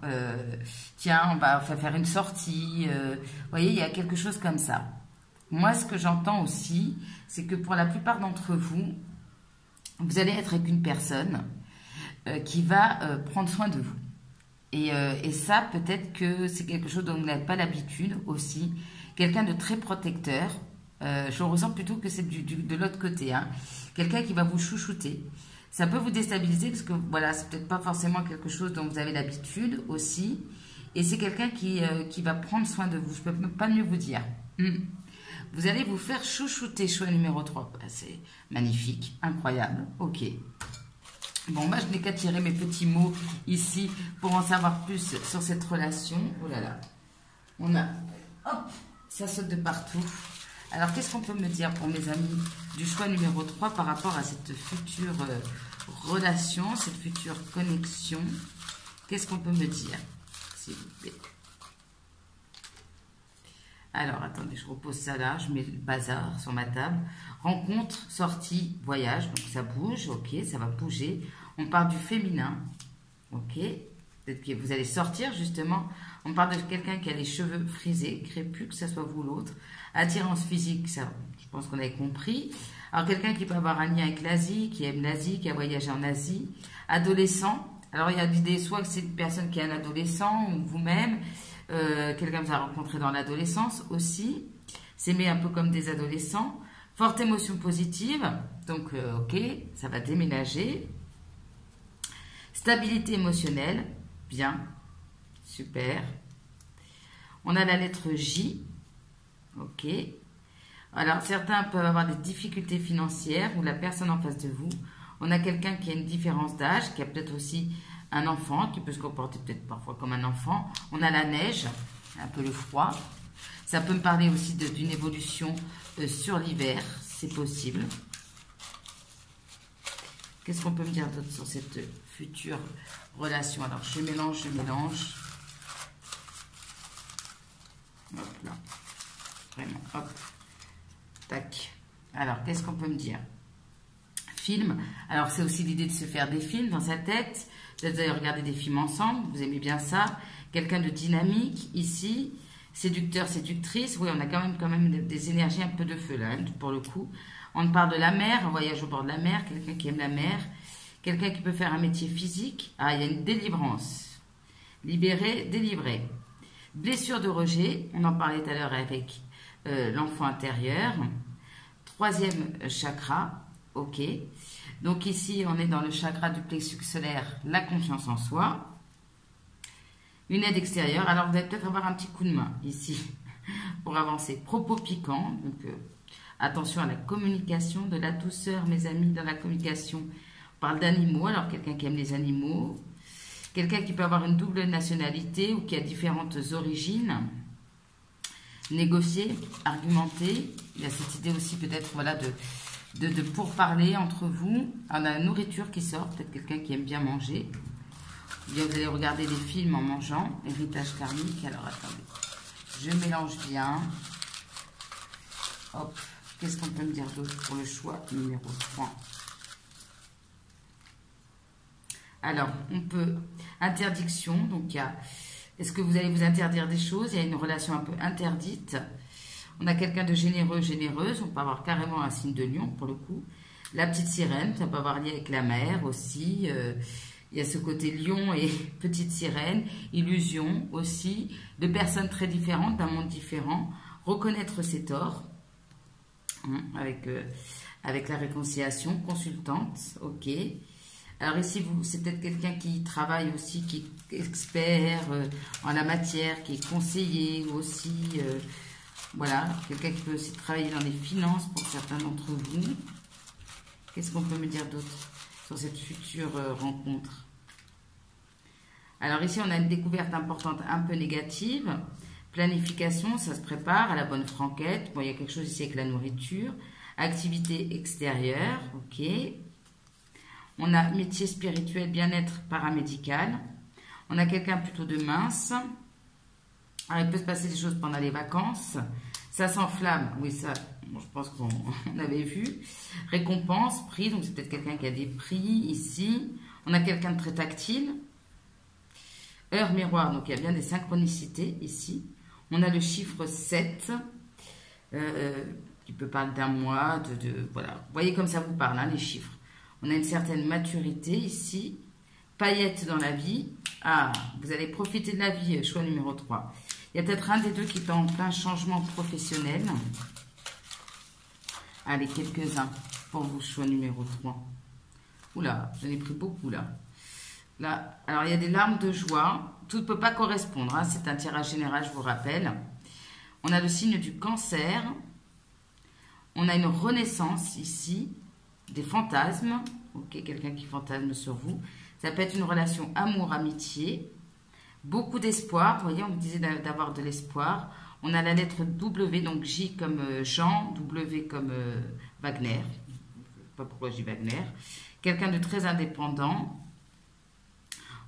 Tiens, on va faire une sortie. Vous voyez, il y a quelque chose comme ça. Moi, ce que j'entends aussi, c'est que pour la plupart d'entre vous, vous allez être avec une personne qui va prendre soin de vous. Et ça, peut-être que c'est quelque chose dont vous n'avez pas l'habitude aussi. Quelqu'un de très protecteur. Je ressens plutôt que c'est de l'autre côté. Hein. Quelqu'un qui va vous chouchouter. Ça peut vous déstabiliser parce que voilà, c'est peut-être pas forcément quelque chose dont vous avez l'habitude aussi. Et c'est quelqu'un qui va prendre soin de vous. Je peux pas mieux vous dire. Vous allez vous faire chouchouter, choix numéro 3. C'est magnifique, incroyable. Ok. Bon, moi, je n'ai qu'à tirer mes petits mots ici pour en savoir plus sur cette relation. Oh là là. On a... Hop, ça saute de partout. Alors, qu'est-ce qu'on peut me dire pour mes amis du choix numéro 3 par rapport à cette future relation, cette future connexion? Qu'est-ce qu'on peut me dire, s'il vous plaît? Alors, attendez, je repose ça là, je mets le bazar sur ma table. Rencontre, sortie, voyage, donc ça bouge, ok, ça va bouger. On parle du féminin, ok. Peut-être que vous allez sortir, justement. On parle de quelqu'un qui a les cheveux frisés, crépus, que ce soit vous ou l'autre. Attirance physique, ça, je pense qu'on avait compris. Alors, quelqu'un qui peut avoir un lien avec l'Asie, qui aime l'Asie, qui a voyagé en Asie. Adolescent. Alors, il y a l'idée, soit que c'est une personne qui est un adolescent, ou vous-même. Quelqu'un que vous avez rencontré dans l'adolescence aussi. S'aimer un peu comme des adolescents. Forte émotion positive. Donc, ok, ça va déménager. Stabilité émotionnelle, bien, super. On a la lettre J, ok. Alors, certains peuvent avoir des difficultés financières ou la personne en face de vous. On a quelqu'un qui a une différence d'âge, qui a peut-être aussi un enfant, qui peut se comporter peut-être parfois comme un enfant. On a la neige, un peu le froid. Ça peut me parler aussi d'une évolution sur l'hiver, c'est possible. Qu'est-ce qu'on peut me dire d'autre sur cette future relation? Alors, je mélange. Hop là. Vraiment, hop. Tac. Alors, qu'est-ce qu'on peut me dire? Film. Alors, c'est aussi l'idée de se faire des films dans sa tête. Vous allez regarder des films ensemble. Vous aimez bien ça. Quelqu'un de dynamique, ici. Séducteur, séductrice. Oui, on a quand même des énergies un peu de feu, là, hein, pour le coup. On parle de la mer, un voyage au bord de la mer. Quelqu'un qui aime la mer. Quelqu'un qui peut faire un métier physique. Ah, il y a une délivrance. Libéré, délivré. Blessure de rejet. On en parlait tout à l'heure avec l'enfant intérieur. Troisième chakra. Ok. Donc ici, on est dans le chakra du plexus solaire, la confiance en soi. Une aide extérieure. Alors, vous allez peut-être avoir un petit coup de main ici pour avancer. Propos piquants. Donc, attention à la communication, de la douceur, mes amis, dans la communication. On parle d'animaux. Alors, quelqu'un qui aime les animaux. Quelqu'un qui peut avoir une double nationalité ou qui a différentes origines. Négocier, argumenter. Il y a cette idée aussi peut-être voilà, de pourparler entre vous. On a la nourriture qui sort, peut-être quelqu'un qui aime bien manger. Bien, vous allez regarder des films en mangeant. Héritage karmique. Alors attendez, je mélange bien. Hop, qu'est-ce qu'on peut me dire d'autre pour le choix numéro 3? Alors, on peut... Interdiction, donc il y a... Est-ce que vous allez vous interdire des choses? Il y a une relation un peu interdite. On a quelqu'un de généreux, généreuse. On peut avoir carrément un signe de lion, pour le coup. La petite sirène, ça peut avoir lié avec la mer aussi. Il y a ce côté lion et petite sirène. Illusion aussi. De personnes très différentes, d'un monde différent. Reconnaître ses torts. Avec la réconciliation. Consultante, ok. Alors ici, c'est peut-être quelqu'un qui travaille aussi, qui est expert en la matière, qui est conseiller aussi. Voilà, quelqu'un qui peut aussi travailler dans les finances pour certains d'entre vous. Qu'est-ce qu'on peut me dire d'autre sur cette future rencontre? Alors ici, on a une découverte importante un peu négative. Planification, ça se prépare à la bonne franquette. Bon, il y a quelque chose ici avec la nourriture. Activité extérieure, ok. On a métier spirituel, bien-être paramédical. On a quelqu'un plutôt de mince. Alors, il peut se passer des choses pendant les vacances. Ça s'enflamme. Oui, ça, bon, je pense qu'on avait vu. Récompense, prix. Donc, c'est peut-être quelqu'un qui a des prix ici. On a quelqu'un de très tactile. Heure miroir. Donc, il y a bien des synchronicités ici. On a le chiffre 7. Qui peut parler d'un mois. Voilà. Vous voyez comme ça vous parle, hein, les chiffres. On a une certaine maturité ici. Paillettes dans la vie. Ah, vous allez profiter de la vie, choix numéro 3. Il y a peut-être un des deux qui est en plein changement professionnel. Allez, quelques-uns pour vous, choix numéro 3. Oula, j'en ai pris beaucoup là. Là, alors il y a des larmes de joie. Tout ne peut pas correspondre, hein, c'est un tirage général, je vous rappelle. On a le signe du cancer. On a une renaissance ici. Des fantasmes, ok, quelqu'un qui fantasme sur vous. Ça peut être une relation amour-amitié. Beaucoup d'espoir, vous voyez, on vous disait d'avoir de l'espoir. On a la lettre W, donc J comme Jean, W comme Wagner. Je ne sais pas pourquoi je dis Wagner. Quelqu'un de très indépendant.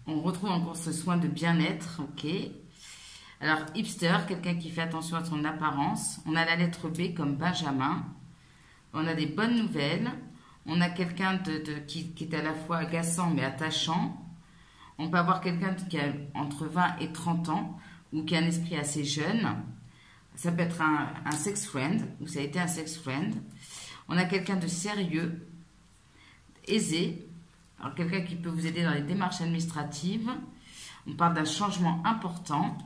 On retrouve encore ce soin de bien-être, ok. Alors, hipster, quelqu'un qui fait attention à son apparence. On a la lettre B comme Benjamin. On a des bonnes nouvelles. On a quelqu'un qui est à la fois agaçant mais attachant. On peut avoir quelqu'un qui a entre 20 et 30 ans ou qui a un esprit assez jeune. Ça peut être un sex friend ou ça a été un sex friend. On a quelqu'un de sérieux, aisé. Alors quelqu'un qui peut vous aider dans les démarches administratives. On parle d'un changement important.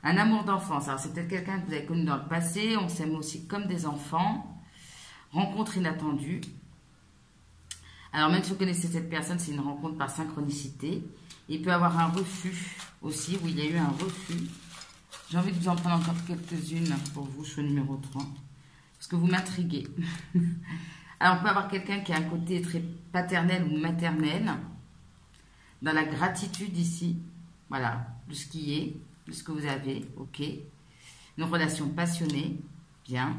Un amour d'enfance. Alors c'est peut-être quelqu'un que vous avez connu dans le passé. On s'aime aussi comme des enfants. Rencontre inattendue. Alors, même si vous connaissez cette personne, c'est une rencontre par synchronicité. Il peut y avoir un refus aussi, où il y a eu un refus. J'ai envie de vous en prendre encore quelques-unes pour vous, choix numéro 3. Parce que vous m'intriguez. Alors, on peut avoir quelqu'un qui a un côté très paternel ou maternel. Dans la gratitude ici. Voilà, de ce qui est, de ce que vous avez. Ok. Une relation passionnée. Bien.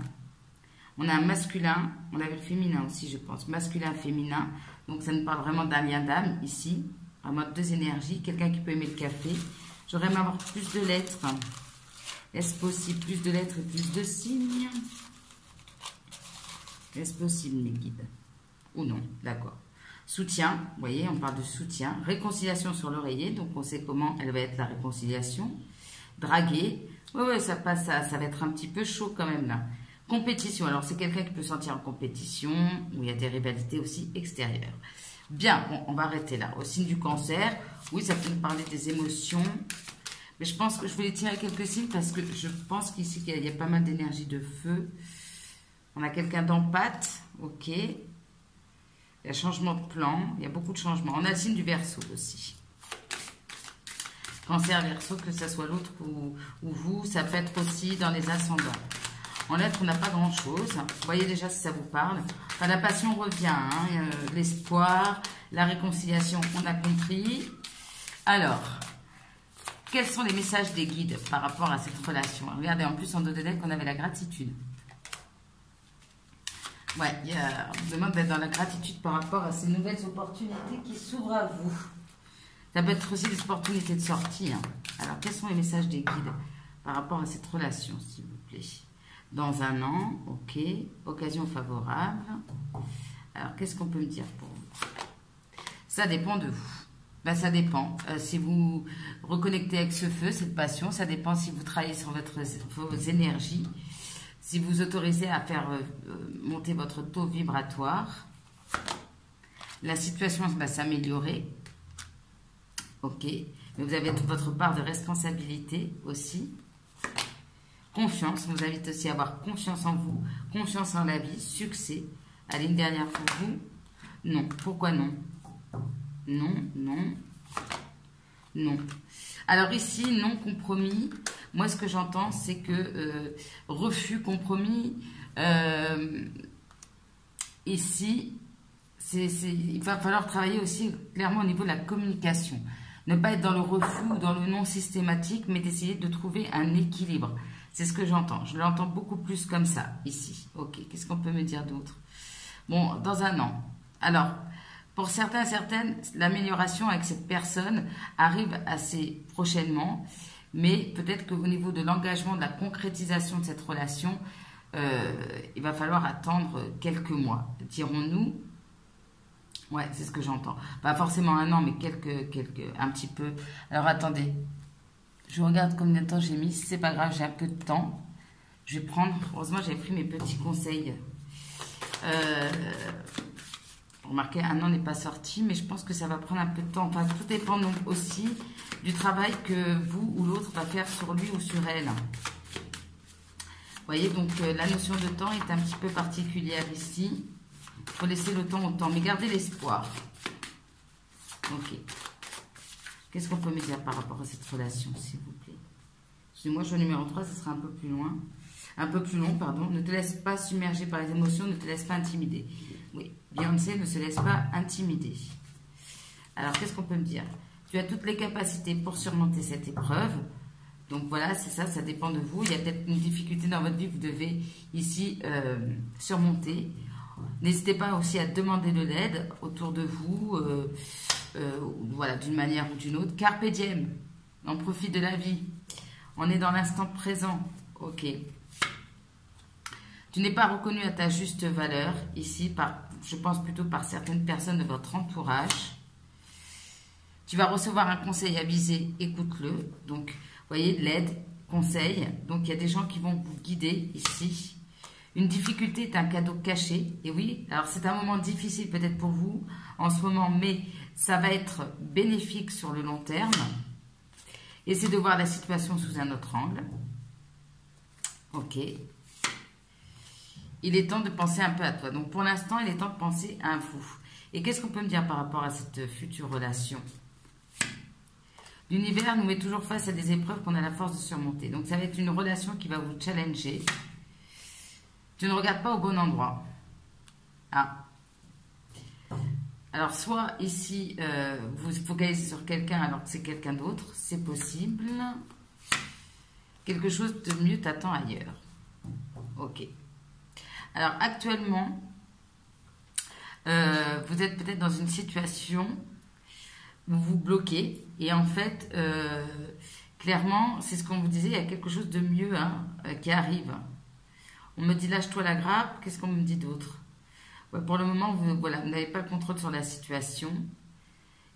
On a un masculin. On avait le féminin aussi, je pense. Masculin, féminin. Donc, ça nous parle vraiment d'un lien d'âme ici. Vraiment deux énergies. Quelqu'un qui peut aimer le café. J'aurais aimé avoir plus de lettres. Est-ce possible? Plus de lettres et plus de signes? Est-ce possible, mes guides? Ou non? D'accord. Soutien, vous voyez, on parle de soutien. Réconciliation sur l'oreiller, donc on sait comment elle va être la réconciliation. Draguer, ouais, ça passe, ça va être un petit peu chaud quand même là. Compétition, alors c'est quelqu'un qui peut se sentir en compétition, où il y a des rivalités aussi extérieures. Bien, bon, on va arrêter là. Au signe du cancer, oui, ça peut nous parler des émotions. Mais je pense que je voulais tirer quelques signes parce que je pense qu'ici, il y a pas mal d'énergie de feu. On a quelqu'un d'empathe, ok. Il y a changement de plan, il y a beaucoup de changements. On a le signe du Verseau aussi. Cancer, Verseau, que ce soit l'autre ou vous, ça peut être aussi dans les ascendants. En lettres, on n'a pas grand-chose. Vous voyez déjà si ça vous parle. Enfin, la passion revient, hein, l'espoir, la réconciliation, on a compris. Alors, quels sont les messages des guides par rapport à cette relation? Regardez, en plus, en dos de deck, on avait la gratitude. Ouais, on vous demande d'être dans la gratitude par rapport à ces nouvelles opportunités qui s'ouvrent à vous. Ça peut être aussi des opportunités de sortie. Hein. Alors, quels sont les messages des guides par rapport à cette relation, s'il vous plaît? Dans un an, ok. Occasion favorable. Alors, qu'est-ce qu'on peut me dire pour vous? Ça dépend de vous. Ben, ça dépend. Si vous reconnectez avec ce feu, cette passion, ça dépend si vous travaillez sur vos énergies. Si vous autorisez à faire monter votre taux vibratoire, la situation va s'améliorer. Ok. Mais vous avez votre part de responsabilité aussi. Confiance. On vous invite aussi à avoir confiance en vous, confiance en la vie, succès. Allez, une dernière pour vous. Non. Pourquoi non? Non, non, non. Alors ici, non compromis. Moi, ce que j'entends, c'est que refus, compromis, ici, il va falloir travailler aussi clairement au niveau de la communication. Ne pas être dans le refus ou dans le non systématique, mais d'essayer de trouver un équilibre. C'est ce que j'entends. Je l'entends beaucoup plus comme ça, ici. Ok, qu'est-ce qu'on peut me dire d'autre? Bon, dans un an. Alors, pour certains et certaines, l'amélioration avec cette personne arrive assez prochainement. Mais peut-être qu'au niveau de l'engagement, de la concrétisation de cette relation, il va falloir attendre quelques mois, dirons-nous. Ouais, c'est ce que j'entends. Pas forcément un an, mais un petit peu. Alors attendez, je regarde combien de temps j'ai mis. C'est pas grave, j'ai un peu de temps. Je vais prendre, heureusement j'avais pris mes petits conseils. Remarquez, un an n'est pas sorti, mais je pense que ça va prendre un peu de temps. Enfin, tout dépend donc aussi du travail que vous ou l'autre va faire sur lui ou sur elle. Vous voyez, donc la notion de temps est un petit peu particulière ici. Il faut laisser le temps au temps, mais gardez l'espoir. Ok. Qu'est-ce qu'on peut me dire par rapport à cette relation, s'il vous plaît? Excusez-moi, choix numéro 3, ce sera un peu plus loin. Un peu plus long, pardon. Ne te laisse pas submerger par les émotions, ne te laisse pas intimider. Oui, Beyoncé ne se laisse pas intimider. Alors, qu'est-ce qu'on peut me dire? Tu as toutes les capacités pour surmonter cette épreuve. Donc voilà, c'est ça, ça dépend de vous. Il y a peut-être une difficulté dans votre vie que vous devez ici surmonter. N'hésitez pas aussi à demander de l'aide autour de vous, voilà, d'une manière ou d'une autre. Carpe diem, on profite de la vie. On est dans l'instant présent. Ok. Tu n'es pas reconnu à ta juste valeur ici, je pense plutôt par certaines personnes de votre entourage. Tu vas recevoir un conseil avisé, écoute-le. Donc, vous voyez, de l'aide, conseil. Donc, il y a des gens qui vont vous guider ici. Une difficulté est un cadeau caché. Et oui, alors c'est un moment difficile peut-être pour vous en ce moment, mais ça va être bénéfique sur le long terme. Essayez de voir la situation sous un autre angle. Ok. Il est temps de penser un peu à toi. Donc, pour l'instant, il est temps de penser à vous. Et qu'est-ce qu'on peut me dire par rapport à cette future relation? L'univers nous met toujours face à des épreuves qu'on a la force de surmonter. Donc ça va être une relation qui va vous challenger. Tu ne regardes pas au bon endroit. Ah. Alors soit ici, vous focalisez sur quelqu'un alors que c'est quelqu'un d'autre. C'est possible. Quelque chose de mieux t'attend ailleurs. Ok. Alors actuellement, vous êtes peut-être dans une situation où vous vous bloquez. Et en fait, clairement, c'est ce qu'on vous disait, il y a quelque chose de mieux qui arrive. On me dit lâche-toi la grappe, qu'est-ce qu'on me dit d'autre? Ouais, pour le moment, vous n'avez pas le contrôle sur la situation.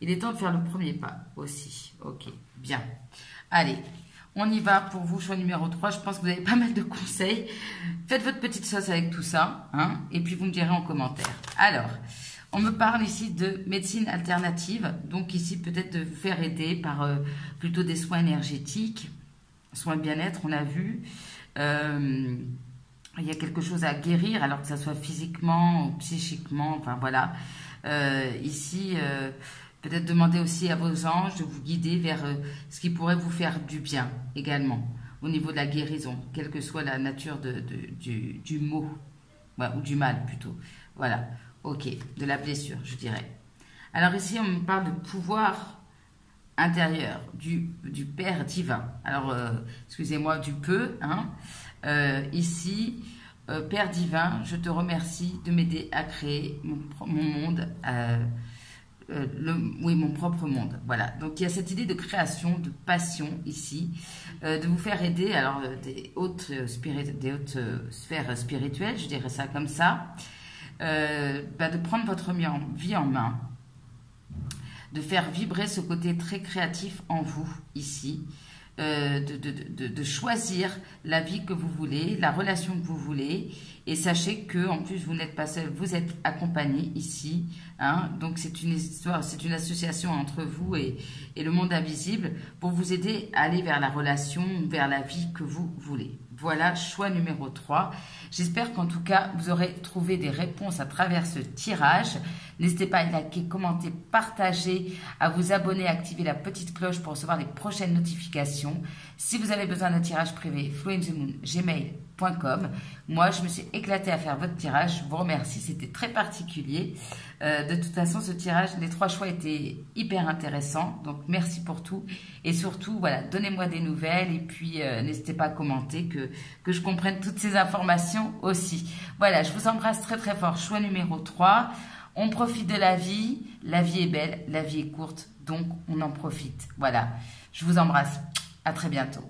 Il est temps de faire le premier pas aussi. Ok, bien. Allez, on y va pour vous, choix numéro 3. Je pense que vous avez pas mal de conseils. Faites votre petite sauce avec tout ça, et puis vous me direz en commentaire. Alors, on me parle ici de médecine alternative. Donc ici, peut-être de vous faire aider par plutôt des soins énergétiques, soins de bien-être, on a vu. Il y a quelque chose à guérir, alors que ça soit physiquement ou psychiquement, enfin voilà. Ici, peut-être demander aussi à vos anges de vous guider vers ce qui pourrait vous faire du bien également, au niveau de la guérison, quelle que soit la nature du mot, ouais, ou du mal plutôt. Voilà, ok, de la blessure, je dirais. Alors ici, on me parle de pouvoir intérieur, du Père divin. Alors, excusez-moi, du peu, ici, Père divin, je te remercie de m'aider à créer mon monde, oui, mon propre monde. Voilà, donc il y a cette idée de création, de passion ici, de vous faire aider, alors des hautes sphères spirituelles, je dirais ça comme ça, de prendre votre vie en main, de faire vibrer ce côté très créatif en vous ici, de choisir la vie que vous voulez, la relation que vous voulez, et sachez que en plus vous n'êtes pas seul, vous êtes accompagné ici, donc c'est une histoire, c'est une association entre vous et le monde invisible pour vous aider à aller vers la relation, vers la vie que vous voulez. Voilà, choix numéro 3. J'espère qu'en tout cas, vous aurez trouvé des réponses à travers ce tirage. N'hésitez pas à liker, commenter, partager, à vous abonner, à activer la petite cloche pour recevoir les prochaines notifications. Si vous avez besoin d'un tirage privé, flointhemoon@gmail.com. Moi, je me suis éclatée à faire votre tirage. Je vous remercie, c'était très particulier. De toute façon, ce tirage, les 3 choix étaient hyper intéressants. Donc, merci pour tout. Et surtout, voilà, donnez-moi des nouvelles. Et puis, n'hésitez pas à commenter que je comprenne toutes ces informations aussi. Voilà, je vous embrasse très très fort. Choix numéro 3. On profite de la vie. La vie est belle, la vie est courte. Donc, on en profite. Voilà, je vous embrasse. À très bientôt.